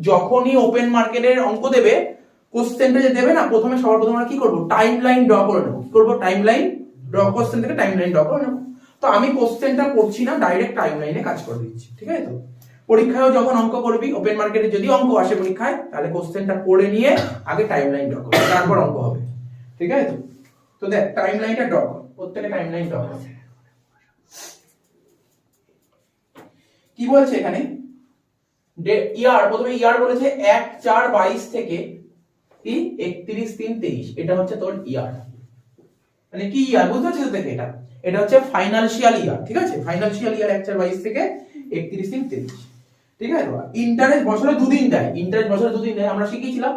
যখনই ওপেন মার্কেটের অঙ্ক দেবে, কোশ্চেনটা যে দেবে না, প্রথমে সবার প্রথমে আমরা কি করবো, টাইম লাইন ড্র করে নেবো। কি করবো, টাইম লাইন ড্র, কোশ্চেন থেকে টাইম লাইন ড্র করে নেবো। তো আমি কোশ্চেনটা করছি না, ডাইরেক্ট টাইম লাইনে কাজ করে দিচ্ছি, ঠিক আছে? তো পরীক্ষায়ও যখন অঙ্ক করবি, ওপেন মার্কেটে যদি অঙ্ক আসে পরীক্ষায়, তাহলে কোশ্চেনটা করে নিয়ে আগে টাইম লাইন ড্র করবি, তারপর অঙ্ক হবে, ঠিক আছে? তো তো দেখ টাইম লাইনটা ড্র কর, প্রত্যেকে টাইম লাইন ড্র কর। কি বলছে এখানে, ইয়ার, প্রথমে ইয়ার বলেছে 1/4/22 থেকে কি 31/3/23, এটা হচ্ছে তোর ইয়ার। মানে কি ইয়ার বুঝতে পারছিস? দেখে এটা হচ্ছে ফাইনান্সিয়াল ইয়ার, ঠিক আছে? ফাইনান্সিয়াল ইয়ার 1/4/22 থেকে 31/3/23, ঠিক আছে? ইন্টারেস্ট বছরে দুদিন দেয়, ইন্টারেস্ট বছরে দুদিন দেয়। আমরা শিখেছিলাম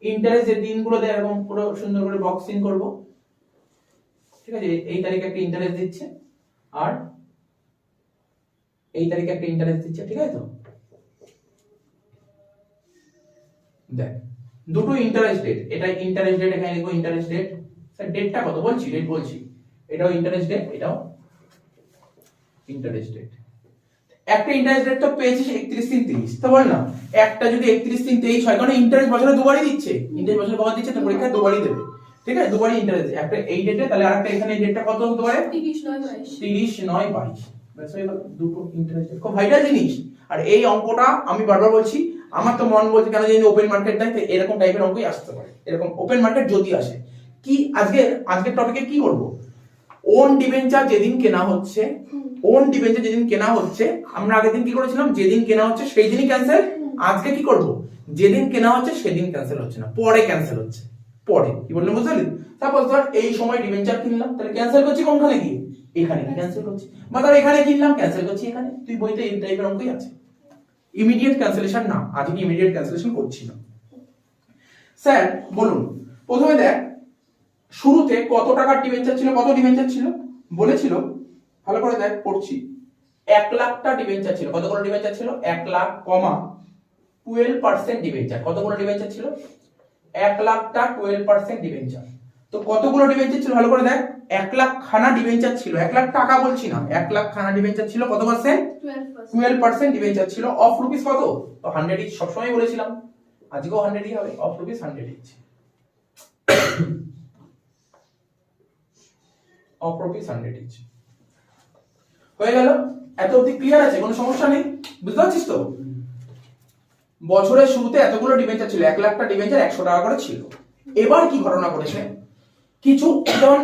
ইন্টারেস্ট যে দিনগুলো দেয় এরকম পুরো সুন্দর করে বক্সিং করব, ঠিক আছে? এই তারিখে একটা ইন্টারেস্ট দিচ্ছে আর এই তারিখে একটা ইন্টারেস্ট দিচ্ছে, ঠিক আছে? তো দেখ দুটো ইন্টারেস্ট ডেট, এটা ইন্টারেস্ট ডেট, এখানে লিখো ইন্টারেস্ট ডেট। স্যার ডেটটা কত বলছি? ডেট বলছি, এটাও ইন্টারেস্ট ডেট, এটাও ইন্টারেস্ট ডেট। একটা ইন্টারেস্ট ডেট তো পেয়েছিস 31/3/23, তো বল না একটা যদি 31/3/23 হয়, কারণ ইন্টারেস্ট বছরে দুবারই দিচ্ছে, ইন্টারেস্ট বছরে কত দিচ্ছে তো পরীক্ষায় দুবারই দেবে, ঠিক আছে? দুবারই ইন্টারেস্ট, একটা এই ডেটে, তাহলে আরেকটা এখানে ডেটটা কত হতে পারে? 30/9/22। ব্যাস হয়ে গেল, দুটো ইন্টারেস্ট ডেট, খুব ভাইটাল জিনিস। আর এই অঙ্কটা আমি বারবার বলছি, আমার তো মন বলছে কেন জানি ওপেন মার্কেট দেয়, তো এরকম টাইপের অঙ্কই আসতে পারে, এরকম ওপেন মার্কেট যদি আসে। কি আজকের টপিকে কি করব, ওন ডিবেঞ্চার যেদিন কেনা হচ্ছে, ওন ডিবেঞ্চার যেদিন কেনা হচ্ছে, আমরা আগের দিন কি করেছিলাম, যেদিন কেনা হচ্ছে সেই দিনই ক্যান্সেল। আজকে কি করব, যেদিন কেনা হচ্ছে সেদিন ক্যান্সেল হচ্ছে না, পরে ক্যান্সেল হচ্ছে, পরে। কি বললাম বুঝলি? সাপোজ ধর এই সময় ডিবেঞ্চার কিনলাম, তাহলে ক্যান্সেল করছি কোনখানে গিয়ে, এখানে ক্যান্সেল করছি। বা ধর এখানে কিনলাম, ক্যান্সেল করছি এখানে। তুই বইতে এই টাইপের অঙ্কই আছে, ইমিডিয়েট ক্যান্সেলেশন না, আজকে ইমিডিয়েট ক্যান্সেলেশন করছি না। স্যার বলুন, প্রথমে দেখ শুরুতে কত টাকার ডিবেঞ্চার ছিল, কত ডিবেঞ্চার ছিল বলেছিল, ভালো করে দেখ, পড়ছি। 1 লাখটা ডিবেঞ্চার ছিল, কতগুলো ডিবেঞ্চার ছিল? 1 লাখ, 12% ডিবেঞ্চার। কতগুলো ডিবেঞ্চার ছিল? 1 লাখটা 12% ডিবেঞ্চার। তো কতগুলো ডিবেঞ্চার ছিল ভালো করে দেখ, 1 লাখ খানা ডিবেঞ্চার ছিল, 1 লাখ টাকা বলছি না, 1 লাখ খানা ডিবেঞ্চার ছিল। কত পার্সেন্ট? 12% ডিবেঞ্চার ছিল। অফ রুপিস কত? তো 100 ইচ, সবসময় বলেছিলাম, আজকেও 100 ই হবে, of rupees 100 each, of rupees 100 each. হয়ে গেল, এত অবধি ক্লিয়ার আছে? কোনো সমস্যা নেই, বুঝতে পারছিস তো? বছরের শুরুতে এতগুলো ডিবেঞ্চার ছিল, 1 লাখটা ডিবেঞ্চার 100 টাকা করে ছিল। এবার কি ঘটনা করেছে, কিছু যেমন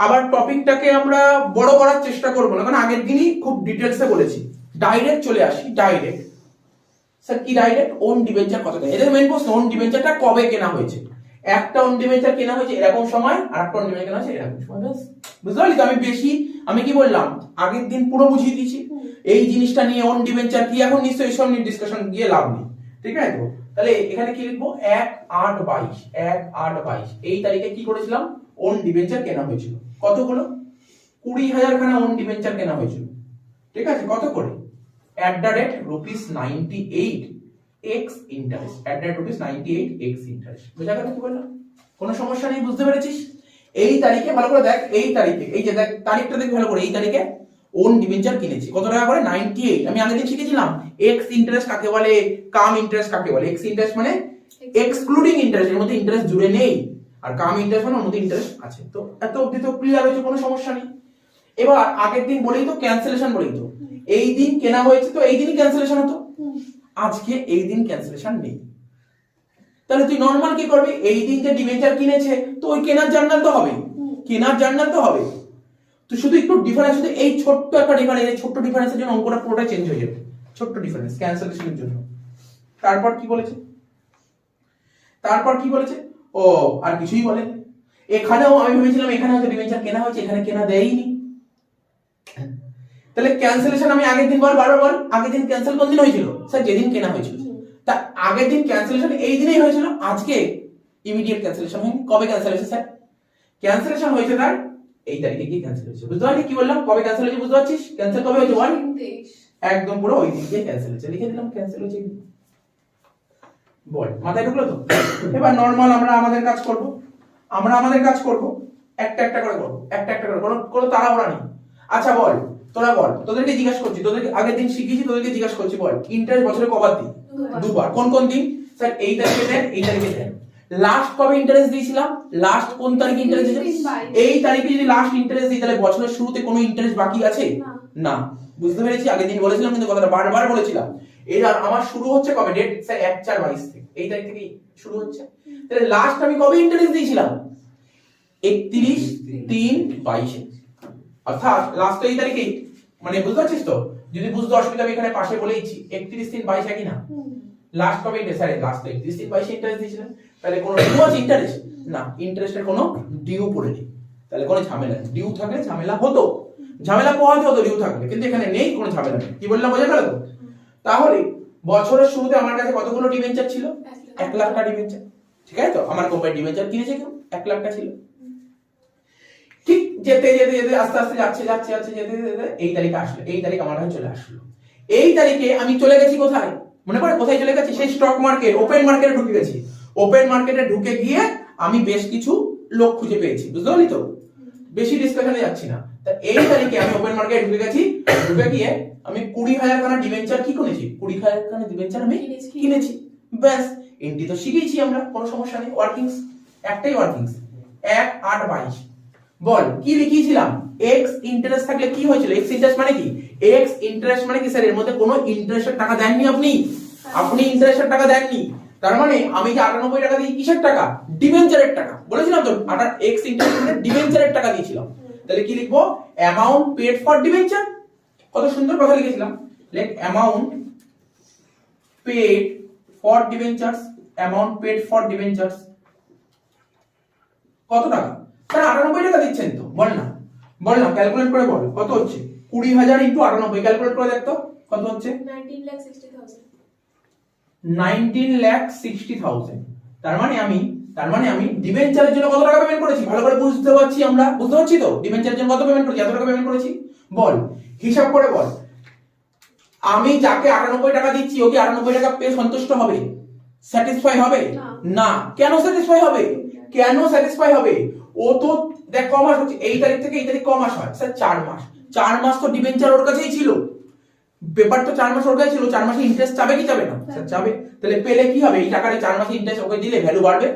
আবার টপিকটাকে আমরা বড় করার চেষ্টা করবো না, কারণ আগের দিনই খুব ডিটেলসে বলেছি। ডাইরেক্ট চলে আসি, ডাইরেক্ট। স্যার কি ডাইরেক্ট? ওন ডিবেঞ্চার কত দেয়? এদের মেইন প্রশ্ন, ওন ডিবেঞ্চারটা কবে কেনা হয়েছে? একটা ওন ডিবেঞ্চার কেনা হয়েছে এরকম সময়, আর একটা ওন ডিবেঞ্চার কেনা হয়েছে এরকম সময়। ব্যাস, বুঝতে পারলি তো? আমি কি বললাম আগের দিন পুরো বুঝিয়ে দিয়েছি এই জিনিসটা নিয়ে, ওন ডিবেঞ্চার কি। এখন নিশ্চয়ই এইসব নিয়ে ডিসকাশন গিয়ে লাভ নেই, ঠিক আছে? তো তাহলে এখানে কি লিখবো, 1/8/22 এই তারিখে কি করেছিলাম, ওন ডিবেঞ্চার কেনা হয়েছিল। কতগুলো? 20,000 খানা ওন ডিবেঞ্চার কেনা হয়েছিল, ঠিক আছে? কত করে? @98 x ইন্টারেস্ট, @98 x ইন্টারেস্ট। বুঝা গেল কি বললাম? কোনো সমস্যা নেই, বুঝতে পেরেছিস? এই তারিখে ভালো করে দেখ, এই তারিখে, এই যে দেখ তারিখটা দেখ ভালো করে, এই তারিখে ওন ডিবেঞ্চার কিনেছি। কত টাকা করে? 98। আমি আগের দিন শিখেছিলাম এক্স ইন্টারেস্ট কাকে বলে, কাম ইন্টারেস্ট কাকে বলে। এক্স ইন্টারেস্ট মানে এক্সক্লুডিং ইন্টারেস্ট, এর মধ্যে ইন্টারেস্ট জুড়ে নেই, আর কাম ইন্টারেস্ট মানে ওর মধ্যে ইন্টারেস্ট আছে। তো এত অবধি তো ক্লিয়ার হয়েছে, কোনো সমস্যা নেই। এবার আগের দিন বলেই তো ক্যান্সেলেশন বলেই তো, এই দিন কেনা হয়েছে তো এই দিনই ক্যান্সেলেশন হতো, আজকে এই দিন ক্যান্সেলেশন নেই। তাহলে তুই নরমাল কি করবি, এই দিন যে ডিবেঞ্চার কিনেছে তো ওই কেনার জার্নাল তো হবে, কেনার জার্নাল তো হবে। তো শুধু একটু ডিফারেন্স, শুধু এই ছোট্ট একটা ডিফারেন্স, এই ছোট্ট ডিফারেন্সের জন্য অঙ্কটা পুরোটা চেঞ্জ হয়ে যাবে, ছোট্ট ডিফারেন্স ক্যান্সেলেশনের জন্য। তারপর কি বলেছে, তারপর কি বলেছে, ও আর কিছুই বলেন। এখানেও আমি ভেবেছিলাম এখানে হয়তো ডিবেঞ্চার কেনা হয়েছে, এখানে কেনা দেয়নি। তাহলে ক্যান্সেলেশন আমি আগের দিন বারবার আগের দিন ক্যান্সেল কোন দিন হয়েছিল? স্যার যেদিন কেনা হয়েছিল। তা আগের দিন ক্যান্সেলেশন এই দিনেই হয়েছিল, আজকে ইমিডিয়েট ক্যান্সেলেশন হয়নি। কবে ক্যান্সেল হয়েছে স্যার? ক্যান্সেলেশন হয়েছে তার এই তারিখে কি ক্যান্সেল হয়েছে, বুঝতে পারলি কি বললাম? কবে ক্যান্সেল হয়েছে বুঝতে পারছিস? ক্যান্সেল কবে হয়েছে বল? একদম পুরো ওই দিন গিয়ে ক্যান্সেল হয়েছে, লিখে দিলাম ক্যান্সেল হয়েছে বল। মাথায় ঢুকলো তো? এবার নরমাল আমরা আমাদের কাজ করব, একটা একটা করে করব, একটা একটা করে, কোনো তাড়াহুড়া নেই। আচ্ছা বল, তোরা বল, তোদেরকে জিজ্ঞাসা করছি, তোদেরকে আগের দিন শিখিয়েছি, তোদেরকে জিজ্ঞাসা করছি, বল ইন্টারেস্ট বছরে কবার দিই? দুবার। কোন কোন দিন স্যার? এই তারিখে দেন, এই তারিখে দেন। লাস্ট কবে ইন্টারেস্ট দিয়েছিলাম? লাস্ট কোন তারিখে ইন্টারেস্ট দিয়েছিলাম? এই তারিখে যদি লাস্ট ইন্টারেস্ট দিই তাহলে বছরের শুরুতে কোনো ইন্টারেস্ট বাকি আছে না। বুঝতে পেরেছি? আগের দিন বলেছিলাম কিন্তু কথাটা বারবার বলেছিলাম। এর আমার শুরু হচ্ছে কবে? ডেট স্যার 1/4/22 থেকে, এই তারিখ থেকে শুরু হচ্ছে। তাহলে লাস্ট আমি কবে ইন্টারেস্ট দিয়েছিলাম? 31/3/22। অর্থাৎ লাস্ট এই তারিখে, মানে বুঝতে পারছিস তো? যদি বুঝতে অসুবিধা আমি এখানে পাশে বলেইছি 31/3/22 একই না? লাস্ট কবে ইন্টারেস্ট? স্যার লাস্ট 31/3/22 ইন্টারেস্ট দিয়েছিলেন। তাহলে কোনো ডিউ আছে ইন্টারেস্ট? না, ইন্টারেস্টের কোনো ডিউ পড়েনি। তাহলে কোনো ঝামেলা নেই। ডিউ থাকলে ঝামেলা হতো, ঝামেলা পোহাতে হতো ডিউ থাকলে, কিন্তু এখানে নেই, কোনো ঝামেলা নেই। কি বললাম বোঝা গেল তো? তাহলে বছরের শুরুতে আমার কাছে কতগুলো ডিবেঞ্চার ছিল? 1 লাখ টাকা ডিবেঞ্চার। ঠিক আছে তো? আমার কোম্পানি ডিবেঞ্চার কিনেছে কেউ 1 লাখ টাকা ছিল। ঠিক যেতে যেতে যেতে আস্তে আস্তে যাচ্ছে যাচ্ছে যাচ্ছে যেতে যেতে এই তারিখে আসলো। এই তারিখ আমার কাছে চলে আসলো। এই তারিখে আমি চলে গেছি কোথায়? মনে পড়ে কোথায় চলে গেছি? সেই স্টক মার্কেট, ওপেন মার্কেটে ঢুকে গেছি। ওপেন মার্কেটে ঢুকে গিয়ে আমি বেশ কিছু লোক খুঁজে পেয়েছি। বুঝতে পারলি তো? বেশি ডিসকাশনে যাচ্ছি না। তা এই তারিখে আমি ওপেন মার্কেটে ঢুকে গেছি। ঢুকে গিয়ে আমি 20,000 খানা ডিবেঞ্চার কি করেছি? 20,000 খানা ডিবেঞ্চার আমি কিনেছি। ব্যাস, এন্ট্রি তো শিখেইছি আমরা, কোনো সমস্যা নেই। ওয়ার্কিংস একটাই, ওয়ার্কিংস 1/8/22। বল কি লিখিয়েছিলাম? এক্স ইন্টারেস্ট থাকলে কি হয়েছিল? এক্স ইন্টারেস্ট মানে কি? এক্স ইন্টারেস্ট মানে কি স্যার? এর মধ্যে কোনো ইন্টারেস্টের টাকা দেননি আপনি, আপনি ইন্টারেস্টের টাকা দেননি। তার মানে আমি যে 98 টাকা দিই কিসের টাকা? ডিবেঞ্চারের টাকা। বলেছিলাম তো এক্স ইন্টারেস্ট মানে ডিবেঞ্চারের টাকা দিয়েছিলাম। তাহলে কি লিখবো? Amount paid for debenture. কত সুন্দর কথা লিখেছিলাম। লেখ amount paid for debentures. Amount paid for debentures কত টাকা? স্যার 98 টাকা দিচ্ছেন তো। বল না, বল না, ক্যালকুলেট করে বল কত হচ্ছে? 20,000 * 98 ক্যালকুলেট করে দেখ তো কত হচ্ছে? 19,60,000। তার মানে আমি ডিবেঞ্চারের জন্য কত টাকা পেমেন্ট করেছি? ভালো করে বুঝতে পারছি আমরা? বুঝতে পারছি তো? ডিবেঞ্চারের জন্য কত পেমেন্ট করেছি? এত টাকা পেমেন্ট করেছি। বল, হিসাব করে বল। আমি যাকে 98 টাকা দিচ্ছি ও কি 98 টাকা পেয়ে সন্তুষ্ট হবে? স্যাটিসফাই হবে না। কেন স্যাটিসফাই হবে? কেন স্যাটিসফাই হবে? ও তো দেখ ক মাস হচ্ছে, এই তারিখ থেকে এই তারিখ ক মাস হয়? স্যার 4 মাস। 4 মাস তো ডিবেঞ্চার ওর কাছেই ছিল, পেপার তো 4 মাস ওর কাছে ছিল। 4 মাসে ইন্টারেস্ট চাবে কি চাবে না? স্যার চাবে। তাহলে পেলে কি হবে? এই টাকাটা 4 মাসে ইন্টারেস্ট ওকে দিলে ভ্যালু বাড়বে।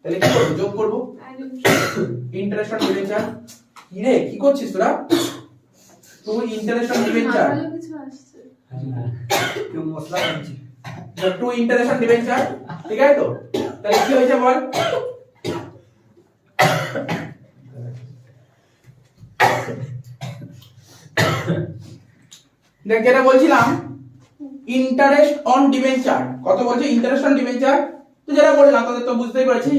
তাহলে কি করব? যোগ করব ইন্টারেস্ট অন ডিবেঞ্চার। কি রে কি করছিস তোরা? তুই ইন্টারেস্ট অন ডিবেঞ্চার কেউ মশলা বানছে। To interest on debenture. ঠিক আছে তো? তাহলে কি হয়েছে বল? দেখ যেটা বলছিলাম ইন্টারেস্ট অন ডিবেঞ্চার। কত বলছে? Interest on debenture. তো যারা বললাম তাদের তো বুঝতেই পারছিস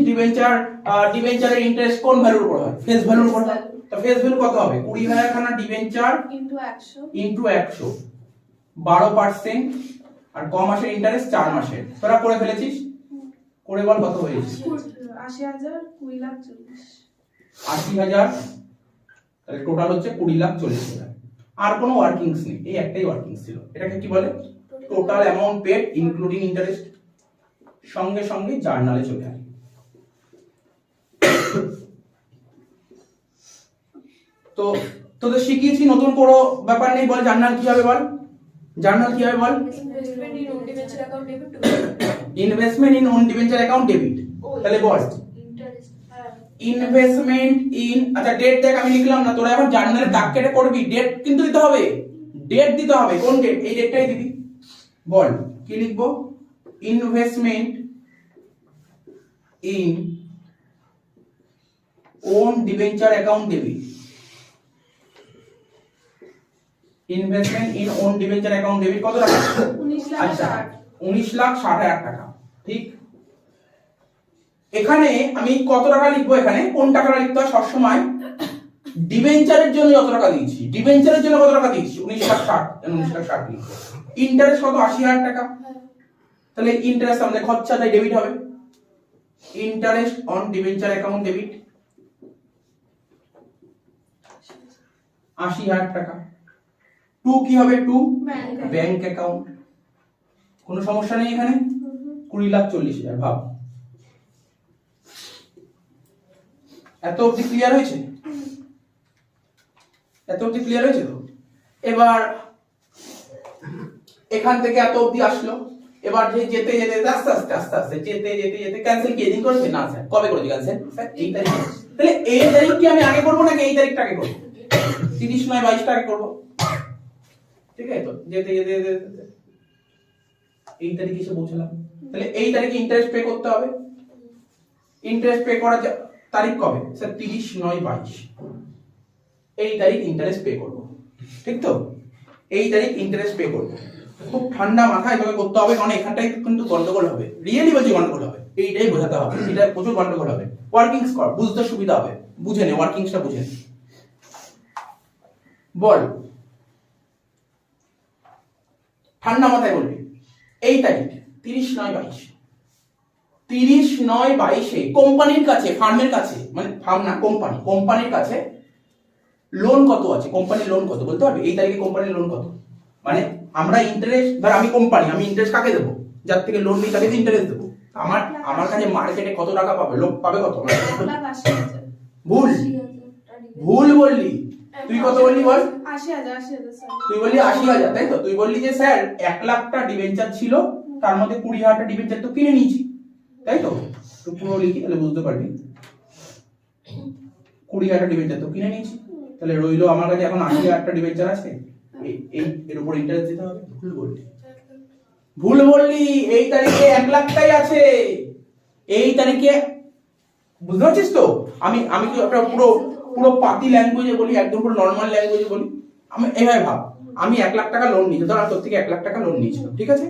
ডিবেঞ্চারের ইন্টারেস্ট কোন ভ্যালুর উপর হয়? ফেস ভ্যালুর উপর হয়। তো ফেস ভ্যালু কত হবে? 20,000 খানা ডিবেঞ্চার ইনটু 100 12%। আর ক মাসের ইন্টারেস্ট? 4 মাসের। তোরা করে ফেলেছিস? করে বল কত হয়েছে? 80,000 20,40,000। 80,000। তাহলে টোটাল হচ্ছে 20,40,000। আর কোনো ওয়ার্কিংস নেই, এই একটাই ওয়ার্কিংস ছিল। এটাকে কি বলে? Total amount paid including interest. সঙ্গে সঙ্গে জার্নালে চলে আসে। তো তোদের শিখিয়েছি, নতুন কোনো ব্যাপার নেই। বল জার্নাল কি হবে? বল জার্নাল কি হবে? বল investment in own debenture account debit. তাহলে বল ইনভেস্টমেন্ট ইন, আচ্ছা ডেট দেখ আমি লিখলাম না, তোরা এখন জার্নালে দাগ কেটে করবি। ডেট কিন্তু দিতে হবে, ডেট দিতে হবে। কোন ডেট? এই ডেটটাই দিবি। বল কি লিখবো? Investment in own debenture account debit. Investment in own debenture account debit কত টাকা? 19,60,000 টাকা। ঠিক। এখানে আমি কত টাকা লিখবো? এখানে কোন টাকাটা লিখতে হয় সবসময়? ডিবেঞ্চারের জন্য যত টাকা দিয়েছি, ডিবেঞ্চারের জন্য কত টাকা দিয়েছি? 19,60,000 লিখবো। ইন্টারেস্ট কত? 80,000 টাকা। তাহলে ইন্টারেস্ট আমাদের খরচা, তাই ডেবিট হবে। Interest on debenture account debit 80,000 টাকা। টু কি হবে? Two bank account. কোনো সমস্যা নেই এখানে। 20,40,000। ভাব, এত অবধি ক্লিয়ার হয়েছে? এত অবধি ক্লিয়ার হয়েছে তো? এবার এখান থেকে এত অবধি আসলো। এবার যে যেতে যেতে আস্তে আস্তে আস্তে আস্তে যেতে যেতে যেতে ক্যান্সেল কি এদিন করেছে? না স্যার, কবে করেছে ক্যান্সেল? স্যার এই তারিখে। তাহলে এই তারিখ কি আমি আগে করবো নাকি এই তারিখটা আগে করবো? 30 নয় 22টা আগে করবো, ঠিক আছে? তো যেতে যেতে যেতে যেতে এই তারিখে এসে পৌঁছলাম। তাহলে এই তারিখে ইন্টারেস্ট পে করতে হবে। ইন্টারেস্ট পে করার তারিখ কবে? স্যার 30 নয় 22, এই তারিখ ইন্টারেস্ট পে করবো, ঠিক তো? এই তারিখ ইন্টারেস্ট পে করবো। খুব ঠান্ডা মাথায় তোকে করতে হবে, কারণ এখানটাই কিন্তু গন্ডগোল হবে, রিয়েলি বলছি গন্ডগোল হবে, এইটাই বোঝাতে হবে, এটা প্রচুর গন্ডগোল হবে। ওয়ার্কিংস কর, বুঝতে সুবিধা হবে, বুঝে নে ওয়ার্কিংসটা, বুঝে নে। বল, ঠান্ডা মাথায় বলবি। এই তারিখ 30 নয় 22, 30 নয় 22-এ কোম্পানির কাছে, ফার্মের কাছে, মানে ফার্ম না কোম্পানি, কোম্পানির কাছে লোন কত আছে? কোম্পানির লোন কত বলতে পারবি? এই তারিখে কোম্পানির লোন কত? মানে আমরা ইন্টারেস্ট, ধর আমি কোম্পানি, আমি ইন্টারেস্ট কাকে দেবো? যার থেকে লোন নিই তাকে ইন্টারেস্ট দেবো। আমার আমার কাছে মার্কেটে কত টাকা পাবে? লোক পাবে কত? 1,80,000 ভুল, ভুল বললি। তুই কত বললি বল? 80,000 স্যার। তুই বললি 80,000, তাই তো? তুই বললি যে স্যার 1 লাখটা ডিবেঞ্চার ছিল, তার মধ্যে 20,000টা ডিবেঞ্চার তো কিনে নিয়েছি, তাই তো? তো পুরো লিখি, তাহলে বুঝতে পারবি। 20,000টা ডিবেঞ্চার তো কিনে নিয়েছি, তাহলে রইলো আমার কাছে এখন 80,000টা ডিবেঞ্চার আছে, এর উপর ইন্টারেস্ট দিতে হবে। ভুল বললি, ভুল বললি। এই তারিখে 1 লাখটাই আছে, এই তারিখে, বুঝতে পারছিস তো? আমি আমি কি একটা পুরো পুরো পাতি ল্যাঙ্গুয়েজে বলি, একদম পুরো নরমাল ল্যাঙ্গুয়েজে বলি। আমি এইভাবে ভাব, আমি 1 লাখ টাকা লোন নিয়েছি, ধর আমি তোর থেকে 1 লাখ টাকা লোন নিয়েছিলাম, ঠিক আছে?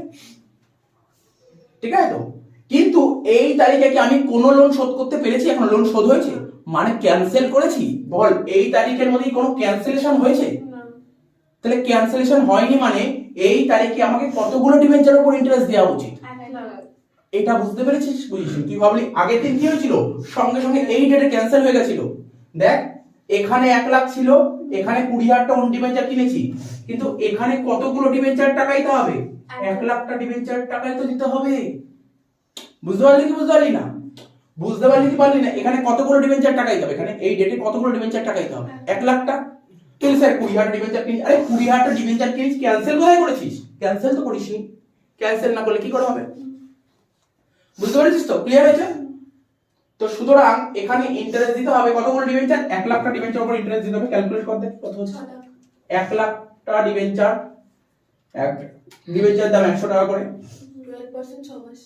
ঠিক আছে তো? কিন্তু এই তারিখে কি আমি কোনো লোন শোধ করতে পেরেছি? এখন লোন শোধ হয়েছে মানে ক্যান্সেল করেছি? বল, এই তারিখের মধ্যে কোনো ক্যান্সেলেশন হয়েছে? না। তাহলে ক্যান্সেলেশন হয়নি মানে এই তারিখে আমাকে কতগুলো ডিবেঞ্চারের উপর ইন্টারেস্ট দেওয়া উচিত? 1 লাখ। এটা বুঝতে পেরেছিস? বুঝিস? তুই ভাবলি আগের দিন কি হয়েছিল, সঙ্গে সঙ্গে এই ডেটে ক্যান্সেল হয়ে গেছিল। দেখ, এখানে 1 লাখ ছিল, এখানে 20,000টা ওন ডিবেঞ্চার কিনেছি, কিন্তু এখানে কতগুলো ডিবেঞ্চার টাকা দিতে হবে? 1 লাখটা ডিবেঞ্চার টাকাই তো দিতে হবে। বুঝতে পারলি কি বুঝতে পারলি না? বুঝতে পারলি কি পারলি না? এখানে কতগুলো ডিবেঞ্চার টাকা দিতে হবে? এখানে এই ডেটে কতগুলো ডিবেঞ্চার টাকা দিতে হবে? 1 লাখটা। তুই স্যার 20,000 ডিবেঞ্চার কিনিস, আরে 20,000টা ডিবেঞ্চার কিনিস, ক্যান্সেল কোথায় করেছিস? ক্যান্সেল তো করিসনি। ক্যান্সেল না করলে কি করে হবে? বুঝতে পেরেছিস তো? ক্লিয়ার হয়েছে তো? সুতরাং এখানে ইন্টারেস্ট দিতে হবে কতগুলো ডিবেঞ্চার? 1 লাখটা ডিবেঞ্চার উপর ইন্টারেস্ট দিতে হবে। ক্যালকুলেট কর দেখ কত হচ্ছে। 1 লাখটা ডিবেঞ্চার, এক ডিবেঞ্চার দাম 100 টাকা করে, 12% 6 মাস।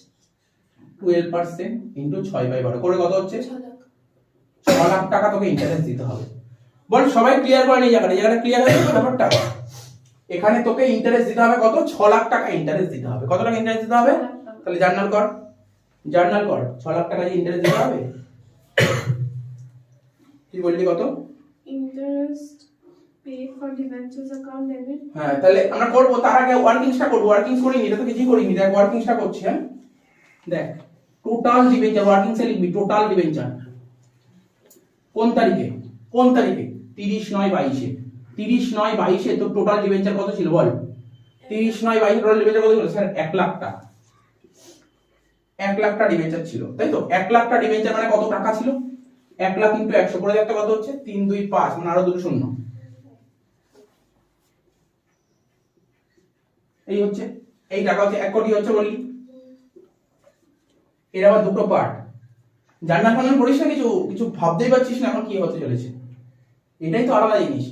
12% ইনটু 6/12 করে কত হচ্ছে? 6 লাখ। 6 লাখ টাকা তোকে ইন্টারেস্ট দিতে হবে। বল, সবাই ক্লিয়ার করে এই জায়গাটা ক্লিয়ার হয়েছে তো ব্যাপারটা? এখানে তোকে ইন্টারেস্ট দিতে হবে কত? 6 লাখ টাকা ইন্টারেস্ট দিতে হবে। কত টাকা ইন্টারেস্ট দিতে হবে? তাহলে জার্নাল কর, জার্নাল কর। 6 লাখ টাকা যে ইন্টারেস্ট দিতে হবে, কি বললি কত? Interest paid for debentures account debit. হ্যাঁ, তাহলে আমরা করব, তার আগে ওয়ার্কিংসটা করব। ওয়ার্কিংস করিনি, এটা তো কিছুই করিনি। দেখ ওয়ার্কিংসটা করছি। হ্যাঁ দেখ, টোটাল ডিবেঞ্চার ওয়ার্কিংসে লিখবি টোটাল ডিবেঞ্চার কোন তারিখে? কোন তারিখে? 30 নয় 22-এ। 30 নয় 22-এ তো টোটাল ডিবেঞ্চার কত ছিল বল? 30 নয় 22-এ টোটাল ডিবেঞ্চার কত ছিল স্যার? 1 লাখটা। 1 লাখটা ডিবেঞ্চার ছিল, তাই তো? 1 লাখটা ডিবেঞ্চার মানে কত টাকা ছিল? 1 লাখ ইনটু 100 করে দেখতে কত হচ্ছে? 3 2 5, মানে আরো দুটো শূন্য। এই হচ্ছে, এই টাকা হচ্ছে 1 কোটি হচ্ছে বললি। এর আবার দুটো পার্ট। জার্নাল ফার্নাল করিস না, কিছু কিছু ভাবতেই পারছিস না এখন কি হতে চলেছে? এটাই তো আলাদা জিনিস।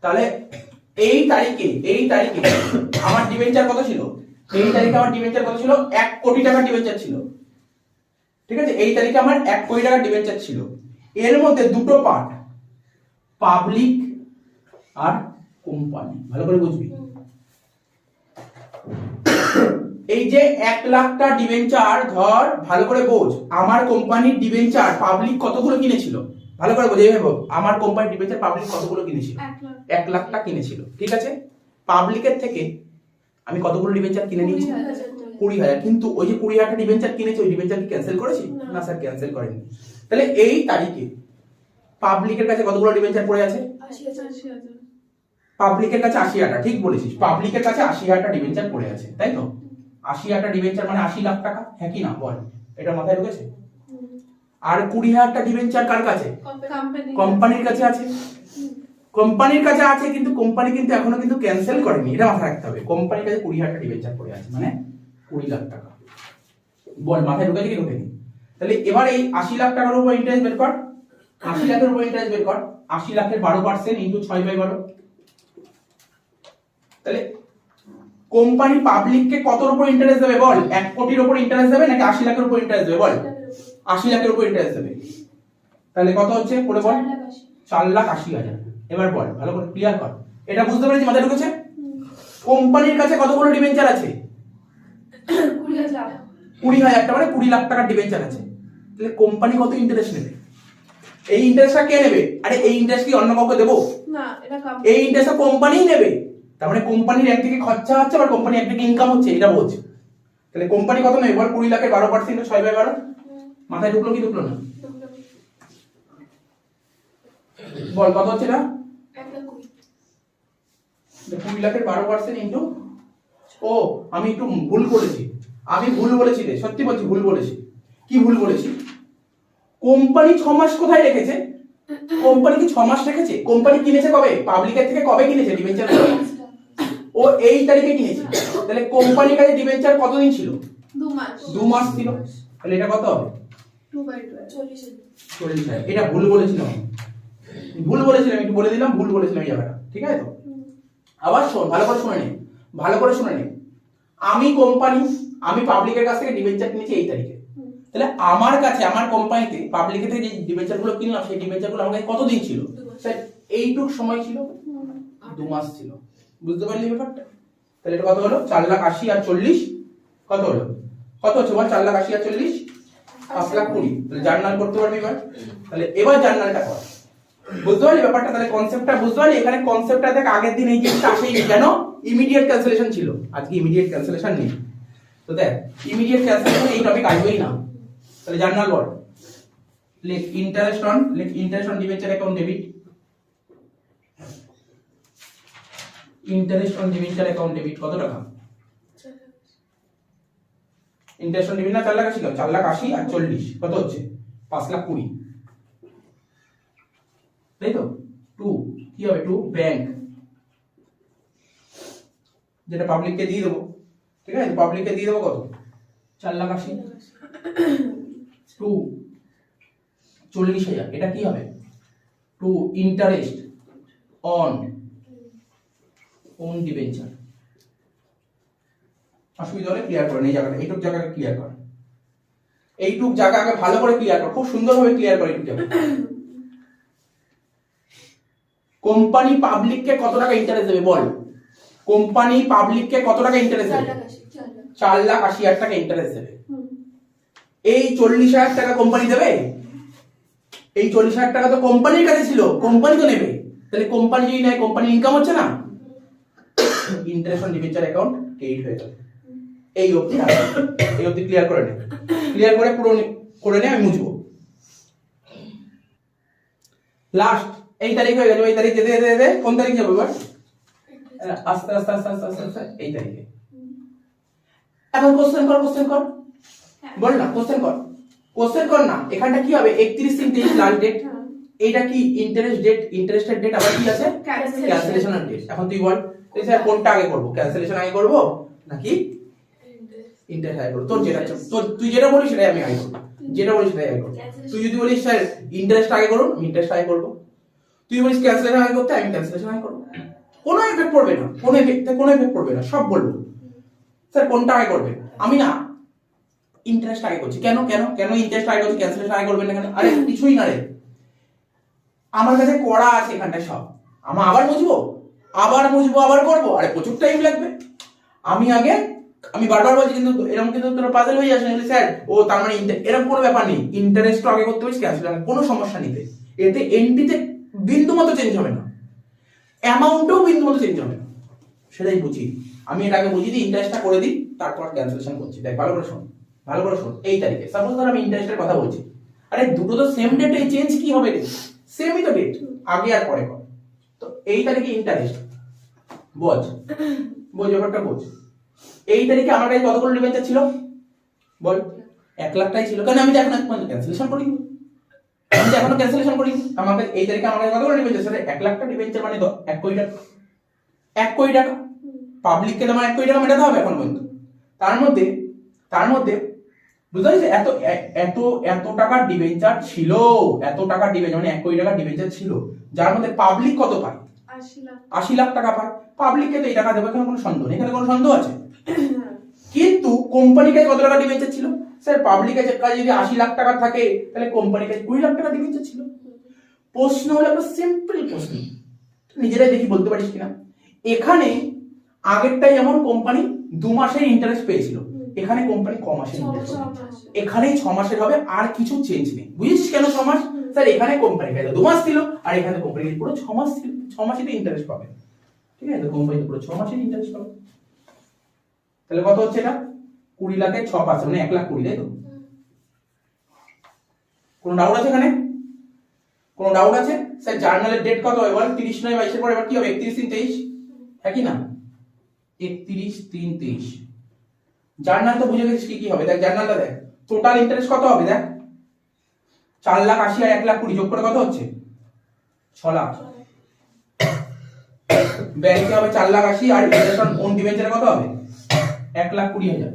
তাহলে এই তারিখে আমার ডিবেঞ্চার কত ছিল? এই তারিখে আমার ডিবেঞ্চার কত ছিল? 1 কোটি টাকা ডিবেঞ্চার ছিল, ঠিক আছে? এই তারিখে আমার 1 কোটি টাকা ডিবেঞ্চার ছিল। এর মধ্যে দুটো পার্ট, পাবলিক আর কোম্পানি। ভালো করে বুঝবি। এই যে 1 লাখটা ডিবেঞ্চার, ধর ভালো করে বোঝ, আমার কোম্পানির ডিবেঞ্চার পাবলিক কতগুলো কিনেছিল? ভালো করে বোঝ, এইভাবে আমার কোম্পানির ডিবেঞ্চার পাবলিক কতগুলো কিনেছিল? 1 লাখটা কিনেছিল, ঠিক আছে? পাবলিকের থেকে আমি কতগুলো ডিবেঞ্চার কিনে নিয়েছি? 20,000। কিন্তু ওই যে 20,000টা ডিবেঞ্চার কিনেছি, ওই ডিবেঞ্চার কি ক্যান্সেল করেছি? না স্যার, ক্যান্সেল করেনি। তাহলে এই তারিখে পাবলিকের কাছে কতগুলো ডিবেঞ্চার পড়ে আছে? 80,000। পাবলিকের কাছে 80,000টা, ঠিক বলেছিস, পাবলিকের কাছে 80,000টা ডিবেঞ্চার পড়ে আছে, তাই তো? 80,000টা ডিবেঞ্চার মানে 80 লাখ টাকা, হ্যাঁ কি না বল? এটা মাথায় ঢুকেছে? আর 20,000টা ডিবেঞ্চার কার কাছে? কোম্পানির কাছে আছে। কোম্পানির কাছে আছে, কিন্তু কোম্পানি কিন্তু এখনো কিন্তু ক্যান্সেল করেনি, এটা মাথায় রাখতে হবে। কোম্পানির কাছে 20,000টা ডিবেঞ্চার পড়ে আছে, মানে 20 লাখ টাকা। বল মাথায় ঢুকেছে কি ঢুকেনি? তাহলে এবার এই 80 লাখ টাকার উপর ইন্টারেস্ট বের কর, 80 লাখের উপর ইন্টারেস্ট বের কর, 80 লাখের 12% ইনটু 6/12। তাহলে কোম্পানি পাবলিককে কতর উপর ইন্টারেস্ট দেবে বল? 1 কোটির উপর ইন্টারেস্ট দেবে নাকি 80 লাখের উপর ইন্টারেস্ট দেবে বল? 80 লাখের উপর ইন্টারেস্ট দেবে। তাহলে কত হচ্ছে পড়ে বল? 4,80,000। এবার বল ভালো করে ক্লিয়ার কর। এটা বুঝতে পেরেছি, মাথায় ঢুকেছে? কোম্পানির কাছে কতগুলো ডিবেঞ্চার আছে? 20,000 টাকা, মানে 20 লাখ টাকার ডিবেঞ্চার আছে। তাহলে কোম্পানি কত ইন্টারেস্ট নেবে? এই ইন্টারেস্টটা কে নেবে? আরে এই ইন্টারেস্ট কি অন্য কাউকে দেবো না, এটা এই ইন্টারেস্টটা কোম্পানিই নেবে। তার মানে কোম্পানির একদিকে খরচা হচ্ছে আর কোম্পানির একদিকে ইনকাম হচ্ছে, এটা বোঝ। তাহলে কোম্পানি কত নেবে বল? 20 লাখের 12% 6/12। মাথায় ঢুকলো কি ঢুকলো না বল? কত হচ্ছে না? 20 লাখের 12% ইনটু, ও আমি একটু ভুল করেছি, আমি ভুল বলেছি রে, সত্যি বলছি ভুল বলেছি। কি ভুল বলেছি? কোম্পানি 6 মাস কোথায় রেখেছে? কোম্পানি কি 6 মাস রেখেছে? কোম্পানি কিনেছে কবে? পাবলিকের থেকে কবে কিনেছে ডিবেঞ্চার? ও এই তারিখে কিনেছে। তাহলে কোম্পানির কাছে ডিবেঞ্চার কতদিন ছিল? 2 মাস ছিল। তাহলে এটা কত হবে? 40,000। এটা ভুল বলেছিলাম, ভুল বলেছিলাম, একটু বলে দিলাম, ভুল বলেছিলাম এই জায়গাটা, ঠিক আছে তো? আবার শোন, ভালো করে শুনে নে, ভালো করে শুনে নে। আমি কোম্পানি, আমি পাবলিকের কাছ থেকে ডিবেঞ্চার কিনেছি এই তারিখে। তাহলে আমার কাছে, আমার কোম্পানিতে পাবলিকের থেকে যে ডিবেঞ্চার গুলো কিনলাম, সেই ডিবেঞ্চার গুলো আমার কাছে কতদিন ছিল? স্যার এইটুক সময় ছিল, 2 মাস ছিল। বুঝতে পারলি ব্যাপারটা? তাহলে এটা কত হলো? 4,80,000 আর 40 কত হলো? কত হচ্ছে বল? 4,80,000 আর 40 5,20,000। তাহলে জার্নাল করতে পারবি এবার? তাহলে এবার জার্নালটা কর। বুঝতে পারলি ব্যাপারটা? তাহলে কনসেপ্টটা বুঝতে পারলি? এখানে কনসেপ্টটা দেখ, আগের দিন এই জিনিসটা আসেনি কেন? ইমিডিয়েট ক্যান্সেলেশন ছিল, আজকে ইমিডিয়েট ক্যান্সেলেশন নেই। তো দেখ ইমিডিয়েট ক্যান্সেলেশন এই টপিক আসবেই না। তাহলে জার্নাল বল, লেখ ইন্টারেস্ট অন, লেখ interest on debenture account debit, interest on debenture account debit কত টাকা? ইন্টারেস্ট অন ডিবেঞ্চার না 4,80,000 কেন? 4,80,000 আর 40 কত হচ্ছে? 5,20,000। তাই তো? 2 কি হবে? 2 ব্যাংক, যেটা পাবলিককে দিয়ে দেবো, ঠিক আছে? পাবলিককে দিয়ে দেবো কত? 4,80,000। 2 40,000। এটা কি হবে? 2 ইন্টারেস্ট অন ডিবেঞ্চার। অসুবিধা হলে ক্লিয়ার করে এই জায়গাটা, এইটুক জায়গাটা ক্লিয়ার কর, এইটুক জায়গা আগে ভালো করে ক্লিয়ার কর, খুব সুন্দরভাবে ক্লিয়ার কর এইটুক জায়গা। কোম্পানি পাবলিককে কত টাকা ইন্টারেস্ট দেবে বল? কোম্পানি পাবলিককে কত টাকা ইন্টারেস্ট দেবে? 4,80,000 টাকা ইন্টারেস্ট দেবে। এই 40,000 টাকা কোম্পানি দেবে? এই 40,000 টাকা তো কোম্পানির কাছে ছিল, কোম্পানি তো নেবে। তাহলে কোম্পানি যদি নেয়, কোম্পানি ইনকাম হচ্ছে না? Interest on debenture account credit হয়ে যাবে। এই অবধি, এই অবধি ক্লিয়ার করে নে, ক্লিয়ার করে পুরো করে নে, আমি মুছবো। লাস্ট এই তারিখ হয়ে গেল, এই তারিখ যেতে যেতে যেতে কোন তারিখ যাবে এবার? আস্তে আস্তে আস্তে আস্তে আস্তে আস্তে এই তারিখে। এখন কোশ্চেন কর, কোশ্চেন কর, বল না, কোশ্চেন কর, কোশ্চেন কর না। এখানটা কি হবে? 31/3 লাস্ট ডেট। এইটা কি ইন্টারেস্ট ডেট, ইন্টারেস্টের ডেট, আবার কি আছে? ক্যান্সেলেশনের ডেট। এখন তুই বল, তুই স্যার কোনটা আগে করব? ক্যান্সেলেশন আগে করব নাকি ইন্টারেস্ট আগে করব? তোর যেটা, তোর তুই যেটা বলিস সেটাই আমি আগে করব, যেটা বলিস সেটাই আগে করব। তুই যদি বলিস স্যার ইন্টারেস্ট আগে করুন, আমি ইন্টারেস্ট আগে করব। তুই বলিস ক্যান্সেলেশন আগে করতে, আমি ক্যান্সেলেশন আগে করব। কোনো এফেক্ট পড়বে না, কোনো এফেক্ট পড়বে না, সব বলবো। স্যার কোনটা আগে করবে? আমি না ইন্টারেস্ট আগে করছি। কেন কেন কেন ইন্টারেস্ট আগে করছি, ক্যান্সেলেশন আগে করবেন না কেন? আরে কিছুই না রে, আমার কাছে করা আছে এখানটা সব, আমি আবার মুছবো, আবার করবো, আরে প্রচুর টাইম লাগবে। আমি বারবার বলছি, কিন্তু এরকম কিন্তু তোর পাজল হয়ে যাচ্ছে স্যার। ও তার মানে এরকম কোনো ব্যাপার নেই, ইন্টারেস্ট আগে করতে পারিস, ক্যান্সেলেশন কোনো সমস্যা নেই। এতে এন্ট্রিতে বিন্দু মতো চেঞ্জ হবে না, অ্যামাউন্টও বিন্দু মতো চেঞ্জ হবে না, সেটাই বুঝি। আমি এর আগে বুঝি দিই, ইন্টারেস্টটা করে দিই, তারপর ক্যান্সেলেশন করছি। দেখ ভালো করে শোন, ভালো করে শোন। এই তারিখে সাপোজ ধর আমি ইন্টারেস্টের কথা বলছি, আরে দুটো তো সেম ডেটে, চেঞ্জ কি হবে রে? সেমই তো ডেট, আগে আর পরে কর। তো এই তারিখে ইন্টারেস্ট বোঝ, ব্যাপারটা বোঝ। এই তারিখে আমার কাছে কতগুলো ডিবেঞ্চার ছিল বল? 1 লাখটাই ছিল। কারণ আমি তো এখন ক্যান্সেলেশন করিনি, আমি তো এখনো ক্যান্সেলেশন করিনি। আমাকে এই তারিখে আমার কাছে কতগুলো ডিবেঞ্চার? স্যার 1 লাখটা ডিবেঞ্চার মানে 1 কোটি টাকা, 1 কোটি টাকা। পাবলিককে তো আমার 1 কোটি টাকা মেটাতে হবে এখন পর্যন্ত। তার মধ্যে বুঝতে পারছি এত টাকার ডিবেঞ্চার ছিল, এত টাকার ডিবেঞ্চার মানে 1 কোটি টাকার ডিবেঞ্চার ছিল, যার মধ্যে পাবলিক কত পায়? 80 লাখ টাকা পায়। পাবলিককে তো এই টাকা দেবে, এখানে কোনো সন্দেহ নেই, এখানে কোনো সন্দেহ আছে? কিন্তু কোম্পানির কাছে কত টাকা ডিবেঞ্চার ছিল? স্যার পাবলিকের কাছে যদি 80 লাখ টাকা থাকে তাহলে কোম্পানির কাছে 20 লাখ টাকা ডিবেঞ্চার ছিল। প্রশ্ন হলো একটা সিম্পল প্রশ্ন, নিজেরাই দেখি বলতে পারিস কিনা। এখানে আগেরটাই যেমন কোম্পানি 2 মাসের ইন্টারেস্ট পেয়েছিল, এখানে কোম্পানি ক মাসের ইন্টারেস্ট পাবে? এখানেই 6 মাসের হবে, আর কিছু চেঞ্জ নেই। বুঝিস কেন 6 মাস? স্যার এখানে কোম্পানির কাছে 2 মাস ছিল, আর এখানে কোম্পানির পুরো 6 মাস ছিল, 6 মাসেরই ইন্টারেস্ট পাবে। ঠিক আছে, তো কোম্পানি পুরো 6 মাসের ইন্টারেস্ট পাবে। তাহলে কত হচ্ছে এটা? 20 লাখের 6% মানে 1 লাখ 20, তাই তো? কোনো ডাউট আছে এখানে? কোনো ডাউট আছে? স্যার জার্নালের ডেট কত হবে বল? 30/9/22 পর এবার কি হবে? 31/3/23, হ্যাঁ কি না? 31/3/23। জার্নাল তো বুঝে গেছিস কি কি হবে। দেখ জার্নালটা দেখ, টোটাল ইন্টারেস্ট কত হবে দেখ, 4,80,000 আর 1,20,000 যোগ করে কত হচ্ছে? 6 লাখ। ব্যাংকে হবে 4,80,000 আর ইন্টারেস্ট অন ডিবেঞ্চারে কত হবে? 1,20,000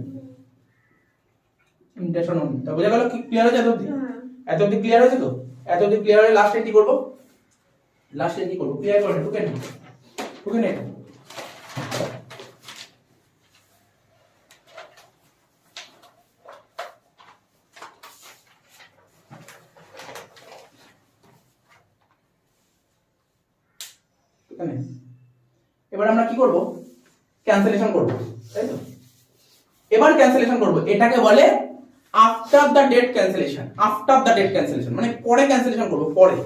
ইন্টারেস্ট অন। তা বুঝা গেল? কি ক্লিয়ার হয়েছে এতদিন? এতদিন ক্লিয়ার হয়েছে তো? এতদিন ক্লিয়ার হলে লাস্টে কি করব? লাস্টে কি করব? ক্লিয়ার করে ঢুকে নে। এবার আমরা কি করব? ক্যান্সেলেশন করব, তাই তো? এবার ক্যান্সেলেশন করব, এটাকে বলে after the date cancellation. After the date cancellation মানে পরে ক্যান্সেলেশন করব, পরে।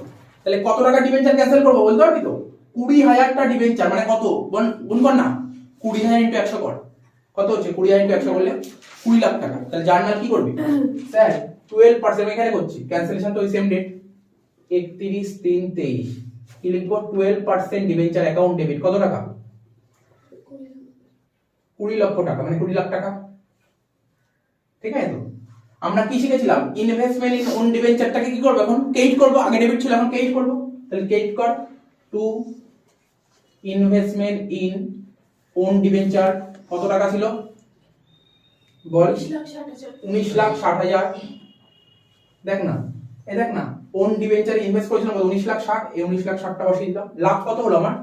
তাহলে কত টাকা ডিবেঞ্চার ক্যান্সেল করব বলতে পারবি তো? 20,000 টা ডিবেঞ্চার মানে কত? গুণ কর না, 20,000 × 100 কর। কত হচ্ছে? 20,000 × 100 করলে 20 লাখ টাকা। তাহলে জার্নাল কি করবি? স্যার 12% এখানে করছি, ক্যান্সেলেশন তো ওই সেম ডেট 31/3/23। কি লিখবো? 12% ডিবেঞ্চার অ্যাকাউন্ট ডেবিট কত টাকা? 20 লক্ষ টাকা মানে 20 লাখ টাকা। ঠিক আছে তো? আমরা কি শিখেছিলাম? ইনভেস্টমেন্ট ইন ওন ডিবেঞ্চারটাকে কি করব? এখন ক্রেডিট করব। আগে ডেবিট ছিল, এখন ক্রেডিট করব। তাহলে ক্রেডিট কর to investment in own debenture কত টাকা ছিল বল? 19,60,000। দেখ না, এই দেখ না, ওন ডিবেঞ্চারে ইনভেস্ট করেছিলাম 19,60,000, এই 19,60,000টা বসিয়ে দিলাম। লাভ কত হলো আমার?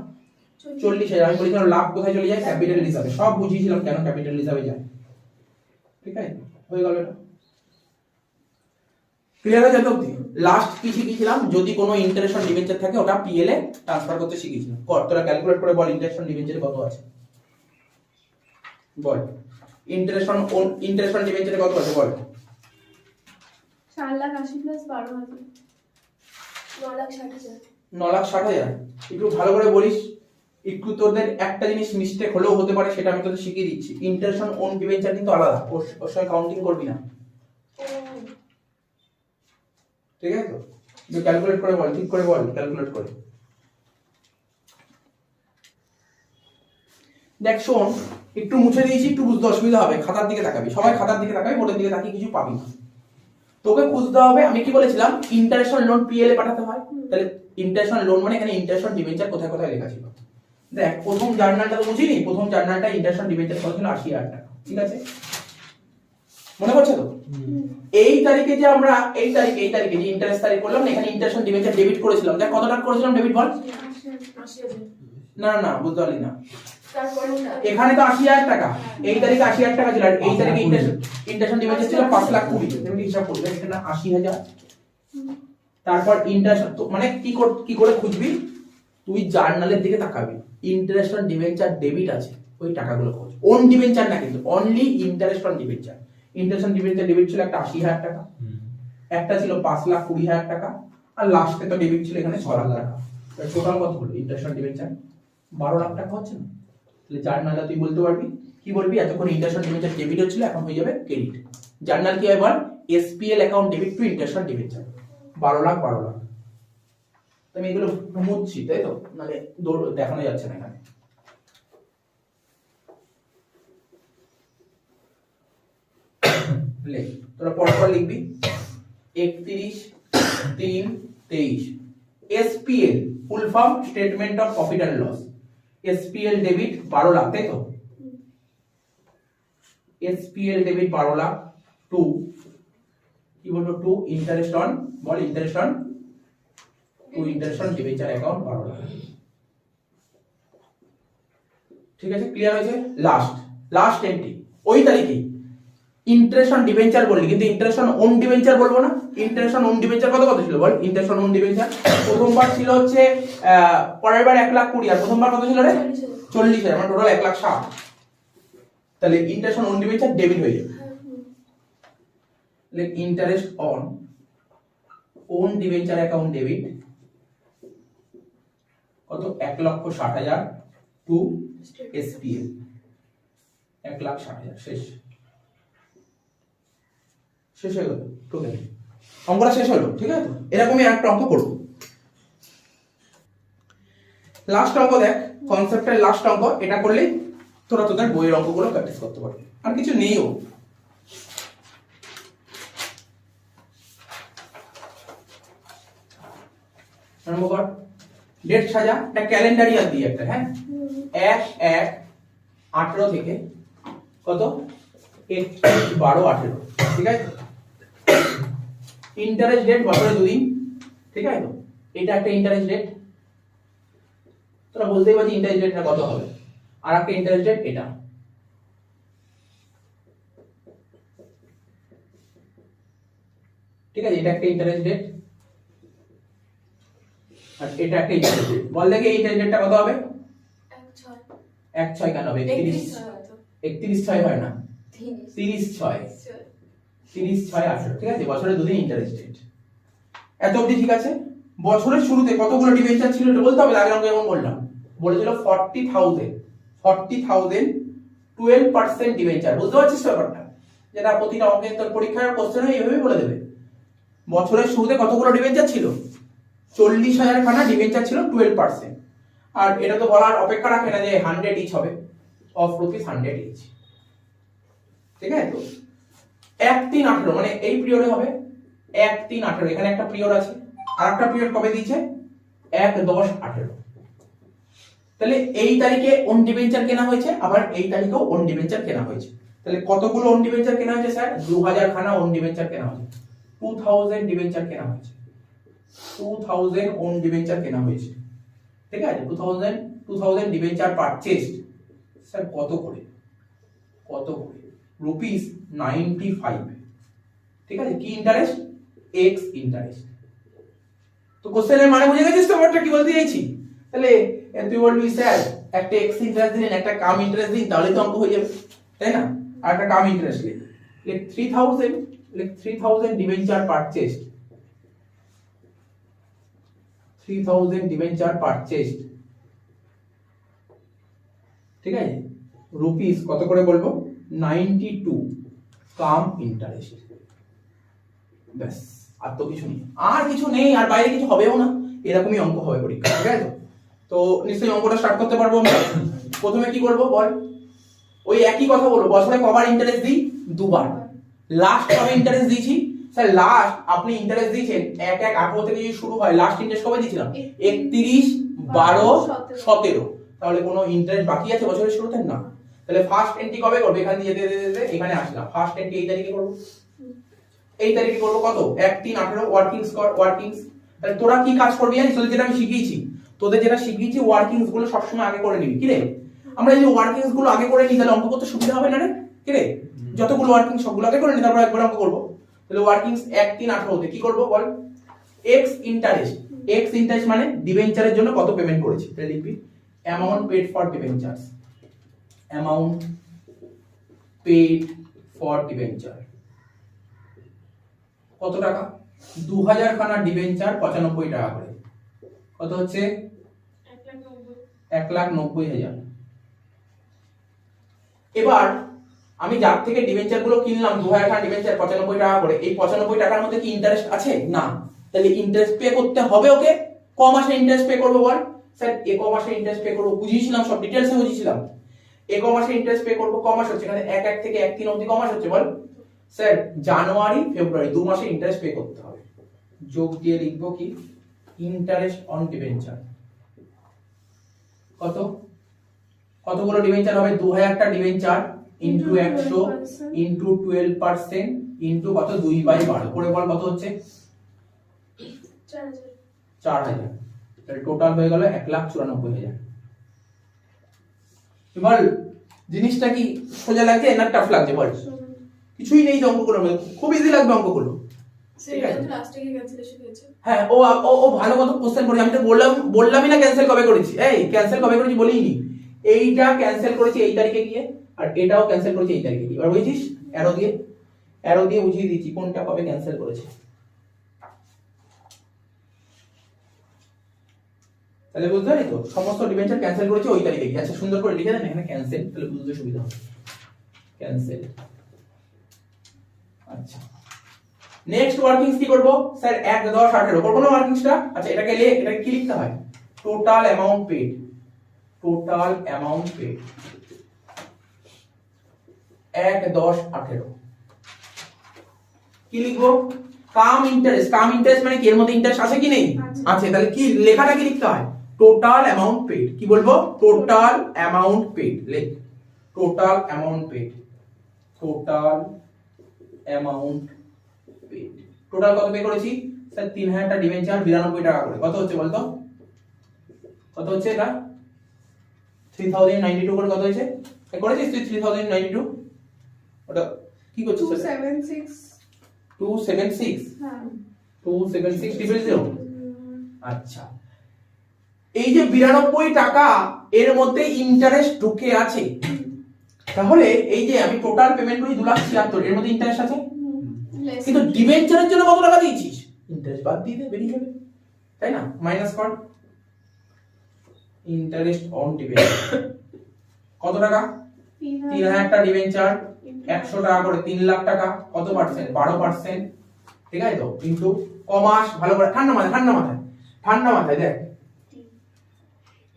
40,000। আমি বলেছিলাম লাভ কোথায় চলে যায়? ক্যাপিটাল হিসাবে। সব বুঝিয়েছিলাম কেন ক্যাপিটাল হিসাবে যায়। ঠিক আছে, হয়ে গেল এটা। ক্লিয়ার হয়ে যেত অবধি? লাস্ট কি শিখেছিলাম? যদি কোনো ইন্টারেস্ট অন ডিবেঞ্চার থাকে ওটা পিএল এ ট্রান্সফার করতে শিখেছিলাম। কর, তোরা ক্যালকুলেট করে বল ইন্টারেস্ট অন ডিবেঞ্চারে কত আছে বল। ইন্টারেস্ট অন ডিবেঞ্চারে কত আছে বল? 4,80,000 + 12,000 9,60,000। 9,60,000। একটু ভালো করে বলিস, একটু তোদের একটা জিনিস মিস্টেক হলেও হতে পারে, সেটা আমি তোদের শিখিয়ে দিচ্ছি। ইন্টারেস্ট অন ওন ডিবেঞ্চার কিন্তু আলাদা, ওর সঙ্গে কাউন্টিং করবি না। ঠিক আছে তো? তুই ক্যালকুলেট করে বল, ঠিক করে বল, ক্যালকুলেট করে। দেখ শোন, একটু মুছে দিয়েছি, একটু বুঝতে অসুবিধা হবে। খাতার দিকে তাকাবি, সবাই খাতার দিকে তাকাবি, বোর্ডের দিকে তাকিয়ে কিছু পাবি না। তোকে খুঁজতে হবে, আমি কি বলেছিলাম? ইন্টারেস্ট অন লোন পিএল এ পাঠাতে হয়। তাহলে ইন্টারেস্ট অন লোন মানে এখানে ইন্টারেস্ট অন ডিবেঞ্চার কোথায় কোথায় লেখা ছিল। দেখ প্রথম জার্নালটা তো বুঝিনি, প্রথম জার্নালটা ইন্টারেস্ট অন ডিবেঞ্চার কত ছিল? 80,000 টাকা। ঠিক আছে, মনে পড়ছে তো? এই তারিখে যে আমরা এই তারিখে যে ইন্টারেস্ট তারিখ করলাম না, এখানে ইন্টারেস্ট অন ডিবেঞ্চার ডেবিট করেছিলাম। দেখ কত টাকা করেছিলাম ডেবিট বল? 80,000। না না, বুঝতে পারলি না। তারপরে এখানে তো 80,000 টাকা, এই তারিখে 80,000 টাকা ছিল, আর এই তারিখে ইন্টারেস্ট অন ডিবেঞ্চার ছিল 5,20,000। তুমি হিসাব করবে, এখানে 80,000। তারপর ইন্টারেস্ট মানে কি করে খুঁজবি? তুই জার্নালের দিকে তাকাবি, ইন্টারেস্ট অন ডিবেঞ্চার ডেবিট আছে, ওই টাকাগুলো খোঁজ। ওন ডিবেঞ্চার না কিন্তু, only interest on debenture. Interest on debenture debit ছিল একটা 80,000 টাকা, একটা ছিল 5,20,000 টাকা, আর লাস্টে তো ডেবিট ছিল এখানে 6 লাখ টাকা। টোটাল কত হলো ইন্টারেস্ট অন ডিবেঞ্চার? 12 লাখ টাকা হচ্ছে না? তাহলে জার্নালটা তুই বলতে পারবি, কি বলবি? এতক্ষণ ইন্টারেস্ট অন ডিবেঞ্চার ডেবিট হচ্ছিল, এখন হয়ে যাবে ক্রেডিট। জার্নাল কি হয় বল? SPL account debit to interest on debenture 12 lakh. আমি এগুলো মুছছি, তাই তো? মানে দেখানো যাচ্ছে না এখানে। লেখ, তোরা পরপর লিখবি। 31/3/23 SPL full form statement of profit and loss. SPL debit 12 lakh, তাই তো? SPL ডেবিট 12 লাখ টু কি বলবো টু ইন্টারেস্ট অন বল interest on to interest on debenture account 12 lakh. ঠিক আছে, ক্লিয়ার হয়েছে? লাস্ট এন্ট্রি ওই তারিখে ইন্টারেস্ট অন ডিবেঞ্চার বললি, কিন্তু ইন্টারেস্ট অন ওন ডিবেঞ্চার বলবো না। ইন্টারেস্ট অন ওন ডিবেঞ্চার কত ছিল বল? ইন্টারেস্ট অন ওন ডিবেঞ্চার প্রথমবার ছিল হচ্ছে পরের বার 1,20,000 আর প্রথমবার কত ছিল রে? 40,000, মানে টোটাল 1,60,000। তাহলে interest on own debenture debit হয়ে যাবে। তাহলে interest on own debenture account debit কত? 1,60,000 টু SPL 1,60,000 শেষ হয়ে গেল টোটাল অঙ্কটা শেষ হলো। ঠিক আছে, তো এরকমই একটা অঙ্ক করব। লাস্ট অঙ্ক দেখ, কনসেপ্টের লাস্ট অঙ্ক, এটা করলে তোরা তোদের বইয়ের অঙ্কগুলো প্র্যাকটিস করতে পারবি, আর কিছু নেইও। আরম্ভ কর। ডেট সাজা, একটা ক্যালেন্ডার ইয়ার দিয়ে একটা, হ্যাঁ 1/1/18 থেকে কত 1/12/18। ঠিক আছে, ইন্টারেস্ট ডেট বছরে 2 দিন। ঠিক আছে, তো এটা একটা ইন্টারেস্ট ডেট, তোরা বলতেই পারছিস ইন্টারেস্ট ডেটটা কত হবে। আর একটা ইন্টারেস্ট ডেট এটা, ঠিক আছে, এটা একটা ইন্টারেস্ট ডেট আর এটা একটা ইন্টারেস্ট ডেট। বল দেখে এই ইন্টারেস্ট ডেটটা কত হবে? 1/6 কেন হবে? 31/6 হয় না, 30/6 30/6/18। ঠিক আছে, বছরে 2 দিন ইন্টারেস্ট ডেট। এত অবধি ঠিক আছে। বছরের শুরুতে কতগুলো ডিবেঞ্চার ছিল এটা বলতে হবে। আগের অঙ্কে যেমন বললাম, বলেছিল 40,000 12% ডিবেঞ্চার। বুঝতে পারছিস ব্যাপারটা? যেটা প্রতিটা অঙ্কের তোর পরীক্ষার কোশ্চেনে এইভাবেই বলে দেবে। বছরের শুরুতে কতগুলো ডিবেঞ্চার ছিল? 40,000 খানা ডিবেঞ্চার ছিল 12%। আর এটা তো বলার অপেক্ষা রাখে না যে 100 ইচ হবে, অফ রুপিস 100 ইচ। ঠিক আছে, তো 1/3/18 মানে এই পিরিয়ডে হবে 1/3/18। এখানে একটা পিরিয়ড আছে, আর একটা পিরিয়ড কবে দিয়েছে? 1/10/18। তাহলে এই তারিখে ওন ডিবেঞ্চার কেনা হয়েছে, আবার এই তারিখেও ওন ডিবেঞ্চার কেনা হয়েছে। তাহলে কতগুলো ওন ডিবেঞ্চার কেনা হয়েছে স্যার? 2000 খানা ওন ডিবেঞ্চার কেনা হয়েছে, 2000 ডিবেঞ্চার কেনা হয়েছে, 2000 ওন ডিবেঞ্চার কেনা হয়েছে। ঠিক আছে, 2000 ডিবেঞ্চার পারচেজড। স্যার কত করে? রুপিস 95। ঠিক আছে, কি ইন্টারেস্ট? X interest. তো কোশ্চেনের মানে বুঝে গেছিস তো ব্যাপারটা কি বলতে চাইছি? তাহলে তুই বলবি স্যার একটা এক্স ইন্টারেস্ট দিলেন, একটা কাম ইন্টারেস্ট দিন, তাহলে তো অঙ্ক হয়ে যাবে, তাই না? আর একটা কাম ইন্টারেস্ট লিখ 3000 ডিবেঞ্চার পারচেজড, 3000 ডিবেঞ্চার পারচেজড। ঠিক আছে, রুপিস কত করে বলবো? 92 কাম ইন্টারেস্ট। ব্যাস, আর তো কিছু নেই, আর কিছু নেই, আর বাইরে কিছু হবেও না। এরকমই অঙ্ক হবে পরীক্ষা। ঠিক আছে, তো নিশ্চয়ই অঙ্কটা স্টার্ট করতে পারবো আমরা। প্রথমে কি করব বল? ওই একই কথা বলবো, বছরে কবার ইন্টারেস্ট দিই? 2 বার। লাস্ট কবে ইন্টারেস্ট দিয়েছি? স্যার লাস্ট আপনি ইন্টারেস্ট দিয়েছেন 1/1/18 থেকে যদি শুরু হয়, লাস্ট ইন্টারেস্ট কবে দিয়েছিলাম? 31/12/17। তাহলে কোনো ইন্টারেস্ট বাকি আছে বছরের শুরুতে? না। তাহলে ফার্স্ট এন্ট্রি কবে করবে? এখানে যেতে যেতে এখানে আসলাম, ফার্স্ট এন্ট্রি এই তারিখে করব। এই তারিখে করব কত? 1/3/18 ওয়ার্কিংস কর, ওয়ার্কিংস। তাহলে তোরা কি কাজ করবি জানিস? তোদের যেটা আমি শিখিয়েছি, ওয়ার্কিংস গুলো সবসময় আগে করে নিবি। কি রে, আমরা এই যে ওয়ার্কিংস গুলো আগে করে নিই, তাহলে অঙ্ক করতে সুবিধা হবে না রে? কি রে, যতগুলো ওয়ার্কিং সবগুলো আগে করে নিই, তারপর একবার অঙ্ক করব। তাহলে ওয়ার্কিংস 1/3/18 তে কি করব বল? এক্স ইন্টারেস্ট মানে ডিবেঞ্চারের জন্য কত পেমেন্ট করেছি, তাহলে লিখবি amount paid for debentures, amount paid for debenture কত টাকা? 2000 খানা ডিবেঞ্চার 95 টাকা করে, কত হচ্ছে? 1,90,000। এবার আমি যার থেকে ডিবেঞ্চার গুলো কিনলাম 2000 খানা ডিবেঞ্চার 95 টাকা করে, এই 95 টাকার মধ্যে কি ইন্টারেস্ট আছে? না। তাহলে ইন্টারেস্ট পে করতে হবে ওকে। ক মাসে ইন্টারেস্ট পে করবো বল? স্যার এক মাসে ইন্টারেস্ট পে করবো, বুঝিয়েছিলাম, সব ডিটেইলসে বুঝিয়েছিলাম। এক মাসে ইন্টারেস্ট পে করবো, ক মাস হচ্ছে? এখানে 1/1 থেকে 1/3 অবধি ক মাস হচ্ছে বল? স্যার জানুয়ারি ফেব্রুয়ারি 2 মাসে ইন্টারেস্ট পে করতে হবে। যোগ দিয়ে লিখবো কি? Interest on debenture. কতগুলো ডিবেঞ্চার হবে? 2000টা ডিবেঞ্চার ইন্টু 100 ইন্টু 12% ইন্টু কত 2/12 করে বল কত হচ্ছে 4000 4000। তাহলে টোটাল হয়ে গেল 1,94,000। এবার জিনিসটা কি সোজা লাগছে না টাফ লাগছে বল? কিছুই নেই যে অঙ্কগুলোর মধ্যে, খুব ইজি লাগবে অঙ্কগুলো। সেটা তো লাস্টে গিয়ে ক্যান্সেলেশন হয়েছে। হ্যাঁ ও ও ভালো মতো কোশ্চেন করেছে। আমি তো বললামই না ক্যান্সেল কবে করেছি। এই ক্যান্সেল কবে করেছি বলিনি। এইটা ক্যান্সেল করেছি এই তারিখে গিয়ে, আর এটাও ক্যান্সেল করেছি এই তারিখে গিয়ে। এবার বুঝছিস? অ্যারো দিয়ে বুঝিয়ে দিচ্ছি কোনটা কবে ক্যান্সেল করেছে। তাহলে বুঝতে পারি তো সমস্ত ডিবেঞ্চার ক্যান্সেল করেছে ওই তারিখে গিয়ে। আচ্ছা সুন্দর করে লিখে দেন এখানে ক্যান্সেল, তাহলে বুঝতে সুবিধা হবে। ক্যান্সেল। আচ্ছা নেক্সট ওয়ার্কিংস কি করব স্যার? 1 10 18 করব না ওয়ার্কিংসটা? আচ্ছা এটাকে কি লিখতে হয়? Total amount paid. Total amount paid 1 10 18 কি লিখবো? কাম ইন্টারেস্ট। কাম ইন্টারেস্ট মানে কি? এর মধ্যে ইন্টারেস্ট আছে কি নেই? আছে। তাহলে কি লেখাটা কি লিখতে হয়? Total amount paid. কি বলবো? Total amount paid. লেখ total amount paid. Total amount paid. Total কত পে করেছি স্যার? 3000 টা ডিবেঞ্চার 92 টাকা করে। কত হচ্ছে বলতো? কত হচ্ছে এটা? 3092 করে কত হয়েছে? এ করেছিস তুই 3092? ওটা কি করছিস? 276 276 হ্যাঁ 276 ট্রিপল জিরো। আচ্ছা এই যে 92 টাকা এর মধ্যে ইন্টারেস্ট ঢুকে আছে, তাহলে এই যে আমি টোটাল পেমেন্ট করি 2,76,000 এর মধ্যে ইন্টারেস্ট আছে। কিন্তু ডিবেঞ্চারের জন্য কত টাকা দিয়েছিস? ইন্টারেস্ট বাদ দিয়ে দে, বেরিয়ে যাবে, তাই না? মাইনাস কর ইন্টারেস্ট অন ডিবেঞ্চার। কত টাকা? 3000 টা ডিবেঞ্চার 100 টাকা করে 3 লাখ টাকা। কত পার্সেন্ট? 12%। ঠিক আছে তো? ইনটু কমাস। ভালো করে ঠান্ডা মাথায় দেখ,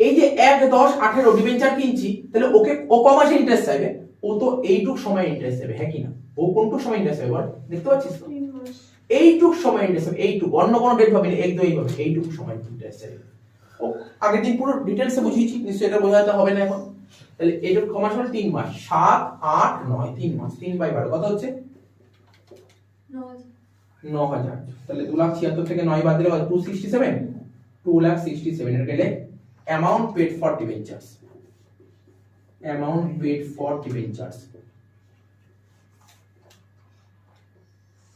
এই যে 1 10 18 ডিবেঞ্চার কিনছি, তাহলে ও কমাসে ইন্টারেস্ট চাইবে। ও তো এইটুক সময় ইন্টারেস্ট দেবে, হ্যাঁ কি না? ও কোনটুক সময় ইন্টারেস্ট দেবে বল? দেখতে পাচ্ছিস তো? 3 মাস এইটুক সময় ইন্টারেস্ট দেবে। এইটুক, অন্য কোনো ডেট ভাবি না, একদম এইভাবে এইটুক সময় ইন্টারেস্ট দেবে। ও আগের দিন পুরো ডিটেইলসে বুঝিয়েছি, নিশ্চয়ই এটা বোঝাতে হবে না এখন। তাহলে এইটুক কমাস হলো 3 মাস। 7 8 9 3 মাস। 3/12 কত হচ্ছে? 9,000। তাহলে 2,76,000 থেকে 9 বাদ দিলে 267 2,67,000 এর গেলে amount paid for debentures. Amount paid for debentures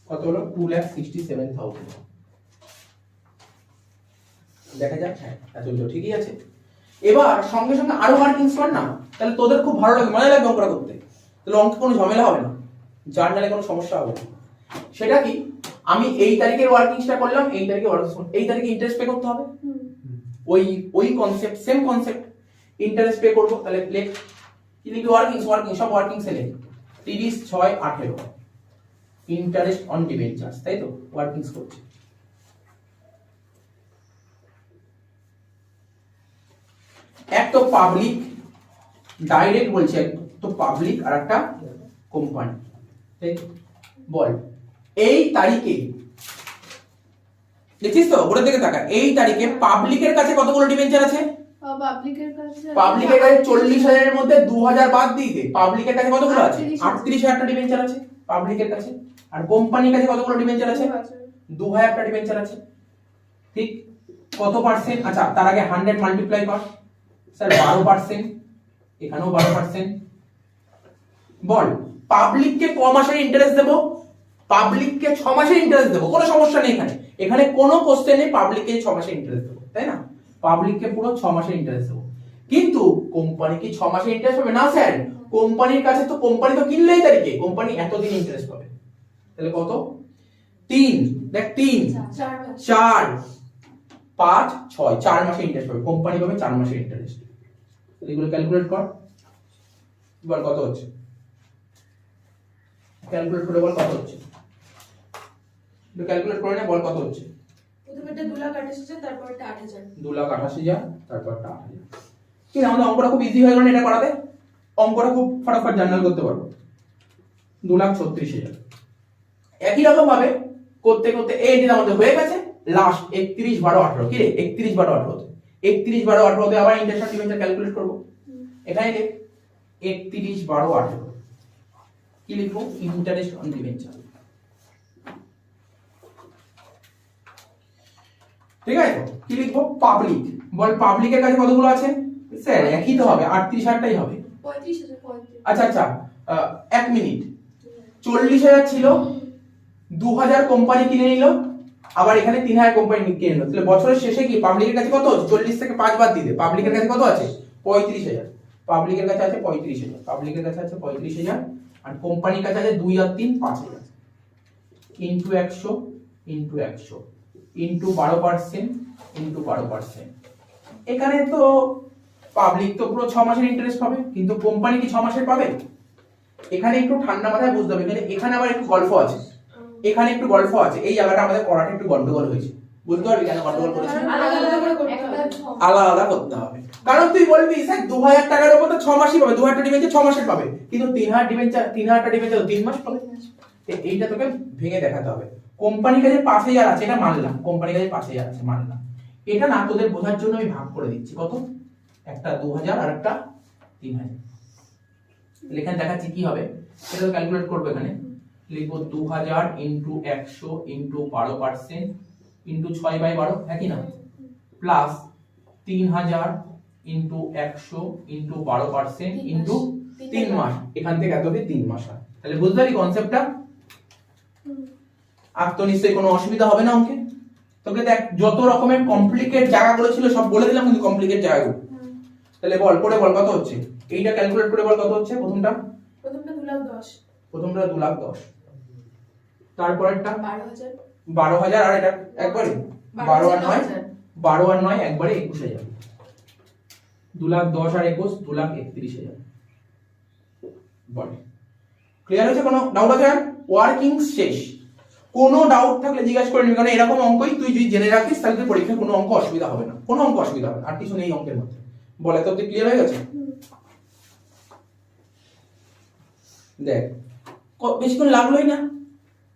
কত হলো? 2,67,000। দেখা যাক। হ্যাঁ এতগুলো ঠিকই আছে। এবার সঙ্গে সঙ্গে আরো ওয়ার্কিংস কর না, তাহলে তোদের খুব ভালো লাগবে, মজা লাগবে অঙ্কটা করতে। তাহলে অঙ্কে কোনো ঝামেলা হবে না, জার্নালে কোনো সমস্যা হবে না। সেটা কি? আমি এই তারিখের ওয়ার্কিংসটা করলাম, এই তারিখে ইন্টারেস্ট পে করতে হবে। ওই concept, same concept, interest pay করব। তাহলে লেখ কি লিখি? ওয়ার্কিংস সব ওয়ার্কিংস এ লেখ 30 6 18 ইন্টারেস্ট অন ডিবেঞ্চার্স, তাই তো? ওয়ার্কিংস করছি। এক তো পাবলিক ডাইরেক্ট বলছে, এক তো পাবলিক আর একটা কোম্পানি, তাই তো? বল এই তারিখে দেখছিস তো? ওটা দিকে তাকা। এই তারিখে পাবলিকের কাছে কতগুলো ডিবেঞ্চার আছে? পাবলিকের কাছে 40,000 এর মধ্যে 2,000 বাদ দিয়ে দে। পাবলিকের কাছে কতগুলো আছে? 38,000 টা ডিবেঞ্চার আছে পাবলিকের কাছে। আর কোম্পানির কাছে কতগুলো ডিবেঞ্চার আছে? 2,000 টা ডিবেঞ্চার আছে। ঠিক কত পার্সেন্ট? আচ্ছা তার আগে 100 মাল্টিপ্লাই কর স্যার। 12%, এখানেও 12%। বল পাবলিককে ক মাসের ইন্টারেস্ট দেব? পাবলিককে 6 মাসের ইন্টারেস্ট দেব, কোনো সমস্যা নেই এখানে। এখানে কোনো কোশ্চেন নেই পাবলিককে 6 মাসের ইন্টারেস্ট দেব, তাই না? পাবলিককে পুরো 6 মাসের ইন্টারেস্ট দেব। কিন্তু কোম্পানি কি 6 মাসের ইন্টারেস্ট পাবে? না স্যার, কোম্পানির কাছে তো, কোম্পানি তো কিনলেই তারিখে, কোম্পানি এতদিন ইন্টারেস্ট পাবে। তাহলে কত? 3, দেখ 3 4 5 6 4 মাসের ইন্টারেস্ট পাবে কোম্পানি, পাবে 4 মাসের ইন্টারেস্ট। এগুলো ক্যালকুলেট কর, বল কত হচ্ছে? ক্যালকুলেট করে বল কত হচ্ছে? একটু ক্যালকুলেট করে নে, বল কত হচ্ছে? প্রথমেরটা 2,28,000, তারপরটা 8,000। 2,28,000, তারপরটা 8,000। কি না, আমাদের অঙ্কটা খুব ইজি হয়ে গেল এটা করাতে। অঙ্কটা খুব ফটাফট জার্নাল করতে পারবো। 2,36,000। একই রকম ভাবে করতে করতে এই দিন আমাদের হয়ে গেছে লাস্ট 31/12/18। কি রে? 31/12/18 31/12/18 আবার ইন্টারেস্ট ডিবেঞ্চার ক্যালকুলেট করব। এখানে দেখ 31/12/18 কি লিখবো ইন্টারেস্ট অন ডিবেঞ্চার, ঠিক আছে তো কি লিখবো পাবলিক, বল পাবলিকের কাছে কতগুলো আছে স্যার একই তো হবে 38,000টাই হবে। 35,000 35 আচ্ছা আচ্ছা 1 মিনিট 40,000 ছিল 2,000 কোম্পানি কিনে নিল, আবার এখানে 3,000 কোম্পানি কিনে নিল, তাহলে বছরের শেষে কি পাবলিকের কাছে কত 40 থেকে 5 বাদ দিলে পাবলিকের কাছে কত আছে 35,000, পাবলিকের কাছে আছে 35,000, পাবলিকের কাছে আছে 35,000 আর কোম্পানির কাছে আছে 2 আর 3 5,000 ইনটু 100 ইনটু 100 ইনটু 12% ইনটু 12%। এখানে তো পাবলিক তো পুরো 6 মাসের ইন্টারেস্ট পাবে, কিন্তু কোম্পানি কি 6 মাসের পাবে? এখানে একটু ঠান্ডা মাথায় বুঝতে হবে, এখানে আবার একটু গল্প আছে, এখানে একটু গল্প আছে, এই জায়গাটা আমাদের পড়াটা একটু গন্ডগোল হয়েছে, বুঝতে পারবি কেন গন্ডগোল করেছে? আলাদা আলাদা করে করতে হবে। আলাদা আলাদা করতে হবে, কারণ তুই বলবি স্যার 2,000 টাকার উপর তো 6 মাসই পাবে, 2,000 টা ডিবেঞ্চার 6 মাসের পাবে, কিন্তু 3,000 ডিবেঞ্চার 3,000 টা ডিবেঞ্চার 3 মাস পাবে। এইটা তোকে ভেঙে দেখাতে হবে। কোম্পানির কাছে 5,000 আছে এটা মানলাম, কোম্পানির কাছে 5,000 আছে মানলাম, এটা না তোদের বোঝার জন্য আমি ভাগ করে দিচ্ছি, কত একটা 2,000 আর একটা 3,000, এখানে দেখাচ্ছি কি হবে এটা ক্যালকুলেট করব, এখানে লিখবো 2,000 ইনটু 100 ইনটু 12% ইনটু 6/12 একই না, প্লাস 3,000 ইনটু 100 ইনটু 12% ইনটু 3 মাস, এখান থেকে এত অবধি 3 মাস হয়, তাহলে বুঝতে পারলি কনসেপ্টটা? আর তো নিশ্চয়ই কোনো অসুবিধা হবে না অঙ্কে? তোকে দেখ যত রকমের কমপ্লিকেট জায়গাগুলো ছিল সব বলে দিলাম, কিন্তু কমপ্লিকেট জায়গাগুলো, তাহলে বল করে বল কত হচ্ছে, এইটা ক্যালকুলেট করে বল কত হচ্ছে, প্রথমটা 2,10,000 প্রথমটা 2,10,000, তারপরেরটা 12,000 12,000 আর এটা একবারে 12 আর 9 12 আর 9 একবারে 21,000, 2,10,000 আর 21 2,31,000। বল ক্লিয়ার হয়েছে? কোনো ডাউট আছে? ওয়ার্কিং শেষ, কোনো ডাউট থাকলে জিজ্ঞাসা করে নিবি, কারণ এরকম অঙ্কই তুই যদি জেনে রাখিস তাহলে তুই পরীক্ষায় কোনো অঙ্ক অসুবিধা হবে না, কোনো অঙ্ক অসুবিধা হবে না, আর কিছু নেই অঙ্কের মধ্যে। বলে তো তুই ক্লিয়ার হয়ে গেছে? দেখ বেশিক্ষণ লাগলোই না,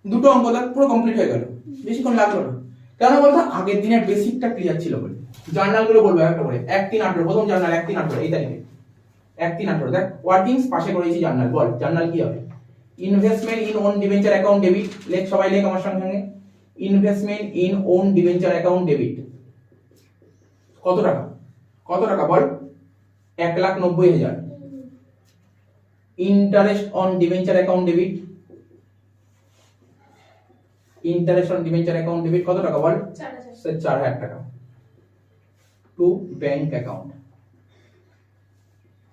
দুটো অঙ্ক দেখ পুরো কমপ্লিট হয়ে গেল, বেশিক্ষণ লাগলো না, কেন বলতো আগের দিনের বেসিকটা ক্লিয়ার ছিল বলে। জার্নাল গুলো বলবো একটা করে, 1/3/18 প্রথম জার্নাল 1/3/18 এই তারিখে 1/3/18 দেখ ওয়ার্কিংস পাশে করেছি জার্নাল, বল জার্নাল কি হবে? Investment in own debenture account debit, লেখ সবাই লেখ আমার সঙ্গে সঙ্গে, investment in own debenture account debit কত টাকা, কত টাকা বল 1,90,000, interest on debenture account debit, interest on debenture account debit কত টাকা বল 4,000 4,000 টাকা, টু ব্যাংক অ্যাকাউন্ট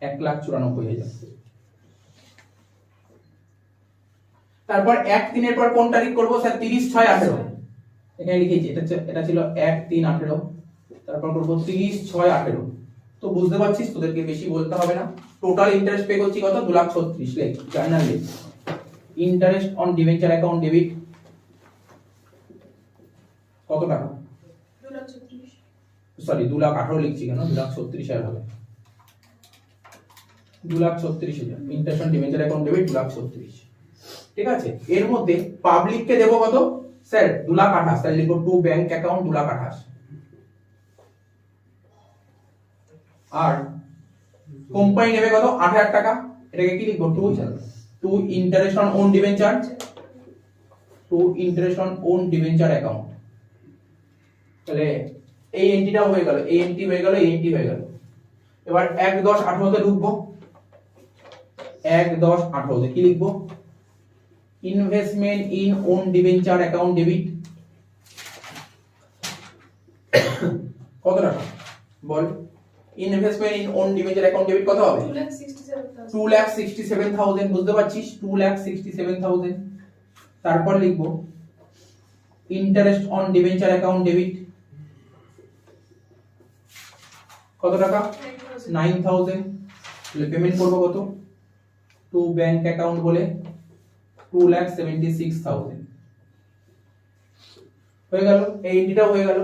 1,94,000। তারপর 1/3 এর পর কোন তারিখ করব স্যার 30/6/18, এখানে লিখেছি এটা ছিল 1/3/18, তারপর করব 30/6/18। তো বুঝতে পারছিস তোদেরকে বেশি বলতে হবে না, টোটাল ইন্টারেস্ট পে করছি কত 2,36,000, লেখ জার্নাল লেখ interest on debenture account debit কত টাকা, 2,36,000 সরি 2,18,000 লিখছি কেন 2,36,000 হবে, 2,36,000 interest on debenture account debit 2,36,000, ঠিক আছে। এর মধ্যে পাবলিক কে দেব কত স্যার 2,28,000, তাহলে লিখব টু ব্যাংক অ্যাকাউন্ট 2,28,000, আর কোম্পানি নেবে কত 8,000 টাকা, এটাকে কি লিখব to interest on own debenture, to interest on own debenture account, তাহলে এই এন্ট্রিটাও হয়ে গেল, এই এন্ট্রি হয়ে গেল, এই এন্ট্রি হয়ে গেল। এবার 1/10/18 তে ঢুকবো, 1/10/18 তে কি লিখবো investment in own debenture account debit কত টাকা বল, investment in own debenture account debit কত হবে 2,67,000 2,67,000, বুঝতে পারছিস 2,67,000। তারপর লিখবো interest on debenture account debit কত টাকা 9,000, তাহলে পেমেন্ট করব কত টু ব্যাংক অ্যাকাউন্ট বলে 2,76,000 হয়ে গেল, এই এন্ট্রিটাও হয়ে গেল।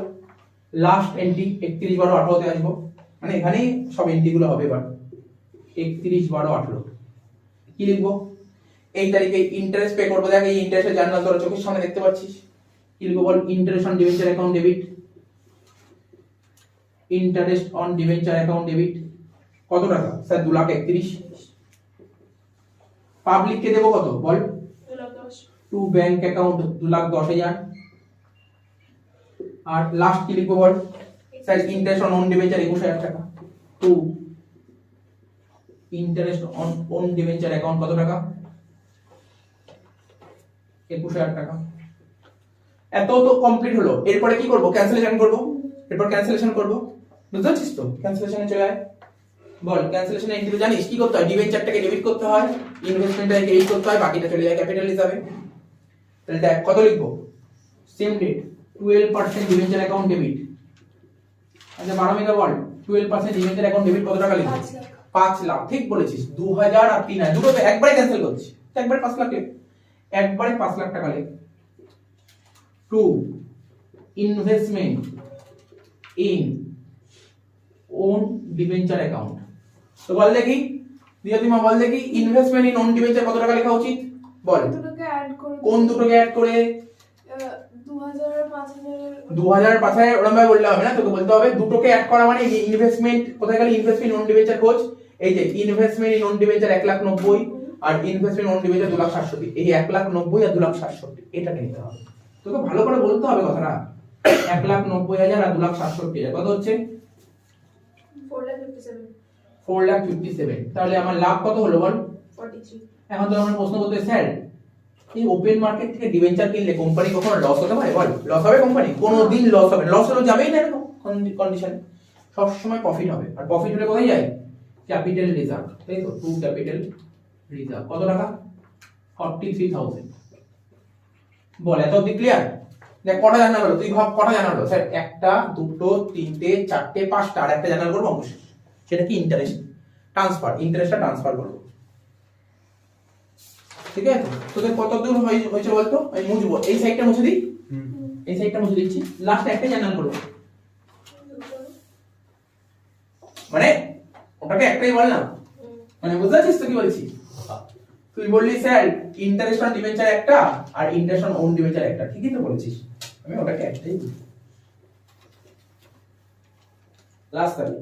লাস্ট এন্ট্রি 31/12/18 তে আসবো, মানে এখানেই সব এন্ট্রি গুলো হবে। এবার 31/12/18 কি লিখবো, এই তারিখে ইন্টারেস্ট পে করবো, দেখ এই ইন্টারেস্টের জার্নাল তোরা চোখের সামনে দেখতে পাচ্ছিস, কি লিখবো বল interest on debenture account debit, interest on debenture account debit কত টাকা স্যার 2,31,000, পাবলিককে দেবো কত বল, 2,10,000 টু ব্যাংক অ্যাকাউন্ট 2,10,000। আর লাস্ট কি লিখবো বল, sir interest on own debenture 21,000 টাকা। To interest on own debenture account কত টাকা, 21,000 টাকা। এত তো কমপ্লিট হলো, এরপরে কি করব, ক্যান্সেলেশন করব। এরপর ক্যান্সেলেশন করব, বুঝতে পারছিস তো? ক্যান্সেলেশনে চলে আয়, বল ক্যান্সেলেশনে এন্ট্রি জানিস কি করতে হয়, ডিবেঞ্চারটাকে ডেবিট করতে হয়, ইনভেস্টমেন্টটাকে ক্রেডিট করতে হয়, বাকিটা চলে যায় ক্যাপিটাল হিসাবে। তাহলে দেখ কত লিখবো, same date 12% debenture account debit. আচ্ছা 12 মেগা বল 12% ডিবেঞ্চার অ্যাকাউন্ট ডেবিট কত টাকা লিখবো, 5 লাখ। 5 লাখ। ঠিক বলেছিস, 2000 আর 3000 দুটো তো একবারে ক্যান্সেল করছিস, একবারে 5 লাখ লিখ, একবারে 5 লাখ টাকা লিখ। To investment in own debenture account. তো বল দেখি দিয়াতিমা, বল দেখি ইনভেস্টমেন্ট ইন ওন ডিবেঞ্চার কত টাকা লেখা উচিত বল, দুটোকে অ্যাড করে কোন দুটোকে অ্যাড করে, 2,000 আর 5,000 2000 5000 ওরকম ভাবে বললে হবে না, তোকে বলতে হবে দুটোকে অ্যাড করা মানে ইনভেস্টমেন্ট কোথায় গেল, ইনভেস্টমেন্ট ইন ওন ডিবেঞ্চার খোঁজ, এই যে ইনভেস্টমেন্ট ইন ওন ডিবেঞ্চার 1,90,000 আর ইনভেস্টমেন্ট ইন ওন ডিবেঞ্চার 2,67,000, এই 1,90,000 আর 2,67,000 এটাকে নিতে হবে। তোকে ভালো করে বলতে হবে কথাটা, 1,90,000 আর 2,67,000 কত হচ্ছে, 4,57,000 4,57,000। তাহলে আমার লাভ কত হলো বল, 43 এখন তো আমরা প্রশ্ন করতে, স্যার এই ওপেন মার্কেট থেকে ডিবেঞ্চার কিনলে কোম্পানি কখনো লস হতে পারে বল, লস হবে কোম্পানি, কোনোদিন লস হবে, লস হলে যাবেই না এরকম কন্ডিশনে, সব সময় প্রফিট হবে। আর প্রফিট হলে কোথায় যায়, ক্যাপিটাল রিজার্ভ, তাই তো, টু ক্যাপিটাল রিজার্ভ কত টাকা, 43,000। বল এত অবধি ক্লিয়ার? দেখ কটা জানা হলো, তুই ভাব কটা জানা হলো, স্যার একটা দুটো তিনটে চারটে পাঁচটা, আর একটা জানা করবো অবশ্যই, সেটা কি ইন্টারেস্ট ট্রান্সফার, ইন্টারেস্টটা ট্রান্সফার করবো। ঠিক আছে, তোদের কত দূর হয়েছে বলতো, আমি মুছবো, এই সাইডটা মুছে দিই, এই সাইডটা মুছে দিচ্ছি, লাস্ট একটা জানা করবো, মানে ওটাকে একটাই বল না, মানে বুঝতে পারছিস তো কি বলছি? তুই বললি স্যার ইন্টারেস্ট অন ডিবেঞ্চার একটা আর ইন্টারেস্ট অন ওন ডিবেঞ্চার একটা, ঠিকই তো বলেছিস, আমি ওটাকে একটাই বলি। লাস্ট তাহলে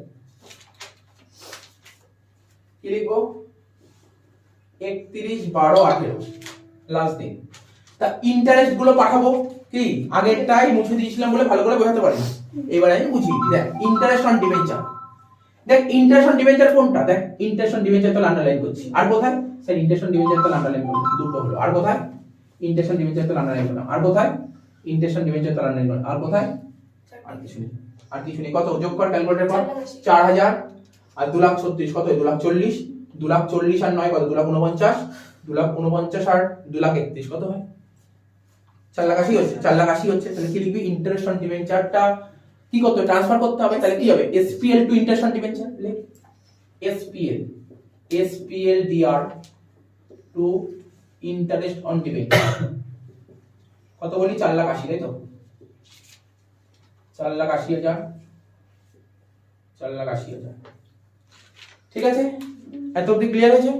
কি লিখবো, 31/12/18 লাস্ট দিন। তা ইন্টারেস্ট গুলো পাঠাবো কি, আগেরটাই মুছে দিয়েছিলাম বলে ভালো করে বোঝাতে পারি, এবারে আমি বুঝিয়ে দিই। দেখ ইন্টারেস্ট অন ডিবেঞ্চার, দেখ ইন্টারেস্ট অন ডিবেঞ্চার কোনটা, দেখ ইন্টারেস্ট অন ডিবেঞ্চার তো আন্ডারলাইন করছি, আর কোথায় স্যার ইন্টারেস্ট অন ডিবেঞ্চার তো আন্ডারলাইন করলাম, দুটো হলো, আর কোথায় ইন্টারেস্ট অন ডিবেঞ্চার তো আন্ডারলাইন করলাম, আর কোথায় ইন্টারেস্ট অন ডিবেঞ্চার তো আন্ডারলাইন করলাম, আর কোথায়, আর কিছু নেই, আর কিছু নেই। কত যোগ কর, ক্যালকুলেটর কর, 4,000 আর 2,36 কত, 2,40,000, 2,40,000 আর 9 কত, 2,49,000, 2,49,000 আর 2,31 কত হয়, 4,80,000 হচ্ছে, 4,80,000 হচ্ছে। তাহলে কি লিখবি, ইন্টারেস্ট অন ডিবেঞ্চারটা কি করতে হবে, ট্রান্সফার করতে হবে, তাহলে কি হবে, SPL to interest on debenture, লিখ SPL DR to interest on debenture কত বলি, 4,80,000 তাই তো, 4,80,000, 4,80,000। ঠিক আছে, এত অবধি ক্লিয়ার হয়েছে?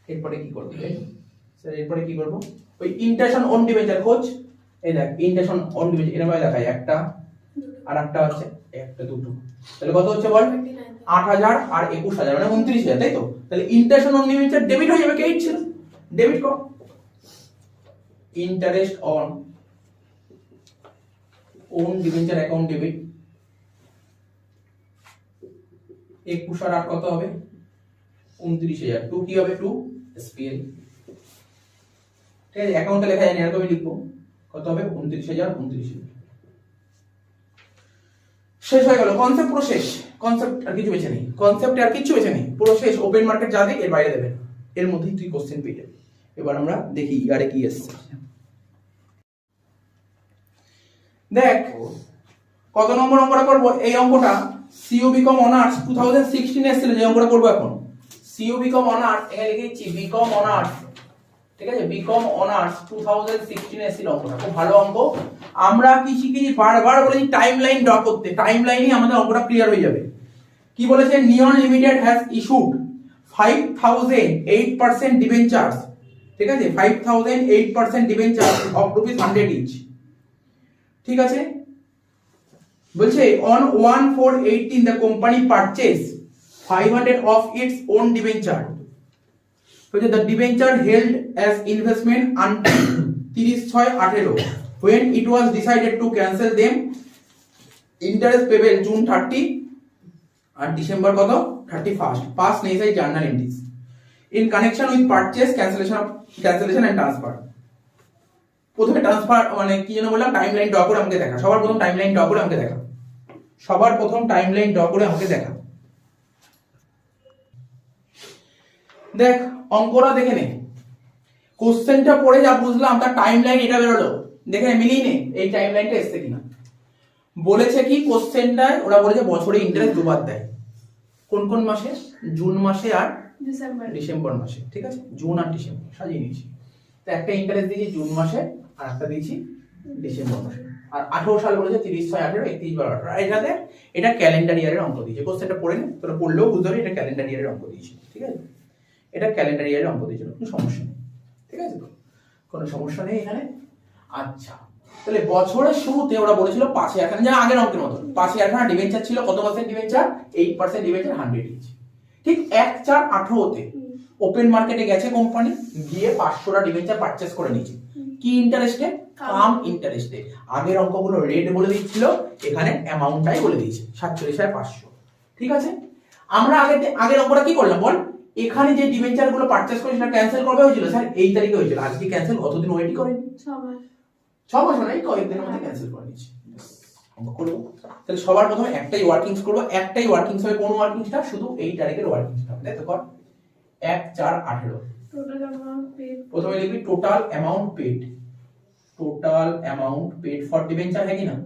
এরপরে কি করব স্যার, এরপরে কি করব, ওই ইন্টারেস্ট অন ওন ডিবেঞ্চার খোঁজ, এই দেখ ইন্টারেস্ট অন ওন ডিবেঞ্চার এরকম ভাবে দেখায়, একটা আর একটা হচ্ছে, একটা দুটো, তাহলে কত হচ্ছে বল, 8,000 আর 21,000 মানে 29,000 তাই তো। তাহলে interest on own debenture debit হয়ে যাবে, ক্রেডিট ছিল, ডেবিট কর, interest on own debenture account debit, 21 আর 8 কত হবে, 29,000, টু কি হবে, টু এসপিএল। ঠিক আছে, অ্যাকাউন্টে লেখা জানি এরকমই লিখবো, কত হবে 29,000, 29,000। শেষ হয়ে গেল, কনসেপ্ট পুরো শেষ, কনসেপ্ট আর কিছু বেঁচে নেই, কনসেপ্ট আর কিছু বেঁচে নেই, পুরো শেষ। ওপেন মার্কেট যা দেখ এর বাইরে দেবে, এর মধ্যেই তুই কোশ্চেন পেয়ে যাবি। এবার আমরা দেখি ইয়ারে কি এসছে, দেখ কত নম্বর অঙ্কটা করবো, এই অঙ্কটা সিইউ বিকম অনার্স 2016 এসেছিল যে অঙ্কটা করবো এখন, সিইউ বিকম অনার্স এখানে লিখেছি বিকম অনার্স, ঠিক আছে, বিকম অনার্স 2016 এসেছিল অঙ্কটা, খুব ভালো অঙ্ক। আমরা কি শিখেছি, বারবার বলেছি টাইমলাইন ড্র করতে, টাইমলাইনই আমাদের অঙ্কটা ক্লিয়ার হয়ে যাবে। কি বলেছে, নিয়ন লিমিটেড হ্যাজ ইস্যুড 5,008% ডিবেঞ্চার্স, ঠিক আছে, 5,008% ডিবেঞ্চার্স অফ ₹100 ইচ, ঠিক আছে। বলছে on 1/4/18 the company purchase 500 of its own debenture, তো হচ্ছে the debenture held as investment until 30/6/18 when it was decided to cancel them interest payable June 30 R December কত 31st past necessary journal entries in connection with purchase cancellation and transfer। প্রথমে transfer মানে কি যেন বললাম timeline draw করে আমাকে দেখা, সবার প্রথম টাইমলাইন ড্র করে আমাকে দেখা, সবার প্রথম টাইমলাইন ড্র করে আমাকে দেখা। দেখ অঙ্কটা দেখে নে, কোশ্চেনটা পড়ে যা বুঝলাম তার টাইমলাইন এটা বেরোলো, দেখে মিলিয়ে নে এই টাইমলাইনটা এসছে কিনা। বলেছে কি কোশ্চেনটায় ওরা বলেছে বছরে ইন্টারেস্ট দুবার দেয়, কোন কোন মাসে? জুন মাসে আর ডিসেম্বর মাসে, ঠিক আছে? জুন আর ডিসেম্বর সাজিয়ে নিয়েছি। তো একটা ইন্টারেস্ট দিয়েছি জুন মাসে আর একটা দিয়েছি ডিসেম্বর মাসে। আর 18 সাল বলেছে 30/6/18 31/12/18। আর এটাতে এটা ক্যালেন্ডার ইয়ারের অঙ্ক দিয়েছে। কোশ্চেনটা পড়ে নে, তোরা পড়লেও বুঝতে পারবি এটা ক্যালেন্ডার ইয়ারের অঙ্ক দিয়েছে, ঠিক আছে? এটা ক্যালেন্ডার ইয়ারের অঙ্ক দিয়েছিল, কোনো সমস্যা নেই, ঠিক আছে? তো কোনো সমস্যা নেই এখানে। আচ্ছা তাহলে বছরের শুরুতে ওরা বলেছিল 5,000, যেন আগের অঙ্কের মতো 5,000 ডিবেঞ্চার ছিল, কত পার্সেন্ট ডিবেঞ্চার? 8% debenture 100 inch. ঠিক 1/4/18-তে ওপেন মার্কেটে গেছে কোম্পানি, গিয়ে 500টা ডিবেঞ্চার পারচেজ করে নিয়েছে। কি ইন্টারেস্টে? কাম ইন্টারেস্টে। আগের অঙ্কগুলো রেট বলে দিচ্ছিল, এখানে অ্যামাউন্টটাই বলে দিয়েছে 47,500, ঠিক আছে? আমরা আগের অঙ্কটা কি করলাম বল? এখানে যে ডিবেঞ্চার গুলো পারচেজ করে সেটা ক্যান্সেল কবে হয়েছিল? স্যার এই তারিখে হয়েছিল। আজকে ক্যান্সেল, অতদিন ওয়েটই করেনি, 6 মাস নাই, কয়েকদিনের মধ্যে ক্যান্সেল করে নিয়েছি। অঙ্ক করবো তাহলে সবার প্রথমে একটাই ওয়ার্কিংস করবো, একটাই ওয়ার্কিংস হবে। কোন ওয়ার্কিংসটা? শুধু এই তারিখের ওয়ার্কিংসটা হবে, তাই তো? কর 1/4/18। Total amount paid. প্রথমে লিখবি total amount paid, total amount paid for debenture, হ্যাঁ কি না?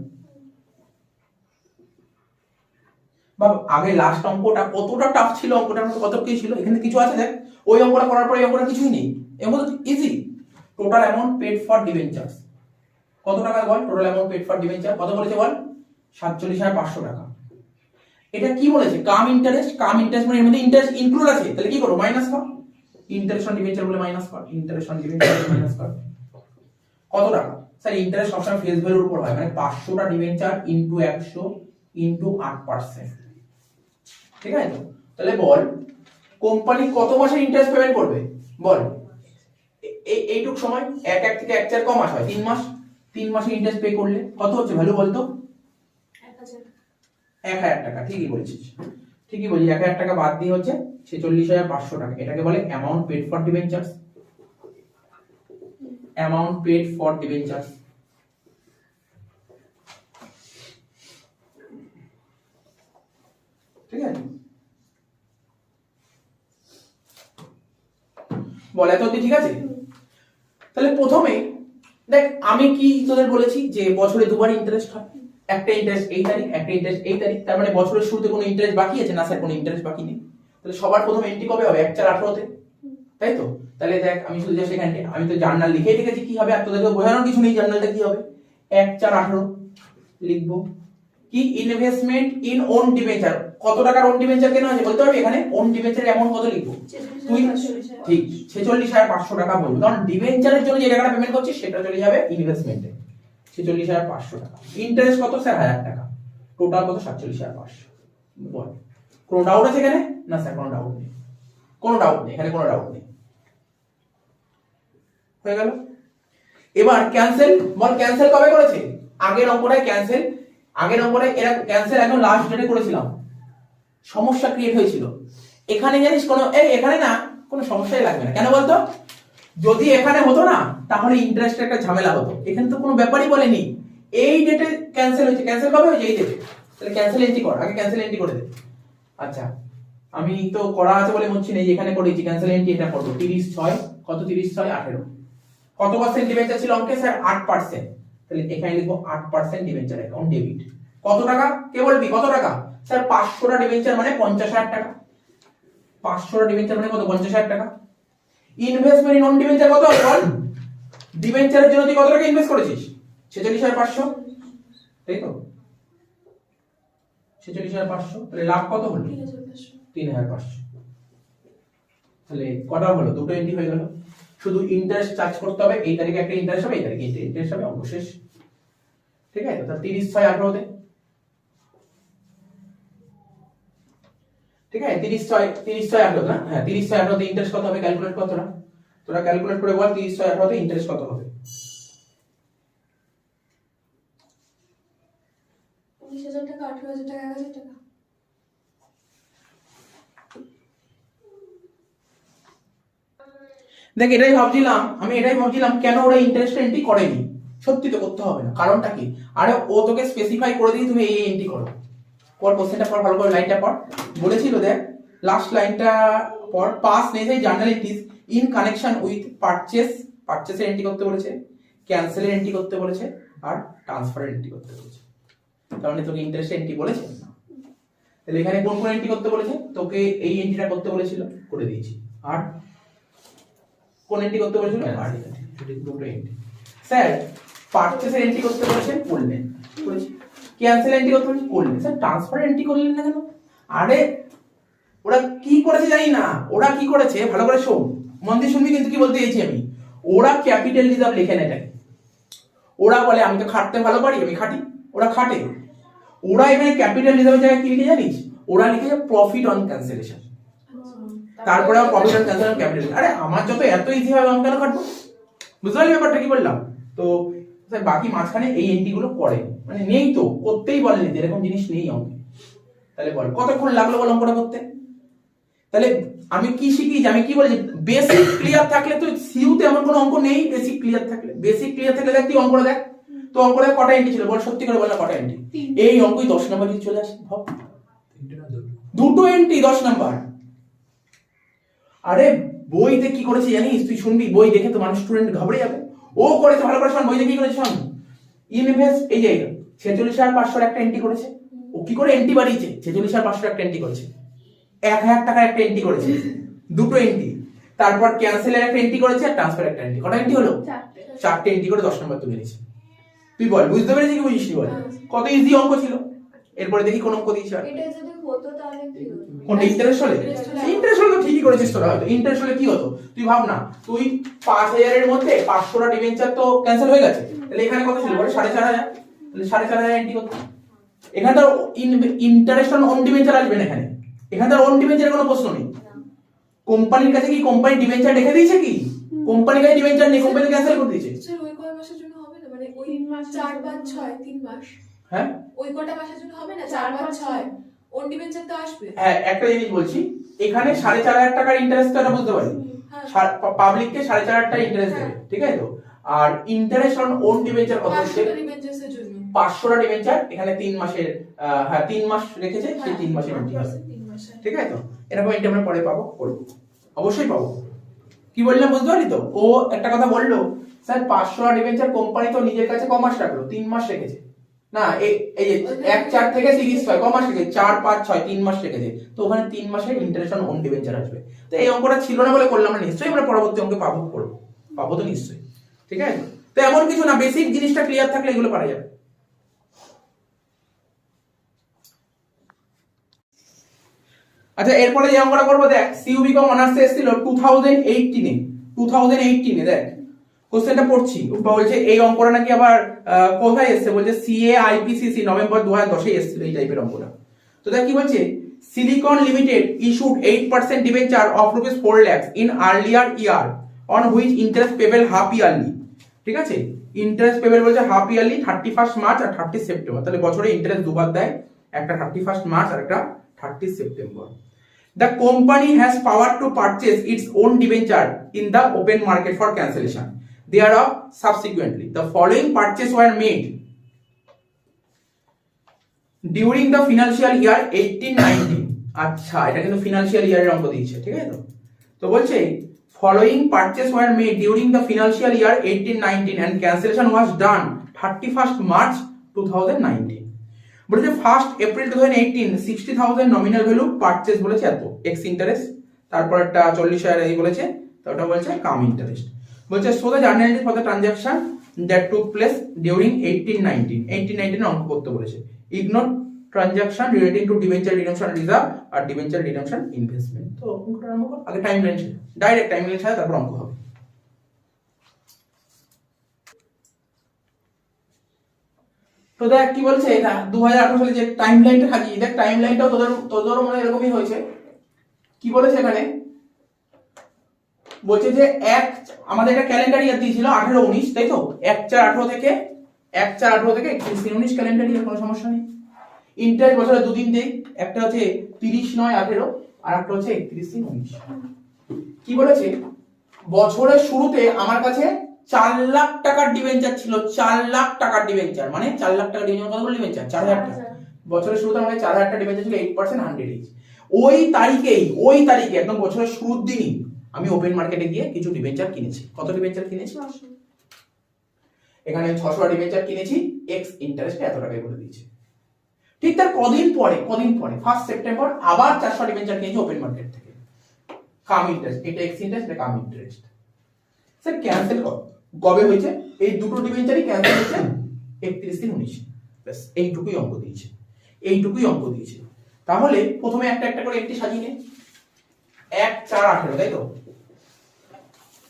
বাবা আগে লাস্ট অঙ্কটা কতটা টাফ ছিল, অঙ্কটার মধ্যে কত কি ছিল, এখানে কিছু আছে দেখ। ওই অঙ্কটা করার পরে এই অঙ্কটা কিছুই নেই, এর মধ্যে easy. Total amount paid for debentures কত টাকা বল? Total amount paid for debenture কত বলেছে বল? 47,500 টাকা। এটা কি বলেছে? কাম ইন্টারেস্ট। কাম ইন্টারেস্ট মানে এর মধ্যে ইন্টারেস্ট ইনক্লুড আছে, তাহলে কি করব? মাইনাস কর। ইন্টারেস্ট অন ডিবেঞ্চার বলে মাইনাস কর, ইন্টারেস্ট অন ডিবেঞ্চার বলে মাইনাস কর। কত টাকা? স্যার ইন্টারেস্ট সবসময় ফেস ভ্যালুর উপর হয়, মানে 500টা ডিবেঞ্চার ইনটু 100 ইনটু 8%, ঠিক আছে? তাহলে বল কোম্পানি কত মাসে ইন্টারেস্ট পেমেন্ট করবে বল? এইটুক সময় 1 থেকে 1/4 কম মাস হয়, 3 মাস। 3 মাসে ইন্টারেস্ট পে করলে কত হচ্ছে ভ্যালু বলতো? 1,000 টাকা। ঠিকই বলছিস, ঠিকই বলছি। 1,000 টাকা বাদ দিয়ে হচ্ছে 46,500 টাকা। এটাকে বলে amount paid for debentures, amount paid for debentures. ঠিক আছে? বলে তো ঠিক আছে? তাহলে প্রথমে দেখ আমি কি তোদের বলেছি যে বছরে দুবার ইন্টারেস্ট হয়, একটা ইন্টারেস্ট এই তারিখ, একটা ইন্টারেস্ট এই তারিখ। তার মানে বছরের শুরুতে কোনো ইন্টারেস্ট বাকি আছে না? স্যার কোনো ইন্টারেস্ট বাকি নেই। তাহলে সবার প্রথম এন্ট্রি কবে হবে? 1/4/18-তে, তাই তো? তাহলে দেখ আমি শুধু জাস্ট এখানে আমি তো জার্নাল লিখেই রেখেছি কি হবে, আর তোদেরকে বোঝানোর কিছু নেই জার্নালটা কি হবে। 1/4/18 লিখবো। কি? Investment in own debenture. কত টাকার ওন ডিবেঞ্চার কেনা আছে বলতে পারবি? এখানে ওন ডিবেঞ্চার অ্যামাউন্ট কত লিখবো? তুই ঠিক 46,500 টাকা বলবি, কারণ ডিবেঞ্চারের জন্য যে টাকাটা পেমেন্ট করছিস সেটা চলে যাবে ইনভেস্টমেন্টে। 46,500 টাকা। ইন্টারেস্ট কত স্যার? 1,000 টাকা। টোটাল কত? 47,500। বল কোনো ডাউট আছে এখানে? না স্যার কোনো ডাউট নেই, কোনো ডাউট নেই, এখানে কোনো ডাউট নেই। হয়ে গেল। এবার ক্যান্সেল বল, ক্যান্সেল কবে করেছে? আগের অঙ্কটায় ক্যান্সেল, আগের অঙ্কটায় এরা ক্যান্সেল একদম লাস্ট ডেটে করেছিলাম, সমস্যা ক্রিয়েট হয়েছিল। এখানে জানিস কোনো এখানে না কোনো সমস্যাই লাগবে না। কেন বলতো? যদি এখানে হতো না তাহলে ইন্টারেস্টের একটা ঝামেলা হতো। এখানে তো কোনো ব্যাপারই বলেনি, এই ডেটে ক্যান্সেল হয়েছে। ক্যান্সেল কবে হয়েছে? এই ডেটে। তাহলে ক্যান্সেল এন্ট্রি কর, আগে ক্যান্সেল এন্ট্রি করে দে। আচ্ছা আমি তো করা আছে বলে মনে নেই, এখানে করেছি ক্যান্সেল এন্ট্রি। এটা করবো 30/6 কত? 30/6/18। কত পার্সেন্ট ডিবেঞ্চার ছিল অঙ্কে স্যার? 8%। তাহলে এখানে লিখবো 8% ডিবেঞ্চার অ্যাকাউন্ট ডেবিট। কত টাকা? কে বলবি কত টাকা? স্যার 500টা ডিবেঞ্চার মানে 50,000 টাকা। 500টা ডিবেঞ্চার মানে কত? 50,000 টাকা। ইনভেস্টমেন্ট ইন ওন ডিবেঞ্চার কত হবে বল? ডিবেঞ্চারের জন্য তুই কত টাকা ইনভেস্ট করেছিস? 46,500, তাই তো? 46,500। তাহলে লাভ কত হলো? 3,500। তাহলে কটা হলো? দুটো এন্ট্রি হয়ে গেল। শুধু ইন্টারেস্ট চার্জ করতে হবে, এই তারিখে একটা ইন্টারেস্ট হবে, এই তারিখে একটা ইন্টারেস্ট হবে, অঙ্ক শেষ। ঠিক আছে? তাহলে 30/6/18-তে ঠিক আছে 30/6 না, হ্যাঁ 30/18 ইন্টারেস্ট কত হবে ক্যালকুলেট কত না, তোরা ক্যালকুলেট করে বল 30/18 ইন্টারেস্ট কত হবে। 19,000 টাকা, 18,000 টাকা, 1,000 টাকা। দেখ আমি এটাই ভাবছিলাম কেন ওরা ইন্টারেস্ট এন্ট্রি করেনি। সত্যি তো করতে হবে না, কারণটা কি? আরে ও তোকে স্পেসিফাই করে দিয়ে তুমি এই এন্ট্রি করো। পর কোশ্চেনটা পর, ভালো করে লাইনটা পর। বলেছিল দেখ লাস্ট লাইনটা পর, pass necessary journal entries in connection with পারচেসের এন্ট্রি করতে বলেছে, ক্যান্সেলের এন্ট্রি করতে বলেছে, আর ট্রান্সফারের এন্ট্রি করতে বলেছে। তার মানে তোকে ইন্টারেস্ট এন্ট্রি বলেছে না। তাহলে এখানে কোন কোন এন্ট্রি করতে বলেছে? তোকে এই এন্ট্রিটা করতে বলেছিল, করে দিয়েছি। আর কোন এন্ট্রি করতে বলেছিল? আর দুটো এন্ট্রি। স্যার পারচেসের এন্ট্রি করতে বলেছেন, করলেন, করেছি। ক্যান্সেল এন্ট্রি করতে বলেছেন, করলেন। স্যার ট্রান্সফার এন্ট্রি করলেন না কেন? আরে ওরা কি করেছে জানি না, ওরা কি করেছে ভালো করে শোন, মন দিয়ে শুনবি কিন্তু কি বলতে চাইছি আমি। ওরা ক্যাপিটাল রিজার্ভ লেখে না এটাকে। ওরা বলে আমি তো খাটতে ভালো পারি, আমি খাটি। ওরা খাটে। ওরা এখানে ক্যাপিটাল রিজার্ভের জায়গায় কি লিখে জানিস? ওরা লিখেছে প্রফিট অন ক্যান্সেলেশন। তারপরে প্রফিট অন ক্যান্সেলেশন ক্যাপিটাল। আরে আমার যত এত ইজি হবে আমি কেন খাটবো? বুঝতে পারলি ব্যাপারটা কি বললাম? তো স্যার বাকি মাঝখানে এই এন্ট্রি গুলো করে মানে নেই, তো করতেই বলেনি, এরকম জিনিস নেই অঙ্কে। তাহলে বল কতক্ষণ লাগলো বল অঙ্কটা করতে? তাহলে আমি কি শিখি, আমি কি বলি, বেসিক ক্লিয়ার থাকলে তো সিইউতে এমন কোনো অঙ্ক নেই। বেসিক ক্লিয়ার থাকলে দেখ তুই অঙ্কটা দেখ, তো অঙ্কটা কটা এন্ট্রি ছিল বল, সত্যি করে বল না কটা এন্ট্রি? এই অঙ্কই 10 নম্বর দিয়ে চলে আসে। ভাব, দুটো এন্ট্রি 10 নম্বর। আরে বইতে কি করেছে জানিস? তুই শুনবি, বই দেখে তো মানুষ স্টুডেন্ট ঘাবড়ে যাবে। ও করেছে ভালো করে শোন, বইতে কি করেছে শোন। ইনভেস্ট এই যে 46,500 একটা এন্ট্রি করেছে। ও কি করে এন্ট্রি বাড়িয়েছে? 46,500 একটা এন্ট্রি করেছে, 1,000 টাকার একটা এন্ট্রি করেছে, দুটো এন্ট্রি। তারপর ক্যান্সেলের একটা এন্ট্রি করেছে, আর ট্রান্সফার একটা এন্ট্রি। কটা এন্ট্রি হলো? চারটে এন্ট্রি করে 10 নম্বর তুলে নিয়েছে। তুই বল বুঝতে পেরেছিস কি বুঝিসনি বল? কত ইজি অঙ্ক ছিল। এরপরে দেখি কোন অঙ্ক দিয়েছে। এটা যদি হতো তাহলে কি হতো? কোনটা? ইন্টারেস্ট হলে? ইন্টারেস্ট হলে তো ঠিকই করেছিস তোরা। হয়তো ইন্টারেস্ট হলে কি হতো তুই ভাব না, তুই 5,000 এর মধ্যে 500টা ডিবেঞ্চার তো ক্যান্সেল হয়ে গেছে। তাহলে এখানে কত ছিল বল? 4,500। তাহলে 4,500 এন্ট্রি করতে এখানে তো ইন্টারেস্ট অন ডিবেঞ্চার আসবে না। এখানে তো অন ডিবেঞ্চারের কোনো প্রশ্ন নেই। কোম্পানির কাছে কি কোম্পানি ডিবেঞ্চার রেখে দিয়েছে? কি কোম্পানির কাছে ডিবেঞ্চার নেই, কোম্পানি ক্যান্সেল করে দিয়েছে। স্যার ওই কয় মাসের জন্য হবে না? মানে ওই 3 মাস, 4, 5, 6 3 মাস। হ্যাঁ ওই কটা মাসের জন্য হবে না? 4, 5, 6 অন ডিবেঞ্চার তো আসবে। হ্যাঁ একটা জিনিস বলছি, এখানে 4,500 টাকার ইন্টারেস্ট তো এটা বুঝতে পারি, পাবলিককে 4,500 টাকা ইন্টারেস্ট দেবে, ঠিক আছে তো। আর ইন্টারেস্ট অন ওন ডিবেঞ্চার কত হচ্ছে? 500 ডিবেঞ্চারের জন্য 500টা ডিবেঞ্চার, এখানে 3 মাসের, হ্যাঁ 3 মাস রেখেছে, সেই 3 মাসের এন্ট্রি হবে, 3 মাস। ঠিক আছে তো। এরকম এন্ট্রি আমরা পরে পাবো, করব অবশ্যই পাবো। কি বললাম বুঝতে পারলি তো? ও একটা কথা বললো, স্যার 500টা ডিবেঞ্চার কোম্পানি তো নিজের কাছে ক মাস রাখলো? 3 মাস রেখেছে না। এই যে 1/4 থেকে 30/6 ক মাস রেখেছে? 4, 5, 6 3 মাস রেখেছে। তো ওখানে 3 মাসের ইন্টারেস্ট অন ওন ডিবেঞ্চার আসবে। তো এই অঙ্কটা ছিল না বলে করলাম না, নিশ্চয়ই আমরা পরবর্তী অঙ্কে পাবো তো নিশ্চয়ই, ঠিক আছে। তো এমন কিছু না, বেসিক জিনিসটা ক্লিয়ার থাকলে এগুলো পারা যাবে। আচ্ছা এরপরে যে অঙ্কটা করবো দেখ, সিইউবি কম অনার্স এসেছিল 2018 দেখ কোশ্চেনটা পড়ছি। বলছে এই অঙ্কটা নাকি আবার কোথায় এসেছে? বলছে সিএ আইপিসিসি নভেম্বর 2010 এসেছিল এই টাইপের অঙ্কটা। তো দেখ কি বলছে, silicon Limited issued 8% debenture of rupees 4 lakhs in earlier year on which interest payable half yearly. ঠিক আছে, ইন্টারেস্ট পেবল বলছে হাফ ইয়ারলি 31 মার্চ আর 30 সেপ্টেম্বর। তাহলে বছরে ইন্টারেস্ট দুবার দেয়, একটা 31 মার্চ আর একটা 30 September. The company has power to purchase its own debenture in the open market for cancellation. Thereof, subsequently, the following purchases were made during the financial year 18-19. আচ্ছা এটা কিন্তু ফিনান্সিয়াল ইয়ারের অঙ্ক দিয়েছে, ঠিক আছে তো। তো বলছে following purchases were made during the financial year 18-19 and cancellation was done 31st March 2019. বলেছে 1st April 2018 60,000 nominal value purchase বলেছে এত এক্স ইন্টারেস্ট, তারপর একটা 40,000 এই বলেছে, তো ওটা বলছে কাম ইন্টারেস্ট। বলছে so the journal entries for the transaction that took place during 18-19 অঙ্ক করতে বলেছে। Ignore transaction relating to debenture redemption reserve আর ডিবেঞ্চার রিডেমশন ইনভেস্টমেন্ট। তো অঙ্কটা আরম্ভ কর, আগে টাইমলাইন ডাইরেক্ট টাইমলাইন ছাড়া তারপর অঙ্ক হবে। তো দেখ কি বলছে, 2018 সালে যে টাইমলাইনটা থাকি, দেখ টাইমলাইনটাও তোদের মনে এরকমই হয়েছে। কি বলেছে এখানে, বলছে যে আমাদের একটা ক্যালেন্ডার ইয়ার দিয়েছিল 18-19, তাই তো 1/4/18 থেকে 1/4/18 থেকে 31-19 ক্যালেন্ডার ইয়ার, কোনো সমস্যা নেই। ইন্টারেস্ট বছরে দুদিন দেই, একটা হচ্ছে 30/9/18 আর একটা হচ্ছে 31/19। কি বলেছে, বছরের শুরুতে আমার কাছে 4 লাখ টাকার ডিবেঞ্চার ছিল, 4 লাখ টাকার ডিবেঞ্চার, মানে 4 লাখ টাকার ডিবেঞ্চার, কত ডিবেঞ্চার, 4000 টাকা। বছরের শুরুতে আমার 4000 টাকা ডিবেঞ্চার ছিল, 8% 100 ইচ। ওই তারিখে একদম বছরের শুরুর দিনই আমি ওপেন মার্কেটে গিয়ে কিছু ডিবেঞ্চার কিনেছি। কত ডিবেঞ্চার কিনেছি, এখানে 600 ডিবেঞ্চার কিনেছি, এক্স ইন্টারেস্টে এত টাকায় বলে দিয়েছে। ঠিক তার কদিন পরে 1 সেপ্টেম্বর আবার 400 ডিবেঞ্চার কিনেছি ওপেন মার্কেট থেকে, কাম ইন্টারেস্ট, এটা এক্স ইন্টারেস্ট, এটা কাম ইন্টারেস্ট। স্যার ক্যান্সেল কবে হয়েছে, এই দুটো ডিবেঞ্চারই ক্যান্সেল হয়েছে 31/19। ব্যাস এইটুকুই অঙ্ক দিয়েছে। তাহলে প্রথমে একটা একটা করে একটি সাজিয়ে নে। 1/4/18, তাই তো,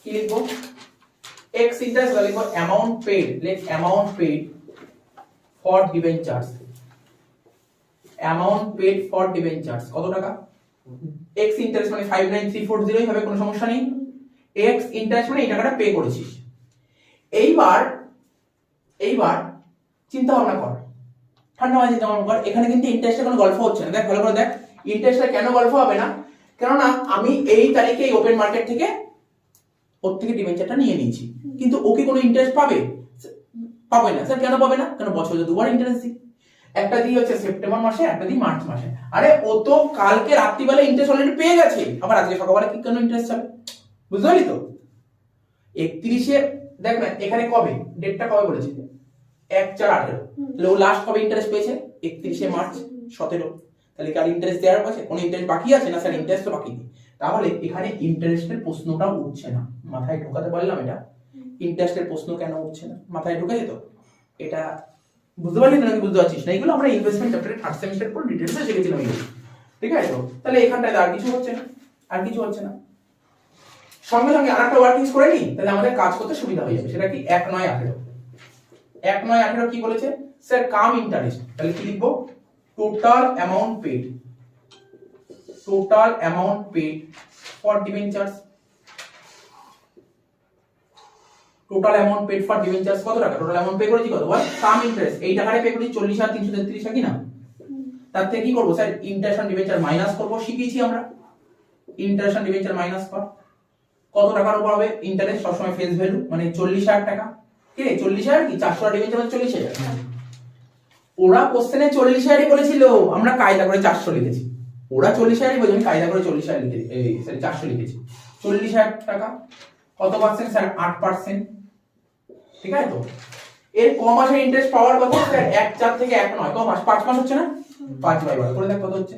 কি লিখবো, এক্স ইন্টারেস্ট লিখবো অ্যামাউন্ট পেড, ফর ডিবেঞ্চার্স, কত টাকা, এক্স ইন্টারেস্ট মানে 59340 হবে, কোনো সমস্যা নেই। এক্স ইন্টারেস্ট মানে এই টাকাটা পে করেছিস। এইবার চিন্তা ভাবনা কর, ঠান্ডা মাথায় চিন্তা ভাবনা কর, এখানে কিন্তু ইন্টারেস্টের কোনো গল্প হচ্ছে না। দেখ ভালো করে দেখ, ইন্টারেস্টটা কেন গল্প হবে না, কেননা আমি এই তারিখে এই ওপেন মার্কেট থেকে ওর থেকে ডিবেঞ্চারটা নিয়ে নিয়েছি, কিন্তু ওকে কোনো ইন্টারেস্ট পাবে না। স্যার কেন পাবে না, কারণ বছরে দুবার ইন্টারেস্ট দিই, একটা দিই হচ্ছে সেপ্টেম্বর মাসে, একটা দিই মার্চ মাসে। আরে ও তো কালকে রাত্রিবেলা ইন্টারেস্ট অলরেডি পেয়ে গেছে, আবার আজকে সকালবেলা কি কেন ইন্টারেস্ট হবে, বুঝতে পারলি তো। 31-এ দেখ না, এখানে কবে ডেটটা কবে বলেছে, 1/4/18, তাহলে ও লাস্ট কবে ইন্টারেস্ট পেয়েছে, 31শে মার্চ 17। তাহলে কার ইন্টারেস্ট দেওয়ার আছে, কোনো ইন্টারেস্ট বাকি আছে না, স্যার ইন্টারেস্ট তো বাকি নেই। তাহলে এখানে ইন্টারেস্টের প্রশ্নটাও উঠছে না, মাথায় ঢোকাতে পারলাম এটা, ইন্টারেস্টের প্রশ্ন কেন উঠছে না, মাথায় ঢুকে যেত এটা, বুঝতে পারলি না, বুঝতে পারছিস না, এগুলো আমরা ইনভেস্টমেন্ট চ্যাপ্টারে 3rd সেমিস্টারের পর ডিটেইলসে শিখেছিলাম এগুলো, ঠিক আছে। তো তাহলে এখানটায় আর কিছু হচ্ছে না, সঙ্গে সঙ্গে আরেকটা ওয়ার্কিংস করে নিই, তাহলে আমাদের কাজ করতে সুবিধা হয়ে যাবে। সেটা কি, 1/9/18 কি বলেছে, স্যার কাম ইন্টারেস্ট, তাহলে কি লিখবো, total amount paid for debentures, কত টাকা, টোটাল অ্যামাউন্ট পে করেছি কত, বল, কাম ইন্টারেস্ট, এই টাকাটা পে করেছি 40,333 টাকা, কি না। তার থেকে কি করবো, sir interest on debenture minus করবো, শিখিয়েছি আমরা, ইন্টারেস্ট অন ডিবেঞ্চার মাইনাস কর, কত টাকার উপর হবে ইন্টারেস্ট, সবসময় ফেস ভ্যালু, মানে 40,000 টাকা, কে 40,000 কি 400 ডিবেঞ্চার মানে 40,000। ওরা কোশ্চেনে 40,000ই বলেছিল, আমরা কায়দা করে 400 লিখেছি, ওরা 40,000ই বলেছে, আমি কায়দা করে 40,000 লিখেছি, সরি 400 লিখেছি। 40,000 টাকা কত পার্সেন্ট, স্যার 8%, ঠিক আছে। তো এর ক মাসের ইন্টারেস্ট পাওয়ার কথা, স্যার 1/4 থেকে 1/9, ক মাস, 5 মাস হচ্ছে না, 5/12 করে দেখ কত হচ্ছে,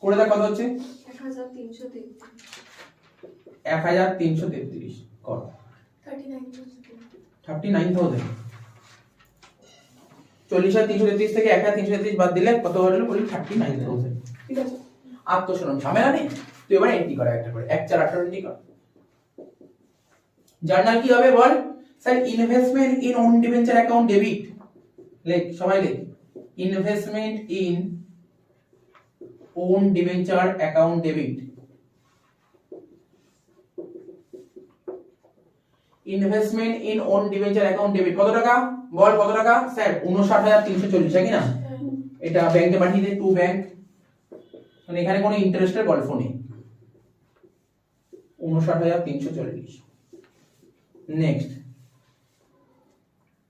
1333 কর, 39,000, 40,333 থেকে 1,333 বাদ দিলে কত হলো, বলি 39,000, ঠিক আছে। আর তো শোনো ঝামেলা নেই, তুই এবার এন্ট্রি কর একটা করে, 1/4/18 এন্ট্রি কর। জার্নাল কি হবে বল, sir investment in own debenture account debit, লেখ সবাই লেখ, investment in own debenture account debit, investment in own debenture account debit কত টাকা, বল কত টাকা, স্যার 59,340, কি না। এটা ব্যাংকে পাঠিয়ে দে, টু ব্যাংক, মানে এখানে কোনো ইন্টারেস্টের গল্প নেই, 59,340। নেক্সট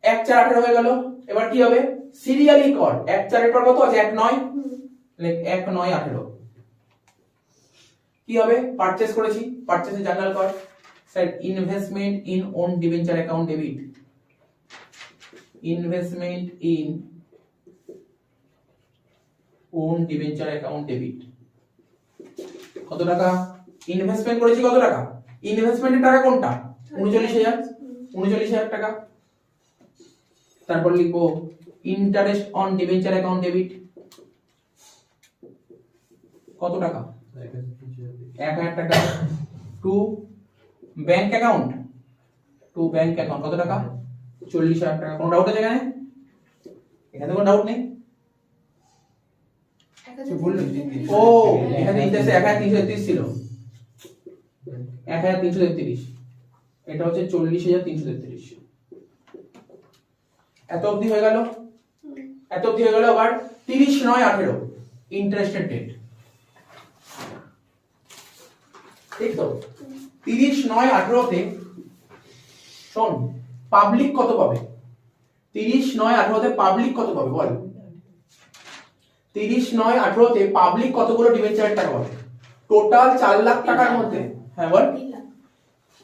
1/4/18 হয়ে গেল, এবার কি হবে, সিরিয়ালি কর, 1/4 এর পর কত আছে, 1/9, লাইক 1/9/18 কি হবে, পারচেজ করেছি, পারচেজে জার্নাল কর, sir investment in own debenture account debit, investment in own debenture account debit কত টাকা, ইনভেস্টমেন্ট করেছি কত টাকা, ইনভেস্টমেন্টের টাকা কোনটা, 39,000 টাকা। তারপর লিখবো interest on debenture account debit কত টাকা, 1,000 টাকা, টু ব্যাংক অ্যাকাউন্ট, কত টাকা, 40,000 টাকা। কোনো ডাউট আছে এখানে, কোনো ডাউট নেই, বললাম ও এখানে ইন্টারেস্ট 1333 ছিল 1333 এটা হচ্ছে 40333 এত অবধি হয়ে গেল আবার 30/9/18 ইন্টারেস্টেড ডেট ঠিক তো 30/9/18 তে শোন পাবলিক কত পাবে 30/9/18 তে পাবলিক কত পাবে বল 30/9/18 তে পাবলিক কতগুলো ডিবেঞ্চারের টাকা পাবে টোটাল 4 লাখ টাকার মধ্যে হ্যাঁ বল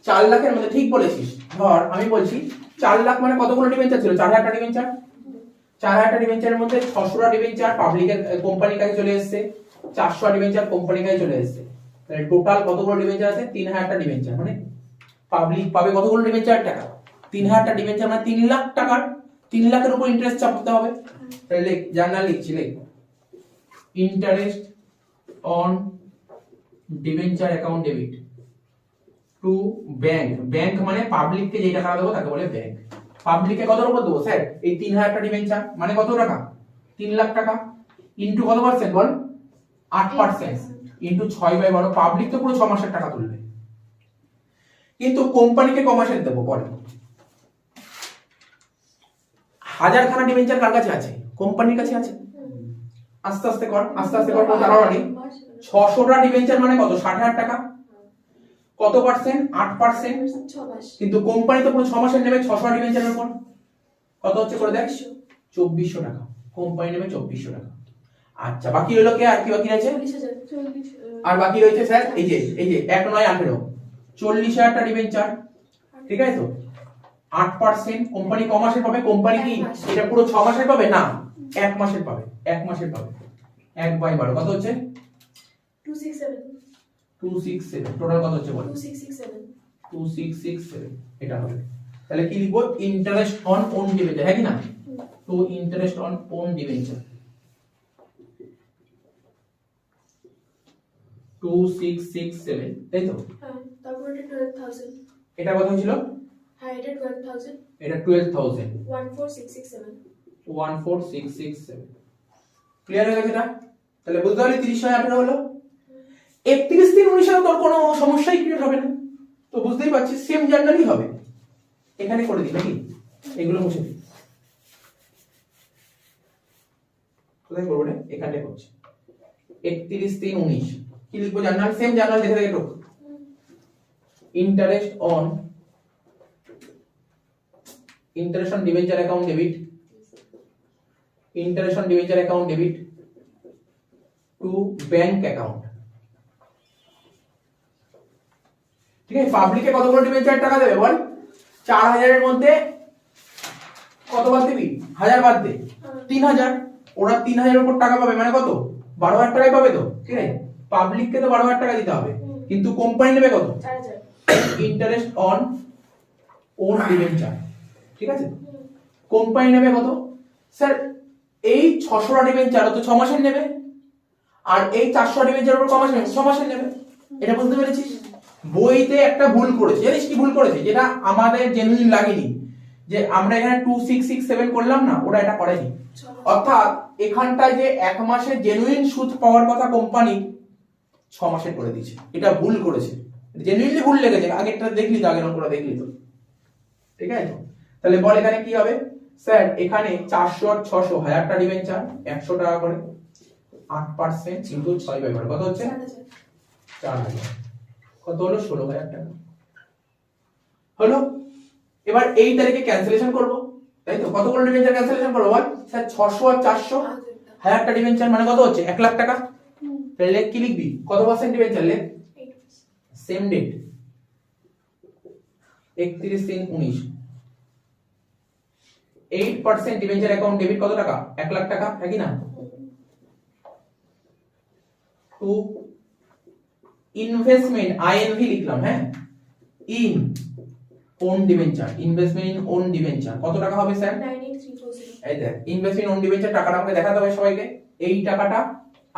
4 লাখের মধ্যে ঠিক বলেছিস ধর আমি বলছি 4 লাখ মানে কতগুলো ডিবেঞ্চার ছিল 4000 টা ডিবেঞ্চার 4000 টা ডিবেঞ্চারের মধ্যে 600 টা ডিবেঞ্চার পাবলিকের কোম্পানির কাছে চলে এসেছে 400 টা ডিবেঞ্চার কোম্পানির কাছে চলে এসেছে তাহলে টোটাল কতগুলো ডিবেঞ্চার আছে 3000 টা ডিবেঞ্চার মানে পাবলিক পাবে কতগুলো ডিবেঞ্চার টাকা 3000 টা ডিবেঞ্চার মানে 3 লাখ টাকার 3 লাখের উপর ইন্টারেস্ট চাপতে হবে তাহলে জার্নাল লিখছি লিখ interest on debenture account debit to bank মানে পাবলিককে যে টাকা দেবো তাকে বলে ব্যাংক পাবলিককে কত উপর দেবো স্যার এই 3000 টা ডিবেঞ্চার মানে কত টাকা 3 লাখ টাকা ইনটু কত পার্সেন্ট বল 8% ইনটু 6/12 পাবলিক তো পুরো 6 মাসের টাকা তুলবে কিন্তু কোম্পানিকে ক মাসের দেবো বল 1000 খানা ডিবেঞ্চার কার কাছে আছে কোম্পানির কাছে আছে আস্তে আস্তে কর তাড়াতাড়ি 600 টা ডিবেঞ্চার মানে কত 60000 টাকা কত পার্সেন্ট 8% 6 মাস কিন্তু কোম্পানি তো পুরো 6 মাসের নেবে 600 টা ডিবেঞ্চারের উপর কত হচ্ছে করে দেখ 2400 টাকা কোম্পানি নেবে 2400 টাকা আচ্ছা বাকি রইলো কি আর কি বাকি আছে 40,000 আর বাকি রয়েছে স্যার এই যে 19/18 40000 টা ডিবেঞ্চার ঠিক আছে তো 8% কোম্পানি ক মাসের পাবে কোম্পানি কি এটা পুরো 6 মাসের পাবে না 1 মাসের পাবে 1/12 কত হচ্ছে 267 টোটাল কত হচ্ছে বল 2667 এটা হবে তাহলে কি লিখবো ইন্টারেস্ট অন ওন ডিবেঞ্চার হ্যাঁ কি না তো ইন্টারেস্ট অন ওন ডিবেঞ্চার 2667 তাই তো হ্যাঁ তারপর এটা 12000 এটা কত ছিল হ্যাঁ এটা 12000 এটা 12000 14667 14667 ক্লিয়ার হয়ে গেছে এটা তাহলে বুঝতে পারলি 30/18 হলো 31/3/19 তোর কোনো সমস্যাই ক্রিয়েট হবে না তো বুঝতেই পারছিস সেম জার্নালই হবে এখানে করে দিই নাকি এগুলো মুছে দিই কোথায় করবো রে এখানে করছি 31/3/19 কি লিখবো জার্নাল সেম জার্নাল দেখে দেখে টোক interest on debenture account debit to bank account ঠিক আছে পাবলিকে কতগুলো ডিবেঞ্চার টাকা দেবে বল 4000 এর মধ্যে কত বাদ দিবি 1000 বাদ দে 3000 ওরা 3000 এর উপর টাকা পাবে মানে কত 12000 টাকাই পাবে তো ঠিক আছে পাবলিককে তো 12000 টাকা দিতে হবে কিন্তু কোম্পানি নেবে কত 4000 ইন্টারেস্ট অন ওন ডিবেঞ্চার ঠিক আছে কোম্পানি নেবে কত স্যার এই 600 টা ডিবেঞ্চার তো 6 মাসের নেবে আর এই 400 ডিবেঞ্চার উপর কত মাস নেবে 6 মাসের নেবে এটা বুঝতে পেরেছিস বইতে একটা ভুল করেছে জানিস কি ভুল করেছে যেটা আমাদের জেনুইন লাগেনি যে আমরা এখানে 2667 করলাম না ওরা এটা করেনি অর্থাৎ এখানটায় যে 1 মাসের জেনুইন সুদ পাওয়ার কথা কোম্পানি 6 মাসের করে দিয়েছে এটা ভুল করেছে জেনুইনলি ভুল লেগেছে আগেরটা দেখলি তো আগের অঙ্কটা দেখলি তো ঠিক আছে তাহলে বল এখানে কি হবে স্যার এখানে 400 আর 600 1000 টা ডিবেঞ্চার 100 টাকা করে 8% ইনটু 6/12 কত হচ্ছে 4000 কত হলো 16000 টাকা হলো এবার এই তারিখে ক্যান্সেলেশন করব তাই তো কতগুলো ডিবেঞ্চার ক্যান্সেলেশন করব বল স্যার 600 আর 400 1000 টা ডিবেঞ্চার মানে কত হচ্ছে 1 লাখ টাকা তাহলে কি লিখবি কত পার্সেন্ট ডিবেঞ্চার লেখ সেম ডেট 31/3/19 8% ডিবেঞ্চার অ্যাকাউন্ট ডেবিট কত টাকা 1 লাখ টাকা নাকি না টু ইনভেস্টমেন্ট আইএনভি লিখলাম হ্যাঁ in own debenture investment in own debenture কত টাকা হবে স্যার 98340 এই দেখ ইনভেস্টমেন্ট ইন ওন ডিবেঞ্চার টাকাটা আমাকে দেখাতে হবে সবাইকে এই টাকাটা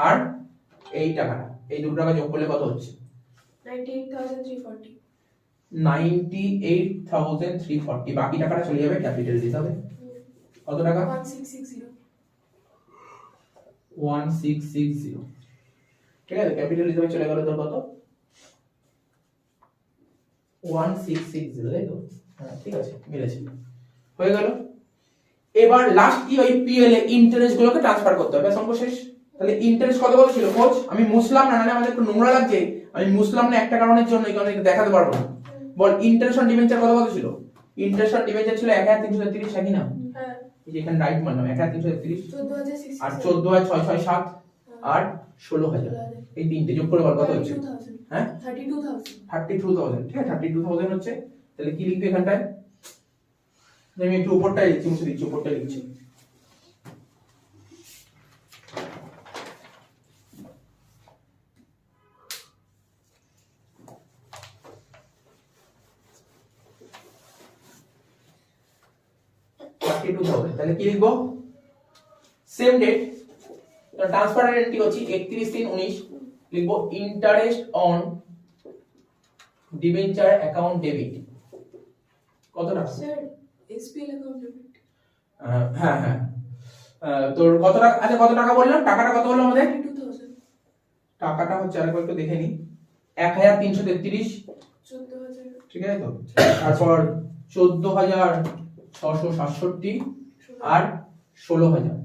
আর এই টাকাটা এই দুটো টাকা যোগ করলে কত হচ্ছে 98340 98340 বাকি টাকাটা চলে যাবে ক্যাপিটাল দিতে হবে কত টাকা 1660 1660, ঠিক আছে, ক্যাপিটাল হিসেবে চলে গেল তোর কত 1660, তাই তো? হ্যাঁ ঠিক আছে, মিলেছে, হয়ে গেল। এবার লাস্ট কি ওই পিএল এ ইন্টারেস্ট গুলোকে ট্রান্সফার করতে হবে, অঙ্ক শেষ। তাহলে ইন্টারেস্ট কত কত ছিল কোচ, আমি মুছলাম না, মানে আমাদের একটু নোংরা লাগছে, আমি মুছলাম না একটা কারণের জন্য, এই কারণে দেখাতে পারবো না। বল ইন্টারেস্ট অন ডিবেঞ্চার কত কত ছিল? ইন্টারেস্ট অন ডিবেঞ্চার ছিল 1333, নাকি না? হ্যাঁ এই যে এখানে রাইট মানলাম 1333, 14,067 আর 14,667 আর 16,000, এই তিনটে যোগ করে বল কত হচ্ছে? 32,000 হ্যাঁ 32,000 32,000, ঠিক আছে 32,000 হচ্ছে। তাহলে কি লিখবি এখানটায়? আমি একটু উপরটাই লিখছি, মুছে দিচ্ছি, উপরটাই লিখছি। তাহলে কি লিখবো? সেম ডেট, ট্রান্সফার এন্ট্রি হচ্ছে 31/3/19, লিখবো interest on debenture account debit, কত টাকা? Sir SPL account debit. হ্যাঁ হ্যাঁ, তোর কত টাকা, আচ্ছা কত টাকা বললাম, টাকাটা কত হলো আমাদের? 32,000 টাকাটা হচ্ছে আরেকবার একটু দেখে নি, 1333, 14,000 ঠিক আছে তো, তারপর 14,667 আর 16,000,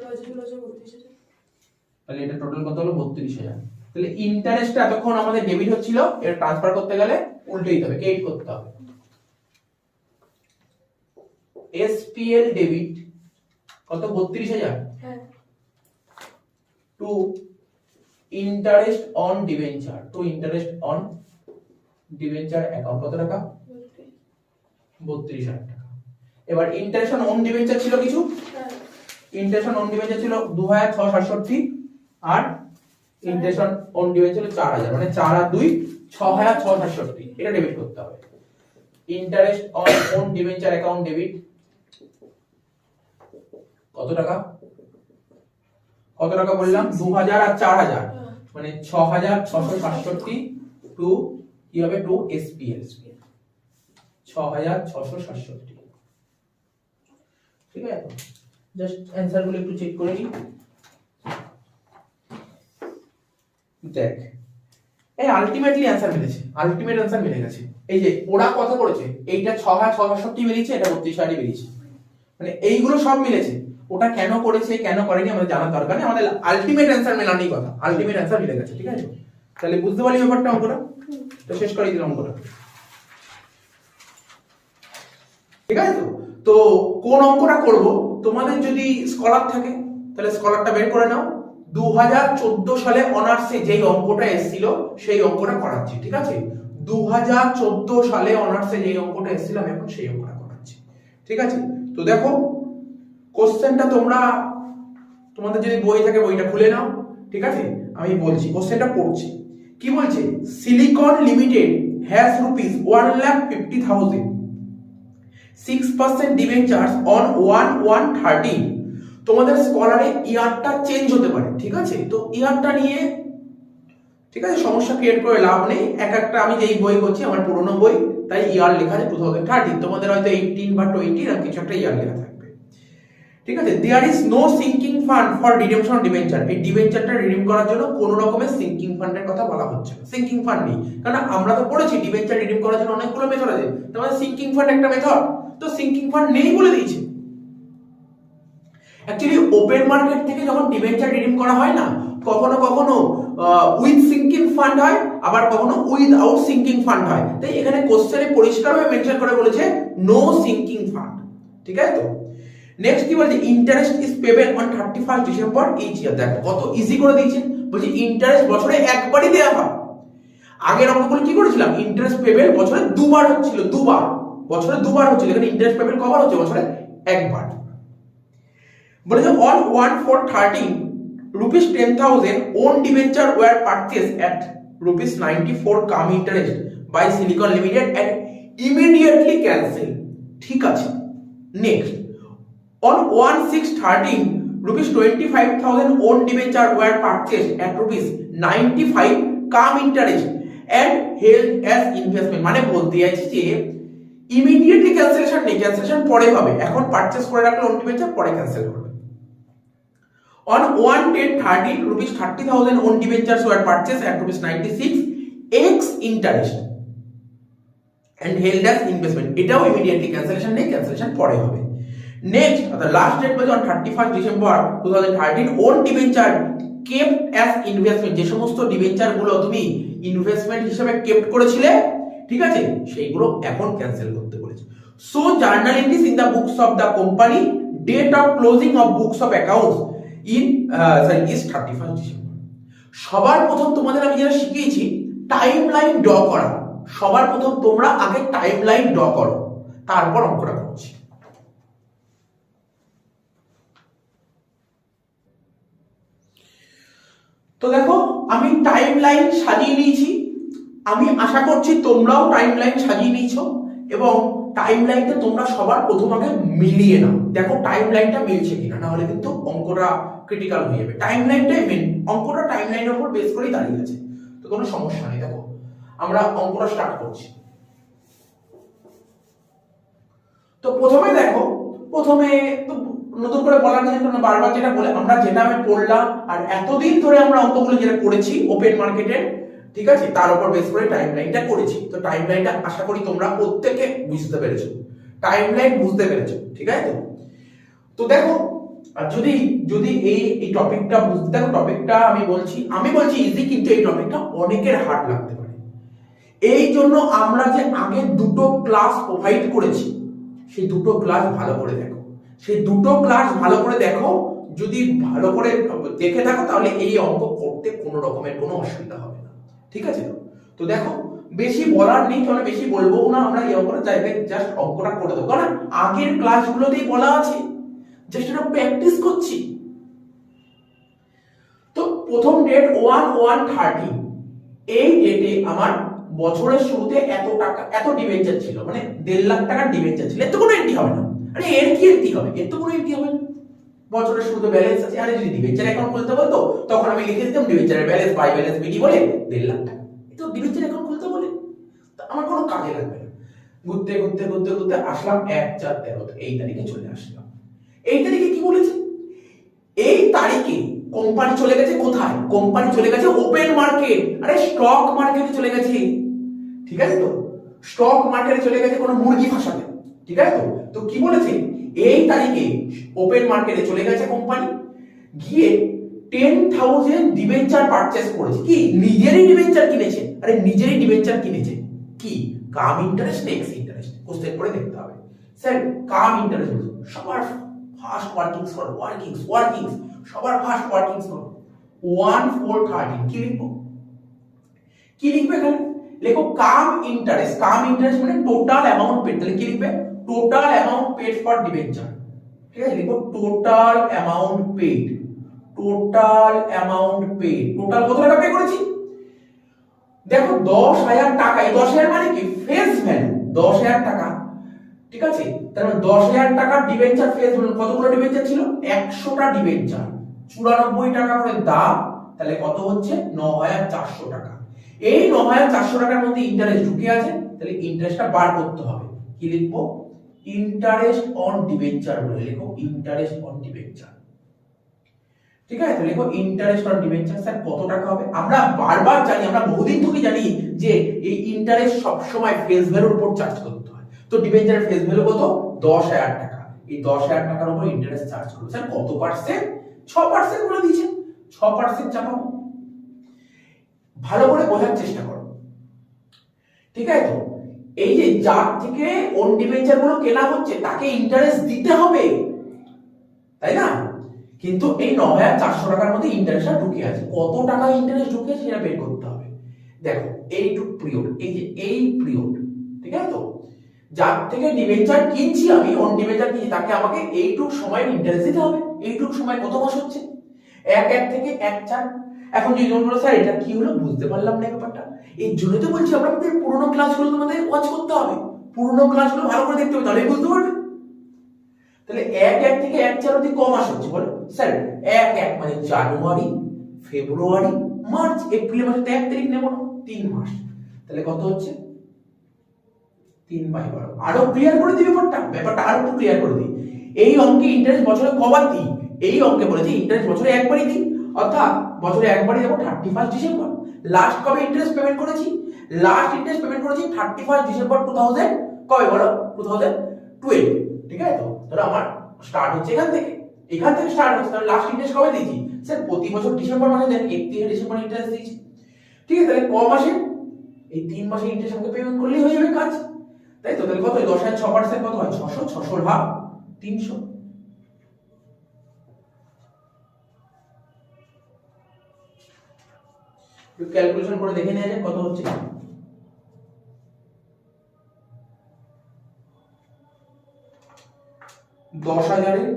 16,000 তাহলে এটা টোটাল কত হলো? 32,000। তাহলে ইন্টারেস্টটা এতক্ষণ আমাদের ডেবিট হচ্ছিল, এটা ট্রান্সফার করতে গেলে উল্টে দিতে হবে, ক্রেডিট করতে হবে। এসপিএল ডেবিট কত? 32,000 হ্যাঁ to interest on debenture, to interest on debenture account কত টাকা? 32,000 টাকা। এবার ইন্টারেস্ট অন ডিবেঞ্চার ছিল কিছু, হ্যাঁ ইন্টারেস্ট অন ডিবেঞ্চার ছিল 2,667 আর ইন্টারেস্ট অন ডিবেঞ্চার ছিল 4,000, মানে 4 আর 2 6,667, এটা ডেবিট করতে হবে। Interest on debenture account debit কত টাকা? কত টাকা বললাম? 2,000 আর 4,000, মানে 6,667 টু কি হবে? টু এসপিএল 6,667, ঠিক আছে। জাস্ট অ্যানসার গুলো একটু চেক করে নিই। দেখ এই আলটিমেটলি অ্যানসার মিলেছে, আলটিমেট অ্যানসার মিলে গেছে। এই যে ওরা কত করেছে, এইটা 6,667 বেরিয়েছে, এটা 32,000 বেরিয়েছে, মানে এইগুলো সব মিলেছে। ওটা কেন করেছে কেন করেনি আমাদের জানার দরকার নেই, আমাদের আলটিমেট অ্যানসার মেলানোই কথা, আলটিমেট অ্যানসার মিলে গেছে, ঠিক আছে। তাহলে বুঝতে পারলি ব্যাপারটা, অঙ্কটা তো শেষ করে দিলাম অঙ্কটা, ঠিক আছে। তো কোন অঙ্কটা করব, তোমাদের যদি স্কলার থাকে তাহলে স্কলারটা বের করে নাও। 2014 সালে অনার্সে যেই অঙ্কটা এসেছিল সেই অঙ্কটা করাচ্ছি, ঠিক আছে। 2014 সালে অনার্সে যেই অঙ্কটা এসেছিল আমি এখন সেই অঙ্কটা করাচ্ছি, ঠিক আছে। তো দেখো কোশ্চেনটা তোমাদের যদি বই থাকে বইটা খুলে নাও, ঠিক আছে। আমি বলছি কোশ্চেনটা পড়ছি, কি বলছে? Silicon limited has ₹1,50,000 6% debentures on 1/1/13। তোমাদের স্কলারে ইয়ারটা চেঞ্জ হতে পারে, ঠিক আছে। তো ইয়ারটা নিয়ে, ঠিক আছে, সমস্যা ক্রিয়েট করে লাভ নেই। এক একটা আমি যেই বই করছি আমার পুরনো বই, তাই ইয়ার লেখা আছে 2013, তোমাদের হয়তো 18 বা 20 এরকম কিছু একটা ইয়ার লেখা থাকবে, ঠিক আছে। There is no sinking fund for redemption debenture, এই ডিবেঞ্চারটা রিডিম করার জন্য কোন রকমের সিঙ্কিং ফান্ডের কথা বলা হচ্ছে না, সিঙ্কিং ফান্ড নেই। কারণ আমরা তো পড়েছি ডিবেঞ্চার রিডিম করার জন্য অনেকগুলো মেথড আছে, তোমাদের সিঙ্কিং ফান্ড একটা মেথড, তো সিঙ্কিং ফান্ড নেই বলে দিয়েছে। অ্যাকচুয়ালি ওপেন মার্কেট থেকে যখন ডিবেঞ্চার রিডিম করা হয় না, কখনো কখনো উইথ সিঙ্কিং ফান্ড হয়, আবার কখনো উইদাউট সিঙ্কিং ফান্ড হয়। তাই এখানে কোশ্চেনে পরিষ্কারভাবে মেনশন করে বলেছে নো সিঙ্কিং ফান্ড, ঠিক আছে। তো নেক্সট কি বলছে? Interest is payable on 31 December each year. দেখো কত ইজি করে দিয়েছে, বলছে ইন্টারেস্ট বছরে একবারই দেওয়া হয়। আগের অঙ্কগুলো কি করেছিলাম? ইন্টারেস্ট পেবেল বছরে দুবার হচ্ছিল, বছরে দুবার হচ্ছিল, এখানে ইন্টারেস্ট পেবেল কবার হচ্ছে? বছরে একবার। বলেছে on 1/4/13 ₹10,000 own debenture were purchased at ₹94 cum interest by Silicon Limited and immediately cancel, ঠিক আছে। Next on 1/6/13 ₹25,000 own debenture were purchased at ₹95 come interest and held as investment। মানে বলতে চাইছি যে ইমিডিয়েটলি ক্যান্সেলেশন নেই, ক্যান্সেলেশন পরে হবে, এখন পারচেজ করে রাখলে ওন ডিবেঞ্চার পরে ক্যান্সেল করবে। On 1/10/13 rupees 30,000 own debentures were purchased at rupees 96 x interest and held as investment. এটাও ইমিডিয়েটলি ক্যান্সেলেশন নেই, ক্যান্সেলেশন পরে হবে। Next the last date was on 31st December 2013 own debenture kept as investment, যে সমস্ত debenture গুলো তুমি investment হিসেবে kept করেছিলে, ঠিক আছে, সেইগুলো এখন ক্যান্সেল করতে বলেছে। So journal entries in the books of the company, date of closing of books of accounts is 31st December। সবার প্রথম তোমাদের আমি যেটা শিখিয়েছি টাইমলাইন ড্র করা, সবার প্রথম তোমরা আগে টাইমলাইন ড্র করো, তারপর অঙ্কটা করছি। তো দেখো আমি টাইমলাইন সাজিয়ে নিয়েছি, আমি আশা করছি তোমরাও টাইমলাইন সাজিয়ে নিয়েছো, এবং টাইমলাইনটা তোমরা সবার প্রথম আগে মিলিয়ে নাও, দেখো টাইমলাইনটা মিলছে কিনা, না হলে কিন্তু অঙ্কটা ক্রিটিক্যাল হয়ে যাবে। টাইমলাইনটাই মেন, অঙ্কটা টাইমলাইনের উপর বেস করেই দাঁড়িয়ে আছে, তো কোনো সমস্যা নেই। দেখো আমরা অঙ্কটা স্টার্ট করছি। তো প্রথমে দেখো, প্রথমে তো নতুন করে বলার কিছু না, বারবার যেটা বলে আমরা যেটা আমি পড়লাম আর এতদিন ধরে আমরা অঙ্কগুলো যেটা করেছি ওপেন মার্কেটের, ঠিক আছে, তার উপর বেস করে টাইমলাইনটা করেছি। তো টাইমলাইনটা আশা করি তোমরা প্রত্যেকে বুঝতে পেরেছো, টাইমলাইন বুঝতে পেরেছো, ঠিক আছে। তো দেখো যদি যদি এই টপিকটা বুঝতে, দেখো টপিকটা আমি বলছি ইজি, কিন্তু এই টপিকটা অনেকের হার্ড লাগতে পারে। এই জন্য আমরা যে আগে দুটো ক্লাস প্রোভাইড করেছি, সেই দুটো ক্লাস ভালো করে দেখো, সেই দুটো ক্লাস ভালো করে দেখো, যদি ভালো করে দেখে থাকো তাহলে এই অঙ্ক করতে কোনো রকমের কোনো অসুবিধা হবে না, ঠিক আছে। তো দেখো বেশি বলার নেই, তাহলে বেশি বলবো না, আমরা এই অঙ্কটা জায়গায় জাস্ট অঙ্কটা করে দেবো, কারণ আগের ক্লাসগুলোতেই বলা আছে, জাস্ট এটা প্র্যাকটিস করছি। তো প্রথম ডেট 1/1/13, এই ডেটে আমার বছরের শুরুতে এত টাকা, এত ডিবেঞ্চার ছিল, মানে 1.5 লাখ টাকার ডিবেঞ্চার ছিল, এর তো কোনো এন্ট্রি হবে না। আরে এর কি এন্ট্রি হবে, এর তো কোনো এন্ট্রি হবে না, বছরের শুরুতে ব্যালেন্স আছে। আরে যদি ডিবেঞ্চার অ্যাকাউন্ট খুলতে বলতো তখন আমি লিখে দিতাম ডিবেঞ্চারের ব্যালেন্স বাই ব্যালেন্স বিডি বলে 1.5 লাখ টাকা, তো ডিবেঞ্চার অ্যাকাউন্ট খুলতে বলে আমার কোনো কাজে লাগবে না। ঘুরতে ঘুরতে ঘুরতে ঘুরতে আসলাম 1/4/13, এই তারিখে চলে আসলাম। এই তারিখে কি বলেছে, এই তারিখে কোম্পানি চলে গেছে কোথায়, কোম্পানি চলে গেছে ওপেন মার্কেট, আরে স্টক মার্কেটে চলে গেছে, ঠিক আছে। তো স্টক মার্কেটে চলে গেছে কোনো মুরগি ফাঁসাতে, ঠিক আছে। তো কি বলেছে, এই তারিখে ওপেন মার্কেটে চলে গেছে কোম্পানি, গিয়ে 10,000 ডিবেঞ্চার পারচেজ করেছে, কি নিজেরই ডিবেঞ্চার কিনেছে, আরে নিজেরই ডিবেঞ্চার কিনেছে, কি cum interest next interest, question করে দেখতে হবে স্যার কাম ইন্টারেস্ট, সবার ফার্স্ট ওয়ার্কিংস করো, ওয়ার্কিংস সবার ফার্স্ট ওয়ার্কিংস করো। 1/4/13 কি লিখবো, কি লিখবে এখানে, লেখো কাম ইন্টারেস্ট, কাম ইন্টারেস্ট মানে টোটাল অ্যামাউন্ট পেড, তাহলে কি লিখবে total amount paid for debenture, ঠিক আছে। লিখো total amount paid, total amount paid, total কত টাকা পে করেছি, দেখো 10,000 টাকা, এই 10,000 মানে কি ফেস ভ্যালু 10,000 টাকা, ঠিক আছে। তার মানে 10,000 টাকার ডিবেঞ্চার ফেস ভ্যালু, কতগুলো ডিবেঞ্চার ছিল 100টা ডিবেঞ্চার, 94 টাকা করে দাম, তাহলে কত হচ্ছে 9,400 টাকা। এই 9,400 টাকার মধ্যে ইন্টারেস্ট ঢুকে আছে, তাহলে ইন্টারেস্টটা বার করতে হবে, কি লিখবো ইন্টারেস্ট অন ডিবেঞ্চার বলে লিখো, ইন্টারেস্ট অন ডিবেঞ্চার, ঠিক আছে। তো লিখো ইন্টারেস্ট অন ডিবেঞ্চার, স্যার কত টাকা হবে, আমরা বারবার জানি, আমরা বহুদিন থেকে জানি যে এই ইন্টারেস্ট সব সময় ফেস ভ্যালুর উপর চার্জ করতে হয়। তো ডিবেঞ্চারের ফেস ভ্যালু কত 10,000 টাকা, এই 10,000 টাকার উপর ইন্টারেস্ট চার্জ করব, স্যার কত পার্সেন্ট, 6% বলে দিয়েছে, 6% চাপাবো, ভালো করে বোঝার চেষ্টা করো, ঠিক আছে। তো এই যে যার থেকে ওন ডিবেঞ্চার গুলো কেনা হচ্ছে তাকে ইন্টারেস্ট দিতে হবে, তাই না, কিন্তু এই 9,400 টাকার মধ্যে ইন্টারেস্টটা ঢুকে আছে, কত টাকা ইন্টারেস্ট ঢুকে আছে সেটা বের করতে হবে। দেখো এইটুক পিরিয়ড, এই যে এই পিরিয়ড, ঠিক আছে। তো যার থেকে ডিবেঞ্চার কিনছি আমি, ওন ডিবেঞ্চার কিনছি, তাকে আমাকে এইটুক সময় ইন্টারেস্ট দিতে হবে। এইটুক সময় কত মাস হচ্ছে 1/1 থেকে 1/4। এখন যদি তোমরা স্যার এটা কি হলো বুঝতে পারলাম না ব্যাপারটা, এই জন্য তো বলছি আমরা পুরোনো ক্লাসগুলো তোমাদের ওয়াচ করতে হবে, পুরোনো ক্লাসগুলো ভালো করে দেখতে হবে, তাহলেই বুঝতে পারবে। তাহলে 1/1 থেকে 1/4 অবধি ক মাস হচ্ছে বলো স্যার, 1/1 মানে জানুয়ারি, ফেব্রুয়ারি, মার্চ, এপ্রিল মাসে 1 তারিখ নেব না, 3 মাস, তাহলে কত হচ্ছে 3/12। আরো ক্লিয়ার করে দিই ব্যাপারটা আরো একটু ক্লিয়ার করে দিই। এই অঙ্কে ইন্টারেস্ট বছরে কবার দিই, এই অঙ্কে বলেছে ইন্টারেস্ট বছরে একবারই দিই, অর্থাৎ বছরে একবারই দেবো 31 ডিসেম্বর। লাস্ট কবে ইন্টারেস্ট পেমেন্ট করেছি? লাস্ট ইন্টারেস্ট পেমেন্ট করেছি 31 ডিসেম্বর 2000 কবে বলো? 2012। ঠিক আছে তো? তাহলে আমার স্টার্ট হচ্ছে এখান থেকে স্টার্ট হচ্ছে। তাহলে লাস্ট ইন্টারেস্ট কবে দিয়েছি? স্যার প্রতি বছর ডিসেম্বর মাসে দেন, 31 ডিসেম্বর ইন্টারেস্ট দিয়েছি। ঠিক আছে, তাহলে ক মাসে? এই 3 মাসে ইন্টারেস্ট আমাকে পেমেন্ট করলেই হয়ে যাবে কাজ, তাই তো? তাহলে কত হয়? 10 এর 6% কত হয়? 600, 600 ভাগ 300। একটু ক্যালকুলেশন করে দেখে নেওয়া যায় কত হচ্ছে। 10,000 এর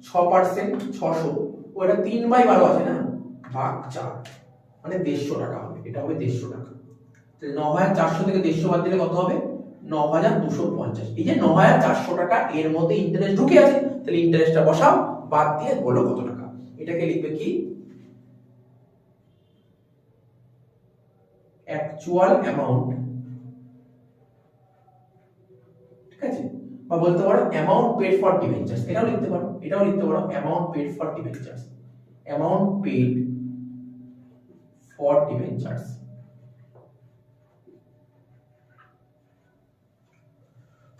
6% 600, ওটা 3/12 আছে না, ভাগ 4, মানে 150 টাকা হবে। এটা হবে 150 টাকা। তাহলে 9,400 থেকে 150 বাদ দিলে কত হবে? 9,250। এই যে 9,400 টাকা এর মধ্যে ইন্টারেস্ট ঢুকে আছে, তাহলে ইন্টারেস্টটা বসাও, বাদ দিয়ে বলো কত টাকা। এটাকে লিখবে কি? Actual amount. ঠিক আছে, বা বলতে পারো অ্যামাউন্ট পেড ফর ডিবেঞ্চার্স, এটাও লিখতে পারো amount paid for debentures, amount paid for debentures.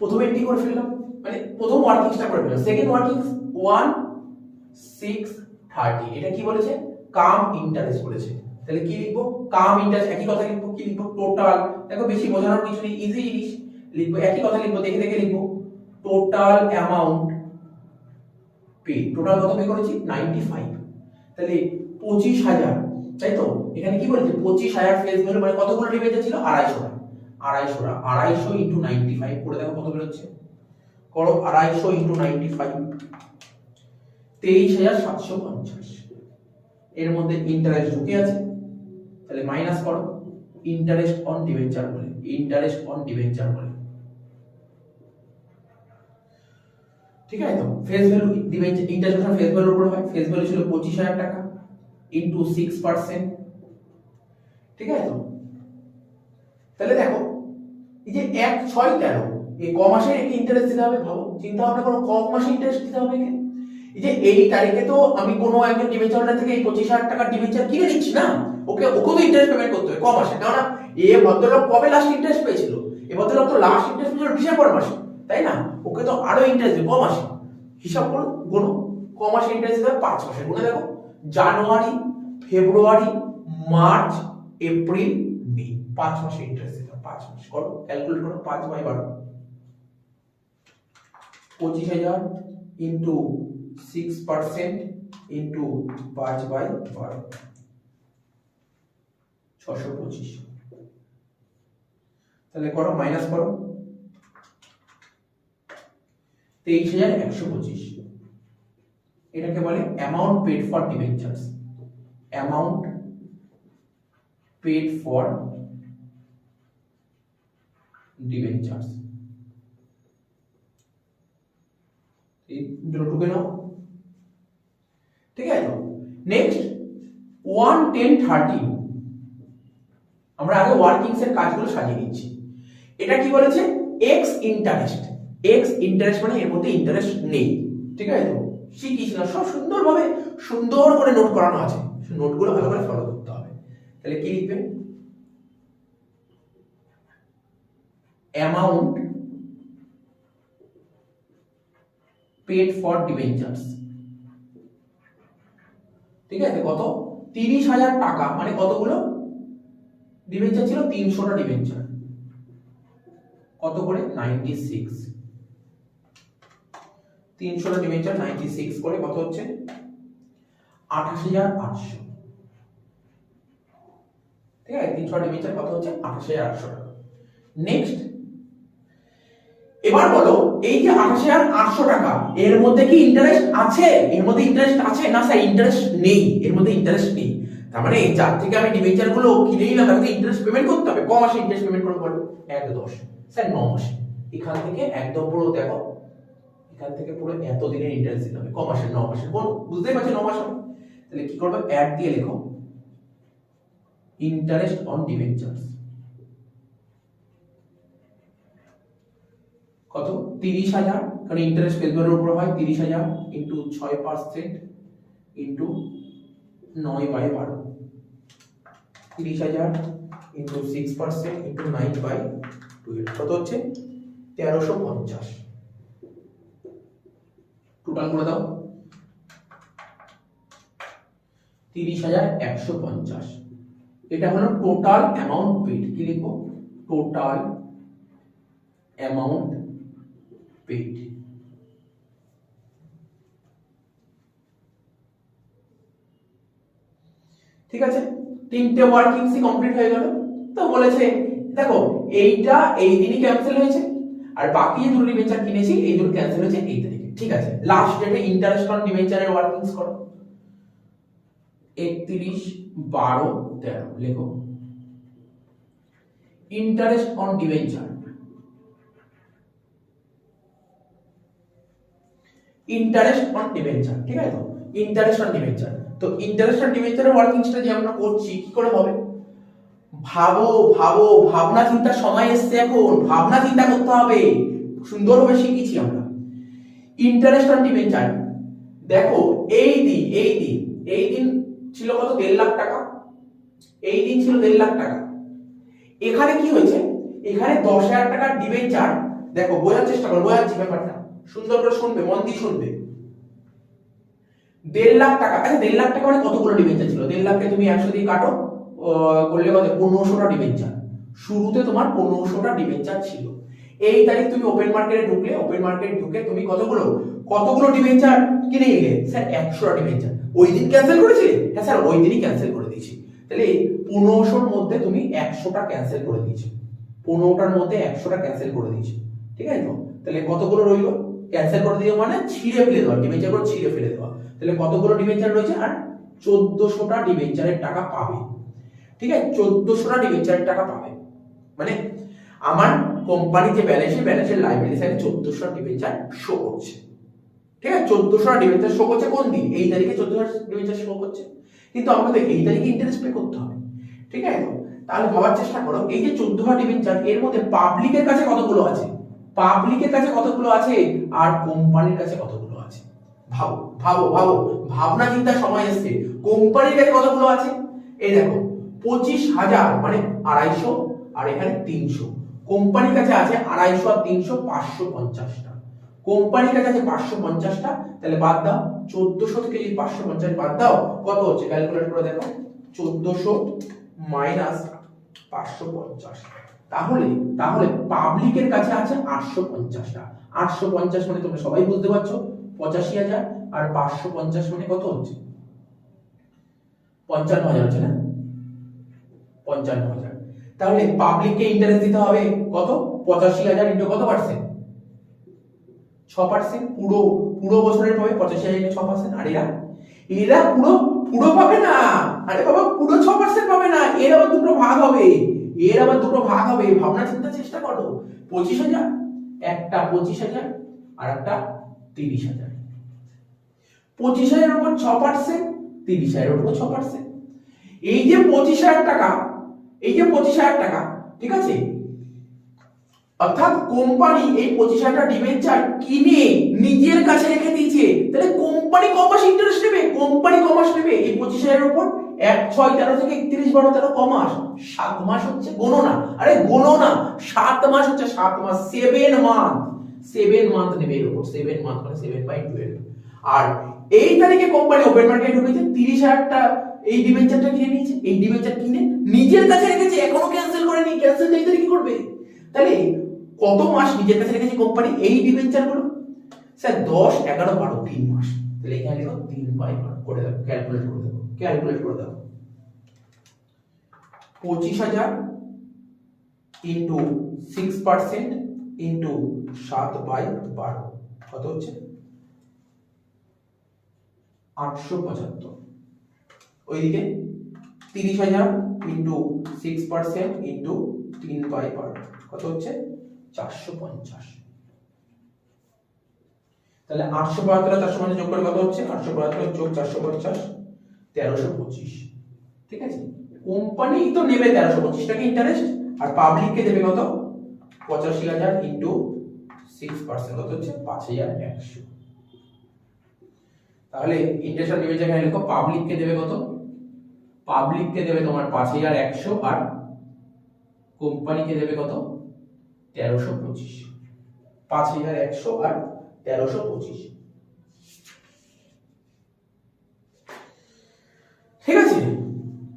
প্রথমে এন্ট্রি করে ফেললাম, মানে প্রথম ওয়ার্কিংসটা করে ফেললাম। সেকেন্ড ওয়ার্কিংস 1/6/30, এটা কি বলেছে? কাম ইন্টারেস্ট বলেছে। তাহলে কি লিখবো? কাম ইন্টারেস্ট, একই কথা লিখবো। কি লিখবো? টোটাল। দেখো বেশি বোঝানোর কিছু নেই, ইজি জিনিস লিখবো, একই কথা লিখবো, দেখে দেখে লিখবো। টোটাল অ্যামাউন্ট পে, টোটাল কত পে করেছি? 95। তাহলে 25,000, তাই তো? এখানে কি বলেছে? 25,000 ফেস ভ্যালু, মানে কতগুলো ডিবেঞ্চার ছিল? 250টা। 250 ইনটু 95 করে দেখো কত বেরোচ্ছে। করো 250 ইনটু 95, 23,750। এর মধ্যে ইন্টারেস্ট ঢুকে আছে, তাহলে মাইনাস করো। ইন্টারেস্ট অন ডিবেঞ্চার বলে, ইন্টারেস্ট অন ডিবেঞ্চার বলে। ঠিক আছে তো? Face value debenture interest face ভ্যালুর উপর হয়। ফেস ভ্যালু ছিল 25,000 টাকা ইনটু 6%। ঠিক আছে তো? তাহলে দেখো এই যে 1/6/13, এই ক মাসে কি ইন্টারেস্ট দিতে হবে? ভাবো, চিন্তা ভাবনা করো, ক মাসে ইন্টারেস্ট দিতে হবে একে? এই যে এই তারিখে তো আমি কোনো একজন ডিবেঞ্চার হোল্ডার থেকে এই 25,000 টাকার ডিবেঞ্চার কিনে নিচ্ছি না, ওকেও তো ইন্টারেস্ট পেমেন্ট করতে হবে ক মাসে। কারণ এ ভদ্রলোক কবে লাস্ট ইন্টারেস্ট পেয়েছিল? এ ভদ্রলোক তো লাস্ট ইন্টারেস্ট পেয়েছিল ডিসেম্বর মাসে, তাই না? ওকে তো আরো ইন্টারেস্ট দেবে ক মাসে। হিসাব করো, গুনো, ক মাসে ইন্টারেস্ট দেবে? 5 মাসে। গুনে দেখো, জানুয়ারি, ফেব্রুয়ারি, মার্চ, এপ্রিল, মে, 5 মাসে ইন্টারেস্ট দিতে হবে। 5 মাস। করো, ক্যালকুলেট করো। 5/12, 25,000 ইনটু 6% ইনটু 5/12, 625। তাহলে করো, মাইনাস করো, 23,125। এটাকে বলে amount paid for debentures, amount paid for debentures. এই দুটো টুকে নাও। ঠিক আছে তো? নেক্সট 1/10/13, আমরা আগে ওয়ার্কিংস এর কাজগুলো সাজিয়ে নিচ্ছি। এটা কি বলেছে? X interest. এক্স ইন্টারেস্ট মানে এর মধ্যে ইন্টারেস্ট নেই। ঠিক আছে তো? শিখিয়েছিলাম, সব সুন্দরভাবে সুন্দর করে নোট করানো আছে, নোটগুলো ভালো করে ফলো করতে হবে। তাহলে কি লিখবে? Amount paid for debentures. ঠিক আছে, কত? 30,000 টাকা, মানে কতগুলো ডিবেঞ্চার ছিল? 300টা ডিবেঞ্চার। কত করে? 96। 300টা ডিবেঞ্চার 96 করে কত হচ্ছে? 28,800। ঠিক আছে, 300টা ডিবেঞ্চার কত হচ্ছে? 28,800 টাকা। নেক্সট, এবার বলো, এই যে 28,800 টাকা, এর মধ্যে কি ইন্টারেস্ট আছে? এর মধ্যে ইন্টারেস্ট আছে না স্যার? ইন্টারেস্ট নেই, এর মধ্যে ইন্টারেস্ট নেই। তার মানে এই যার থেকে আমি ডিবেঞ্চার গুলো কিনে নিলাম তাকে ইন্টারেস্ট পেমেন্ট করতে হবে। ক মাসে ইন্টারেস্ট পেমেন্ট করবো বলো? 1/10। স্যার 9 মাসে। এখান থেকে একদম পুরো দেখো, এখান থেকে পুরো এত দিনের ইন্টারেস্ট দিতে হবে। ক মাসে? 9 মাসে। বলো, বুঝতেই পারছো 9 মাস হবে। তাহলে কি করবে? অ্যাড দিয়ে লেখো ইন্টারেস্ট অন ডিবেঞ্চার্স। কত কত 30,000, কারণ ইন্টারেস্ট পেজের উপর হয় 30,000 ইন্টু 6% ইন্টু 9/12, 30,000 ইন্টু 6% ইন্টু 9/12 কত হচ্ছে 1350। টোটাল করে দাও 30,150। এটা হলো টোটাল অ্যামাউন্ট পেড। কি লিখবো? Total amount paid. ঠিক আছে, তিনটে ওয়ার্কিংসই কমপ্লিট হয়ে গেল। তো বলেছে দেখো এইটা এই দিনই ক্যান্সেল হয়েছে, আর বাকি যে দুটো ডিবেঞ্চার কিনেছি এই দুটো ক্যান্সেল হয়েছে এই তারিখে। ঠিক আছে, লাস্ট ডেটে ইন্টারেস্ট অন ডিবেঞ্চারের ওয়ার্কিংস করো 31/12/13 লেখো। Interest on debenture, interest on debenture, ঠিক আছে তো ইন্টারেস্ট অন ডিবেঞ্চার। তো ইন্টারেস্ট অন ডিবেঞ্চারের ওয়ার্কিংসটা যে আমরা করছি কি করে হবে? ভাবো ভাবো, ভাবনা চিন্তার সময় এসছে এখন, ভাবনা চিন্তা করতে হবে। সুন্দরভাবে শিখেছি আমরা। ইন্টারেস্ট অন ডিবেঞ্চার দেখো এই দিন ছিল কত 1.5 লাখ টাকা, এই দিন ছিল 1.5 লাখ টাকা। এখানে কি হয়েছে? এখানে 10,000 টাকার ডিবেঞ্চার, দেখো বোঝার চেষ্টা করো, বোঝাচ্ছি ব্যাপারটা, সুন্দর করে শুনবে, মন দিয়ে শুনবে। 1.5 লাখ টাকা, আচ্ছা 1.5 লাখ টাকা মানে কতগুলো ডিবেঞ্চার ছিল? 1.5 লাখকে তুমি 100 দিয়ে কাটো, করলে কত? 1500টা ডিবেঞ্চার। শুরুতে তোমার 1500টা ডিবেঞ্চার ছিল। এই তারিখ তুমি ওপেন মার্কেটে ঢুকলে, ওপেন মার্কেট ঢুকে তুমি কতগুলো ডিবেঞ্চার কিনে নিলে? স্যার 100টা ডিবেঞ্চার। ওই দিন ক্যান্সেল করেছিলে? হ্যাঁ স্যার ওই দিনই ক্যান্সেল করে দিয়েছি। তাহলে 1500-র মধ্যে তুমি 100টা ক্যান্সেল করে দিয়েছো, 15টার মধ্যে 100টা ক্যান্সেল করে দিয়েছো। ঠিক আছে তো? তাহলে কতগুলো রইলো? ক্যান্সেল করে দিয়ে মানে ছিঁড়ে ফেলে দেওয়া, ডিবেঞ্চারগুলো ছিঁড়ে ফেলে দেওয়া। তাহলে কতগুলো ডিবেঞ্চার রয়েছে? আর 1400টা ডিবেঞ্চারের টাকা পাবে। ঠিক আছে, 1400টা ডিবেঞ্চারের টাকা পাবে। মানে আমার কোম্পানি যে ব্যালেন্সের লাইবিলিটি সাইডে 1400টা ডিবেঞ্চার শো করছে। ঠিক আছে, 1400টা ডিবেঞ্চার শো করছে কোন দিন? এই তারিখে 1400টা ডিবেঞ্চার শো করছে, কিন্তু আমাকে তো এই তারিখে ইন্টারেস্ট পে করতে হবে। ঠিক আছে তো? তাহলে ভাবার চেষ্টা করো, এই যে 14টা ডিবেঞ্চার এর মধ্যে পাবলিকের কাছে কতগুলো আছে, পাবলিকের কাছে কতগুলো আছে, আর কোম্পানির কাছে কতগুলো আছে? ভাবো ভাবো ভাবো, ভাবনা চিন্তার সময় এসছে। কোম্পানির কাছে কতগুলো আছে? এই দেখো 25,000 মানে 250, আর এখানে 300। কোম্পানির কাছে আছে 250 আর 300 550টা। কোম্পানির কাছে আছে 550টা। তাহলে বাদ দাও 1400 থেকে যদি 550 বাদ দাও কত হচ্ছে? ক্যালকুলেট করে দেখো, 1400 মাইনাস 550। তাহলে পাবলিকের কাছে আছে 850টা। 850 মানে তোমরা সবাই বুঝতে পারছো 85,000, আর 550 মানে কত হচ্ছে? 55,000 হচ্ছে না? 55,000। তাহলে পাবলিককে ইন্টারেস্ট দিতে হবে কত? 85,000 ইন্টু কত পার্সেন্ট? 6%। পুরো বছরের পাবে 85,000 ইন্টু 6%। আর এরা পুরো পাবে না, আরে বাবা পুরো 6% পাবে না, এর আবার দুটো ভাগ হবে, ভাবনা চিন্তা চেষ্টা করো। 25,000, একটা 25,000 আর একটা 30,000। 25,000 এর উপর 6%, 30,000 এর উপর 6%। এই যে 25,000 টাকা, ঠিক আছে, অর্থাৎ কোম্পানি এই 25,000টা ডিবেঞ্চার কিনে নিজের কাছে রেখে দিয়েছে। তাহলে কোম্পানি কমাস ইন্টারেস্ট নেবে, এই 25,000 এর উপর 1 6 13 থেকে 31 12 13 কমাস 7 মাস হচ্ছে গণনা। আরে গণনা 7 মাস হচ্ছে, 7 মাস 7 মান্থ নেবে এর উপর। 7 মান্থ মানে 7/12। আর এই তারিখে কোম্পানি ওপেন মার্কেটে ঢুকেছে, 30,000টা এই ডিবেঞ্চারটা কিনে নিয়েছে, এই ডিবেঞ্চার কিনে নিজের কাছে রেখেছে, এখনো ক্যান্সেল করেনি। ক্যান্সেল এই তারিখে করবে। তাহলে কত মাস নিজের কাছে রেখেছে কোম্পানি এই ডিবেঞ্চার গুলো? স্যার 10 11 12 3 মাস। তাহলে এখানে লিখো 3/12 করে দাও, ক্যালকুলেট করে দাও। 25,000 ইনটু 6% ইনটু 7/12 কত হচ্ছে? 875। ওইদিকে 30,000 ইনটু 6% ইনটু 3/12 কত হচ্ছে? 450। তাহলে 872 450 যোগ করে কত হচ্ছে? 872 যোগ 450 1325। ঠিক আছে, কোম্পানি তো নেবে 1325 টাকা ইন্টারেস্ট, আর পাবলিককে দেবে কত? 85,000 ইনটু 6% কত হচ্ছে 5100। তাহলে ইন্টারেস্ট অন ডিবেঞ্চার এখানে লিখো পাবলিককে দেবে কত, পাবলিককে দেবে তোমার 5100 আর কোম্পানিকে দেবে কত 1325। 5100 আর 1325, ঠিক আছে।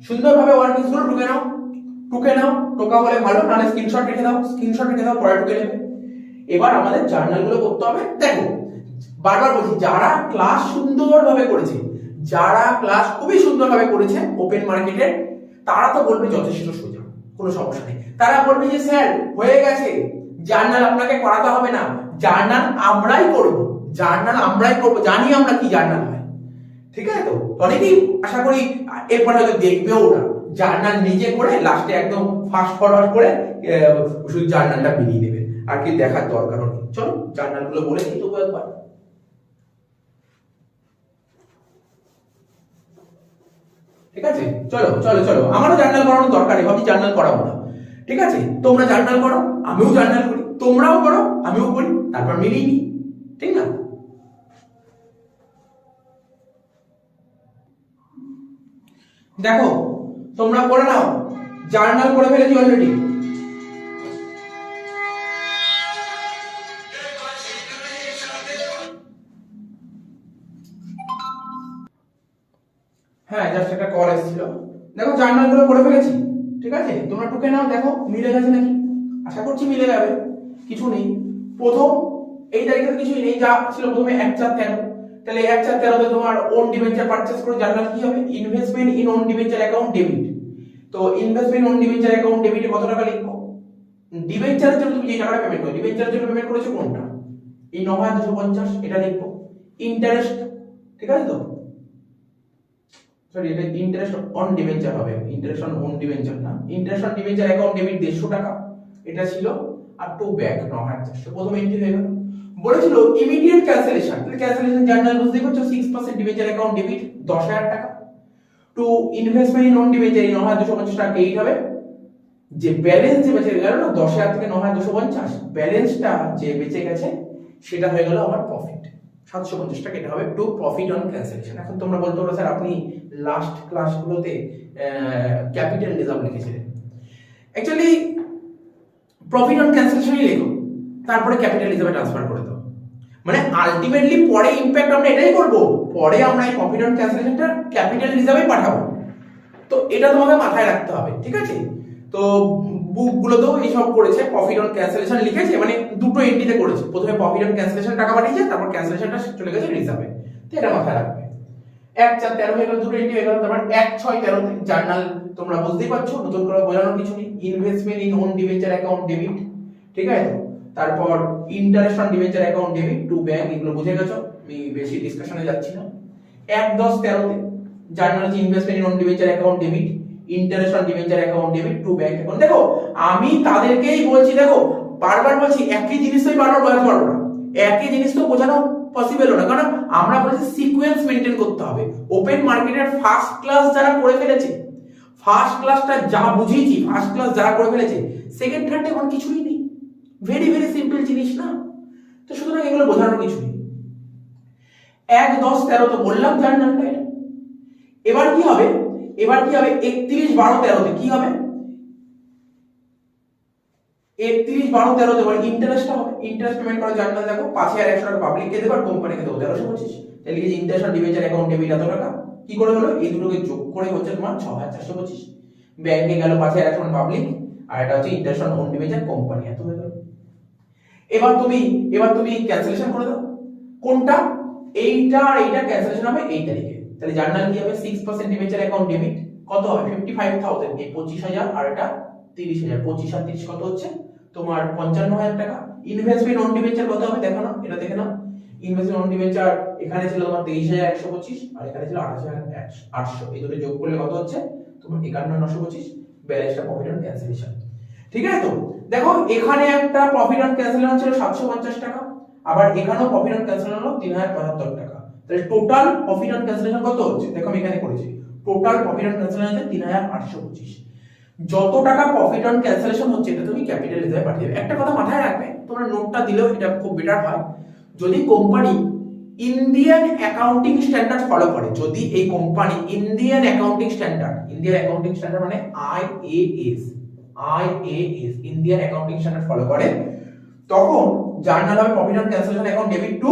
সুন্দরভাবে ওয়ার্কিংস গুলো টুকে নাও, টোকা বলে ভালো, নাহলে স্ক্রিনশট রেখে দাও, পরে টুকে নেবে। এবার আমাদের জার্নাল গুলো করতে হবে। দেখো বারবার বলছি, যারা ক্লাস সুন্দরভাবে করেছে, যারা ক্লাস খুবই সুন্দরভাবে করেছে ওপেন মার্কেটের, তারা তো বলবে যথেষ্ট সোজা, কোনো সমস্যা নেই। তারা বলবে যে স্যার হয়ে গেছে, জার্নাল আপনাকে করাতে হবে না, জার্নাল আমরাই করব, জানি আমরা কি জার্নাল হয়, ঠিক আছে। তো অনেকেই আশা করি এরপর হয়তো দেখবেও না, জার্নাল নিজে করে লাস্টে একদম ফাস্ট ফরওয়ার্ড করে শুধু জার্নালটা বেরিয়ে নেবে, আর কি দেখার দরকারও নেই। চলো জার্নাল গুলো বলে দিই তবু একবার। ঠিক আছে, চলো আমারও জার্নাল করানোর দরকার নেই, ভাবছি জার্নাল করাবো না, ঠিক আছে। তোমরা জার্নাল করো, আমিও জার্নাল করি, তোমরাও করো আমিও করি, তারপর মিলিয়ে নিই, ঠিক না। দেখো তোমরা করে নাও, জার্নাল করে ফেলেছি অলরেডি। হ্যাঁ জাস্ট একটা কল এসেছিল। দেখো জার্নাল গুলো করে ফেলেছি, ঠিক আছে। তোমরা টুকে নাও, দেখো মিলে গেছে নাকি, আশা করছি মিলে যাবে, কিছু নেই। প্রথম এই তারিখে কিছুই নেই, যা ছিল প্রথমে 1/4/13, তাহলে 1/4/13 তোমার ওন ডিবেঞ্চার পারচেজ করে জার্নাল কি হবে, investment in own debenture account debit. তো ইনভেস্টমেন্ট ওন ডিবেঞ্চার অ্যাকাউন্ট ডেবিটে কত টাকা লিখবো, ডিবেঞ্চারের জন্য তুমি যে টাকাটা পেমেন্ট করো, ডিবেঞ্চারের জন্য পেমেন্ট করেছো কোনটা, এই 9250, এটা লিখবো। ইন্টারেস্ট, ঠিক আছে তো, সরি এটা ইন্টারেস্ট অন ডিবেঞ্চার হবে, ইন্টারেস্ট অন ওন ডিবেঞ্চার না, interest on debenture account debit 150 টাকা এটা ছিল, আর টু ব্যাক 9400। প্রথম এন্ট্রি হয়ে গেল। বলেছিল ইমিডিয়েট ক্যান্সেলেশন, তাহলে ক্যান্সেলেশন জার্নাল বুঝতেই পারছো, 6% ডিবেঞ্চার অ্যাকাউন্ট ডেবিট 10000 টাকা, to investment in own debenture 9250 টাকা এইট হবে। যে ব্যালেন্স যে বেঁচে গেল না 10000 থেকে 9250, ব্যালেন্সটা যে বেঁচে গেছে সেটা হয়ে গেল আমার প্রফিট 750 টাকা, এটা হবে টু প্রফিট অন ক্যান্সেলেশন। এখন তোমরা বলতে পারো স্যার আপনি লাস্ট ক্লাসগুলোতে ক্যাপিটাল রিজার্ভ লিখেছিলেন, অ্যাকচুয়ালি প্রফিট অন ক্যান্সেলেশনই লেখো, তারপরে ক্যাপিটাল রিজার্ভে ট্রান্সফার করে দাও, মানে আলটিমেটলি পরে ইমপ্যাক্ট আমরা এটাই করব, পরে আমরা এই প্রফিট অন ক্যান্সেলেশনটা ক্যাপিটাল রিজার্ভে পাঠাবো। তো এটা তোমাকে মাথায় রাখতে হবে, ঠিক আছে। তো বুকগুলোতেও এইসব করেছে, প্রফিট অন ক্যান্সেলেশন লিখেছে, মানে দুটো এন্ট্রিতে করেছে, প্রথমে প্রফিট অন ক্যান্সেলেশন টাকা পাঠিয়েছে, তারপর ক্যান্সেলেশনটা চলে গেছে রিজার্ভে। তো এটা মাথায় রাখবে। 1/4/13 হয়ে গেল, দুটো এন্ট্রি হয়ে গেল। তারপর 1/6/13 জার্নাল তোমরা বুঝতেই পারছো, নতুন করে বোঝানোর কিছু নেই। Investment in own debenture account debit, ঠিক আছে। তারপর interest on debenture account debit to bank, এগুলো বুঝে গেছো, আমি বেশি ডিসকাশনে যাচ্ছি না। 1/10/13 জার্নাল যে investment in own debenture account debit, interest on debenture account debit to bank account. দেখো আমি তাদেরকেই বলছি, দেখো বারবার বলছি একই জিনিস তো বারবার বোঝাতে পারবো না, একই জিনিস তো বোঝানো পসিবল না, কারণ আমরা বলছি সিকোয়েন্স মেইনটেইন করতে হবে। ওপেন মার্কেটের ফার্স্ট ক্লাস যারা করে ফেলেছে, ফার্স্ট ক্লাসটা যা বুঝিয়েছি, ফার্স্ট ক্লাস যারা করে ফেলেছে, সেকেন্ড থার্ড এখন কিছুই নেই, ভেরি ভেরি সিম্পল জিনিস না। তো সুতরাং এগুলো বোঝানোর কিছু নেই। 1/10/13 তো বললাম জার্নালটা। এবার কি হবে, 31/12/13 কি হবে, 31/12/13 মানে ইন্টারেস্টটা হবে, ইন্টারেস্ট পেমেন্ট করা জার্নাল। দেখো 5100 টাকা পাবলিককে দেবো আর কোম্পানিকে দেবো 1325, তাহলে কি interest on debenture account debit এত টাকা, কি করে হলো, এই দুটোকে যোগ করে হচ্ছে তোমার 6425। ব্যাংকে গেল 5100 পাবলিক, আর এটা হচ্ছে ইন্টারেস্ট অন ডিবেঞ্চার কোম্পানি, এত হয়ে গেল। এবার তুমি ক্যান্সেলেশন করে দাও, কোনটা, এইটা আর এইটা ক্যান্সেলেশন হবে এই তারিখে। তাহলে জার্নাল কি হবে, 6% ডিবেঞ্চার অ্যাকাউন্ট ডেবিট কত হবে 55000, এই 25000 আর এটা 30000, 25 আর 30 কত হচ্ছে তোমার 55000 টাকা। ইনভেস্টমেন্ট অন ডিবেঞ্চার কত হবে দেখো না, এটা দেখে নাও। ইনভেস্টমেন্ট অন ডিবেঞ্চার এখানে ছিল তোমার 23125 আর এখানে ছিল 28800, এই দুটো যোগ করলে কত হচ্ছে তোমার 51925, ব্যালেন্সটা প্রফিট অন ক্যান্সেলেশন, ঠিক আছে। তো দেখো এখানে একটা প্রফিট অন ক্যান্সেলেশন ছিল 750 টাকা, আবার এখানেও প্রফিট অন ক্যান্সেলেশন হলো 3075 টাকা। তাহলে টোটাল প্রফিট অন ক্যান্সেলেশন কত হচ্ছে দেখো, আমি এখানে করেছি, টোটাল প্রফিট অন ক্যান্সেলেশন হচ্ছে 3825। যত টাকা প্রফিট অন ক্যান্সেলেশন হচ্ছে এটা তুমি ক্যাপিটাল রিজার্ভে পাঠিয়ে দেবে। একটা কথা মাথায় রাখবে, তোমরা নোটটা দিলেও এটা খুব বেটার হয়। যদি company Indian accounting standard follow করে, যদি এই কোম্পানি ইন্ডিয়ান অ্যাকাউন্টিং স্ট্যান্ডার্ড মানে IAS Indian accounting standard follow করে, তখন জার্নাল হবে profit and cancellation account debit two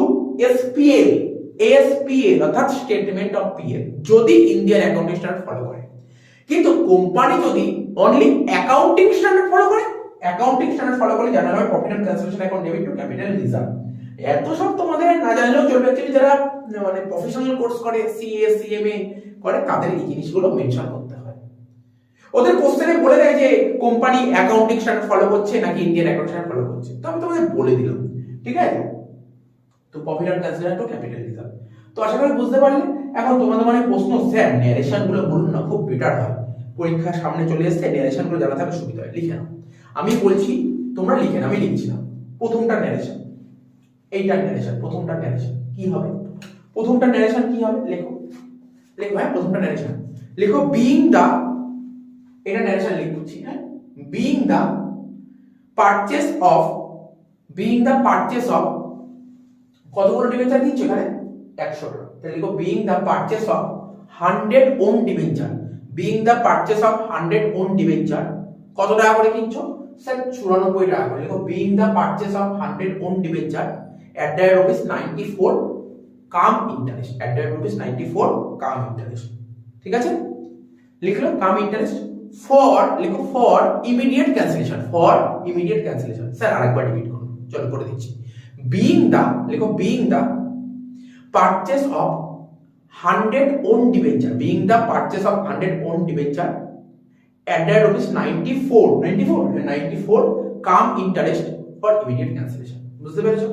SPL অর্থাৎ স্টেটমেন্ট অফ পিএল, যদি ইন্ডিয়ান অ্যাকাউন্টিং স্ট্যান্ডার্ড ফলো করে। কিন্তু কোম্পানি যদি অনলি অ্যাকাউন্টিং স্ট্যান্ডার্ড ফলো করে, জার্নাল হবে profit and cancellation account debit two capital reserve. এত সব তোমাদের না জানলেও চলবে, অ্যাকচুয়ালি যারা মানে প্রফেশনাল কোর্স করে, সিএ সিএমএ করে, তাদের এই জিনিসগুলো মেনশন করতে হয়। ওদের কোশ্চেনে বলে দেয় যে কোম্পানি অ্যাকাউন্টিং স্ট্যান্ডার্ড ফলো করছে নাকি ইন্ডিয়ান অ্যাকাউন্টিং স্ট্যান্ডার্ড ফলো করছে, তো আমি তোমাদের বলে দিলাম, ঠিক আছে? তো profit and cancellation to capital reserve. তো আশা করি বুঝতে পারলে। এখন তোমাদের মানে প্রশ্ন, স্যার ন্যারেশন গুলো বলুন না, খুব বেটার হয়, পরীক্ষার সামনে চলে এসেছে, ন্যারেশন গুলো জানা থাকলে সুবিধা হয়। লিখে নাও, আমি বলছি তোমরা লিখে নাও, আমি লিখছি না। প্রথমটা ন্যারেশন, এইটার ন্যারেশন, প্রথমটা ন্যারেশন কি হবে? প্রথমটা ন্যারেশন কি হবে? লেখো হ্যাঁ, প্রথমটা ন্যারেশন লেখো, বিইং দা, এটা ন্যারেশন লিখছি, হ্যাঁ, বিইং দা পারচেস অফ কতগুলো ডিবেঞ্চার কিনছো এখানে? 100 টাকা। তাহলে লিখো being the purchase of 100 own debenture, কত টাকা করে কিনছো? স্যার 94 টাকা করে। লিখো being the purchase of 100 own debenture at the rate of ₹94 cum interest, ঠিক আছে? লিখলো cum interest. For immediate cancellation, sir আরেকবার রিপিট করুন, চলো করে দিচ্ছি। বিইং দা, লিখো being the purchase of 100 own debenture, at the rate of ₹94 cum interest for immediate cancellation. বুঝতে পেরেছো?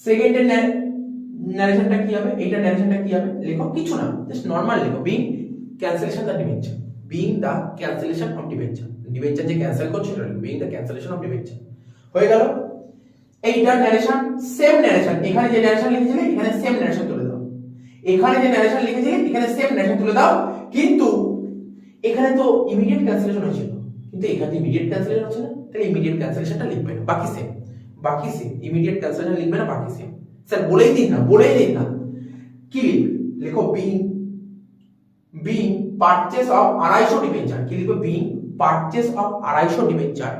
সেকেন্ডের ন্যারেশনটা কি হবে? এইটা ন্যারেশনটা কি হবে? লেখো কিছু না, জাস্ট নরমাল লেখো, being cancellation the debenture, debenture যে ক্যান্সেল করছো সেটা লিখো, being the cancellation of debenture. হয়ে গেল। এইটার ন্যারেশন, সেম ন্যারেশন, এখানে যে ন্যারেশন লিখেছিলে এখানে সেম ন্যারেশন তুলে দাও, কিন্তু এখানে তো ইমিডিয়েট ক্যান্সেলেশন হয়েছিল, কিন্তু এখানে ইমিডিয়েট ক্যান্সেলেশন হচ্ছে না, তাহলে ইমিডিয়েট ক্যান্সেলেশনটা লিখবে না, বাকি সেম, ইমিডিয়েট ক্যান্সেলেশন লিখবে না, বাকি সেম। স্যার বলেই দিন না, কি লিখবে? লেখো বিং পারচেস অফ 250 ডিবেঞ্চার, কি লিখবে? বিং পারচেস অফ 250 ডিবেঞ্চার,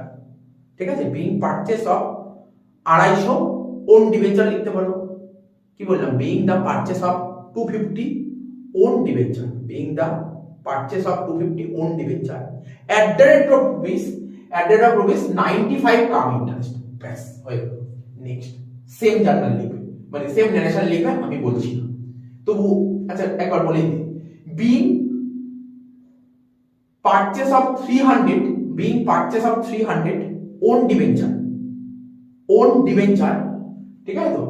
ঠিক আছে? Being purchase of 250 own debenture লিখতে পারো। কি বললাম? Being the purchase of 250 own debenture, at the rate of ₹95 cum interest. ব্যাস হয়ে গেল। নেক্সট সেম জার্নাল লিখবে, মানে সেম ন্যারেশন লিখবে, আমি বলছি না তবু। আচ্ছা একবার বলে দিই, being purchase of 300 own debenture, ঠিক আছে তো?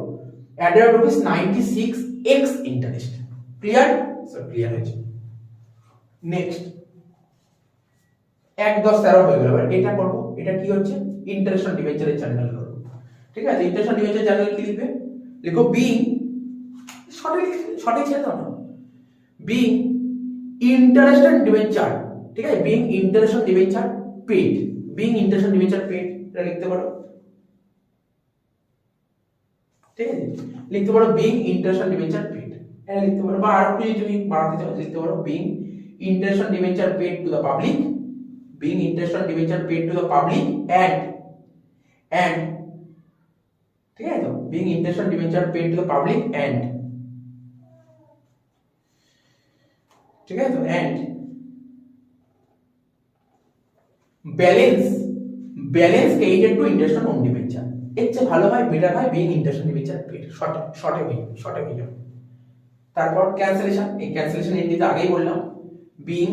at the rate of ₹96 ex interest. Clear? Sir clear হয়েছে। নেক্সট 1 10 13 হয়ে গেল। এবার এটা করব, এটা কি হচ্ছে? ইন্টারেস্ট অন ডিবেঞ্চারের জার্নাল করব, ঠিক আছে? ইন্টারেস্ট অন ডিবেঞ্চার জার্নাল কি লিখবে? লিখো বিং, সঠিক ছেড়ে দাও না, বিং ইন্টারেস্ট অন ডিবেঞ্চার, ঠিক আছে? Being interest on debenture paid, এটা লিখতে পারো, ঠিক আছে? লিখতে পারো being interest on debenture paid, এটা লিখতে পারো, বা আর একটু যদি বাড়াতে চাও লিখতে পারো being interest on debenture paid to the public, and ঠিক আছে তো? Being interest on debenture paid to the public and, ঠিক আছে তো? and balance credited to interest on debenture. এর চেয়ে ভালো হয়, বেটার হয় being interest on debenture paid, শর্টে হয়ে যাবে। তারপর ক্যান্সেলেশন, এই ক্যান্সেলেশন এন্ট্রিতে আগেই বললাম, বিং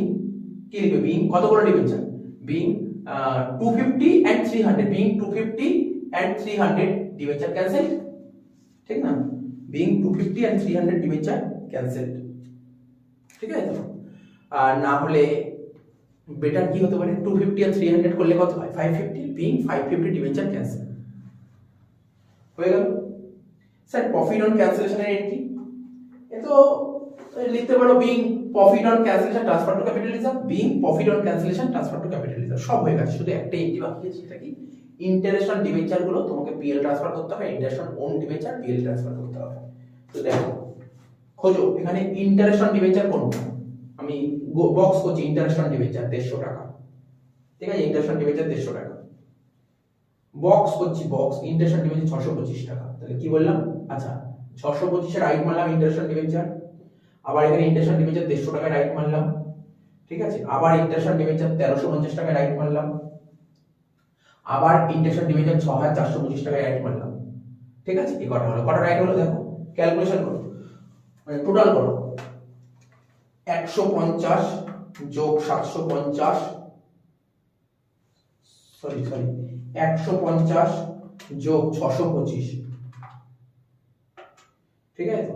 কি লিখবে? বিং কতগুলো debenture? Being 250 and 300, being 250 and 300 debenture cancel, ঠিক না? বিং 250 and 300 ডিবেঞ্চার ক্যান্সেল, ঠিক আছে তো? আর না হলে বেটার কি হতে পারে? 250 আর 300 করলে কত হয়? 550, বিং 550 ডিবেঞ্চার ক্যান্সেল। হয়ে গেল। স্যার প্রফিট অন ক্যান্সেলেশনের এন্ট্রি, এ তো লিখতে পারো being profit on cancellation transfer to capital reserve, being profit on cancellation transfer to capital reserve, সব হয়ে গেছে। শুধু একটা এন্ট্রি বাকি আছে, সেটা কি ইন্টারেস্ট অন ডিবেঞ্চার গুলো তোমাকে পিএল ট্রান্সফার করতে হবে, interest on own debenture PL transfer করতে হবে। তো দেখো খোঁজো এখানে ইন্টারেস্ট অন ডিবেঞ্চার কোনটা, আমি বক্স করছি ইন্টারেস্ট অন ডিবেঞ্চার 150 টাকা, ঠিক আছে, ইন্টারেস্ট অন ডিবেঞ্চার 150 টাকা, বক্স করছি বক্স ইন্টারেস্ট অন ডিবেঞ্চার 625 টাকা। তাহলে কি বললাম, আচ্ছা 625 এর রাইট মারলাম ইন্টারেস্ট অন ডিবেঞ্চার, আবার এখানে ইন্টারেস্ট অন ডিবেঞ্চার 150 টাকায় রাইট মারলাম, ঠিক আছে, আবার ইন্টারেস্ট অন ডিবেঞ্চার 1350 টাকায় রাইট মারলাম, আবার ইন্টারেস্ট অন ডিবেঞ্চার 6425 টাকায় রাইট মারলাম, ঠিক আছে। এই কটা হলো, কটা রাইট হলো দেখো, ক্যালকুলেশন করো, মানে টোটাল করো 150 যোগ 750 সরি 150 যোগ 625, ঠিক আছে তো,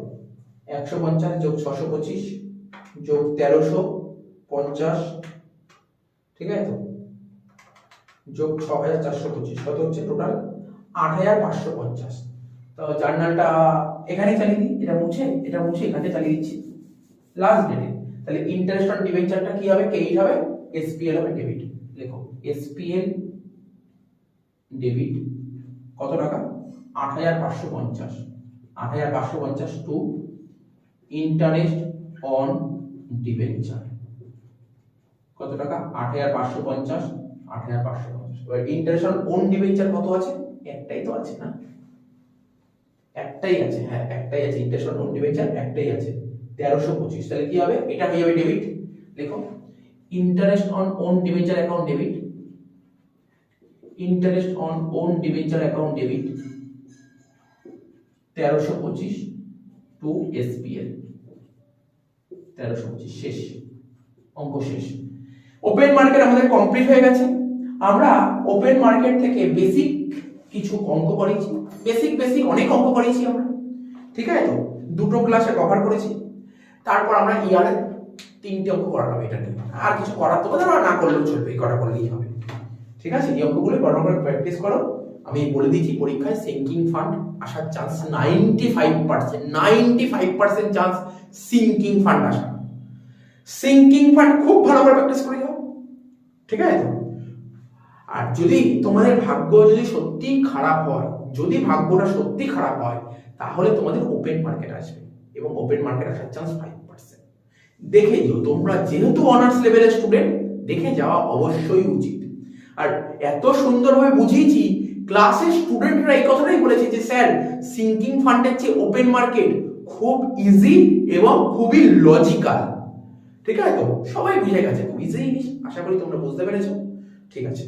150 যোগ 625 যোগ 1350, ঠিক আছে তো, যোগ 6425, কত হচ্ছে টোটাল 8550। তো জার্নালটা এখানে চালিয়ে দিই, এটা মুছে এখানে চালিয়ে দিচ্ছি লাস্ট ডেটে। তাহলে ইন্টারেস্ট অন ডিবেঞ্চারটা কি হবে, কেই হবে, এসপিএল হবে ডেবিট, লেখো এসপিএল ডেবিট কত টাকা 8550 টু ইন্টারেস্ট অন ডিবেঞ্চার কত টাকা 8550। এবার ইন্টারেস্ট অন ওন ডিবেঞ্চার কত আছে, একটাই তো আছে না, একটাই আছে, হ্যাঁ একটাই আছে, ইন্টারেস্ট অন ওন ডিবেঞ্চার একটাই আছে 1325। তাহলে কি হবে, এটা হয়ে যাবে ডেবিট, লেখো interest on own debenture account debit, interest on own debenture account debit 1325 to SPL 1325, শেষ, অঙ্ক শেষ। ওপেন মার্কেট আমাদের কমপ্লিট হয়ে গেছে। আমরা ওপেন মার্কেট থেকে বেসিক কিছু অঙ্ক করেছি, বেসিক অনেক অঙ্ক করেছি আমরা, ঠিক আছে তো, দুটো ক্লাসে কভার করেছি। তারপর আমরা ইয়ারে 3টে অঙ্ক করালাম, এটা নিয়ে আর কিছু করার তো কথা না করলেও চলবে, এই কটা করলেই হবে, ঠিক আছে। এই অঙ্কগুলো বড় করে প্র্যাকটিস করো। আমি বলে দিয়েছি পরীক্ষায় সিঙ্কিং ফান্ড আসার চান্স 95% চান্স সিঙ্কিং ফান্ড আসা, সিঙ্কিং ফান্ড খুব ভালো করে প্র্যাকটিস করে যাও, ঠিক আছে তো। আর যদি তোমাদের ভাগ্য যদি সত্যি খারাপ হয়, যদি ভাগ্যটা সত্যি খারাপ হয়, তাহলে তোমাদের ওপেন মার্কেট আসবে, এবং ওপেন মার্কেট আসার চান্স 5%। দেখে যেও, তোমরা যেহেতু অনার্স লেভেলের স্টুডেন্ট, দেখে যাওয়া অবশ্যই উচিত। আর এত সুন্দরভাবে বুঝিয়েছি, ক্লাসের স্টুডেন্টরা এই কথাটাই বলেছে যে স্যার সিঙ্কিং ফান্ডের চেয়ে ওপেন মার্কেট খুব ইজি এবং খুবই লজিক্যাল, ঠিক আছে তো, সবাই বুঝে গেছে, খুব ইজি জিনিস। আশা করি তোমরা বুঝতে পেরেছো, ঠিক আছে।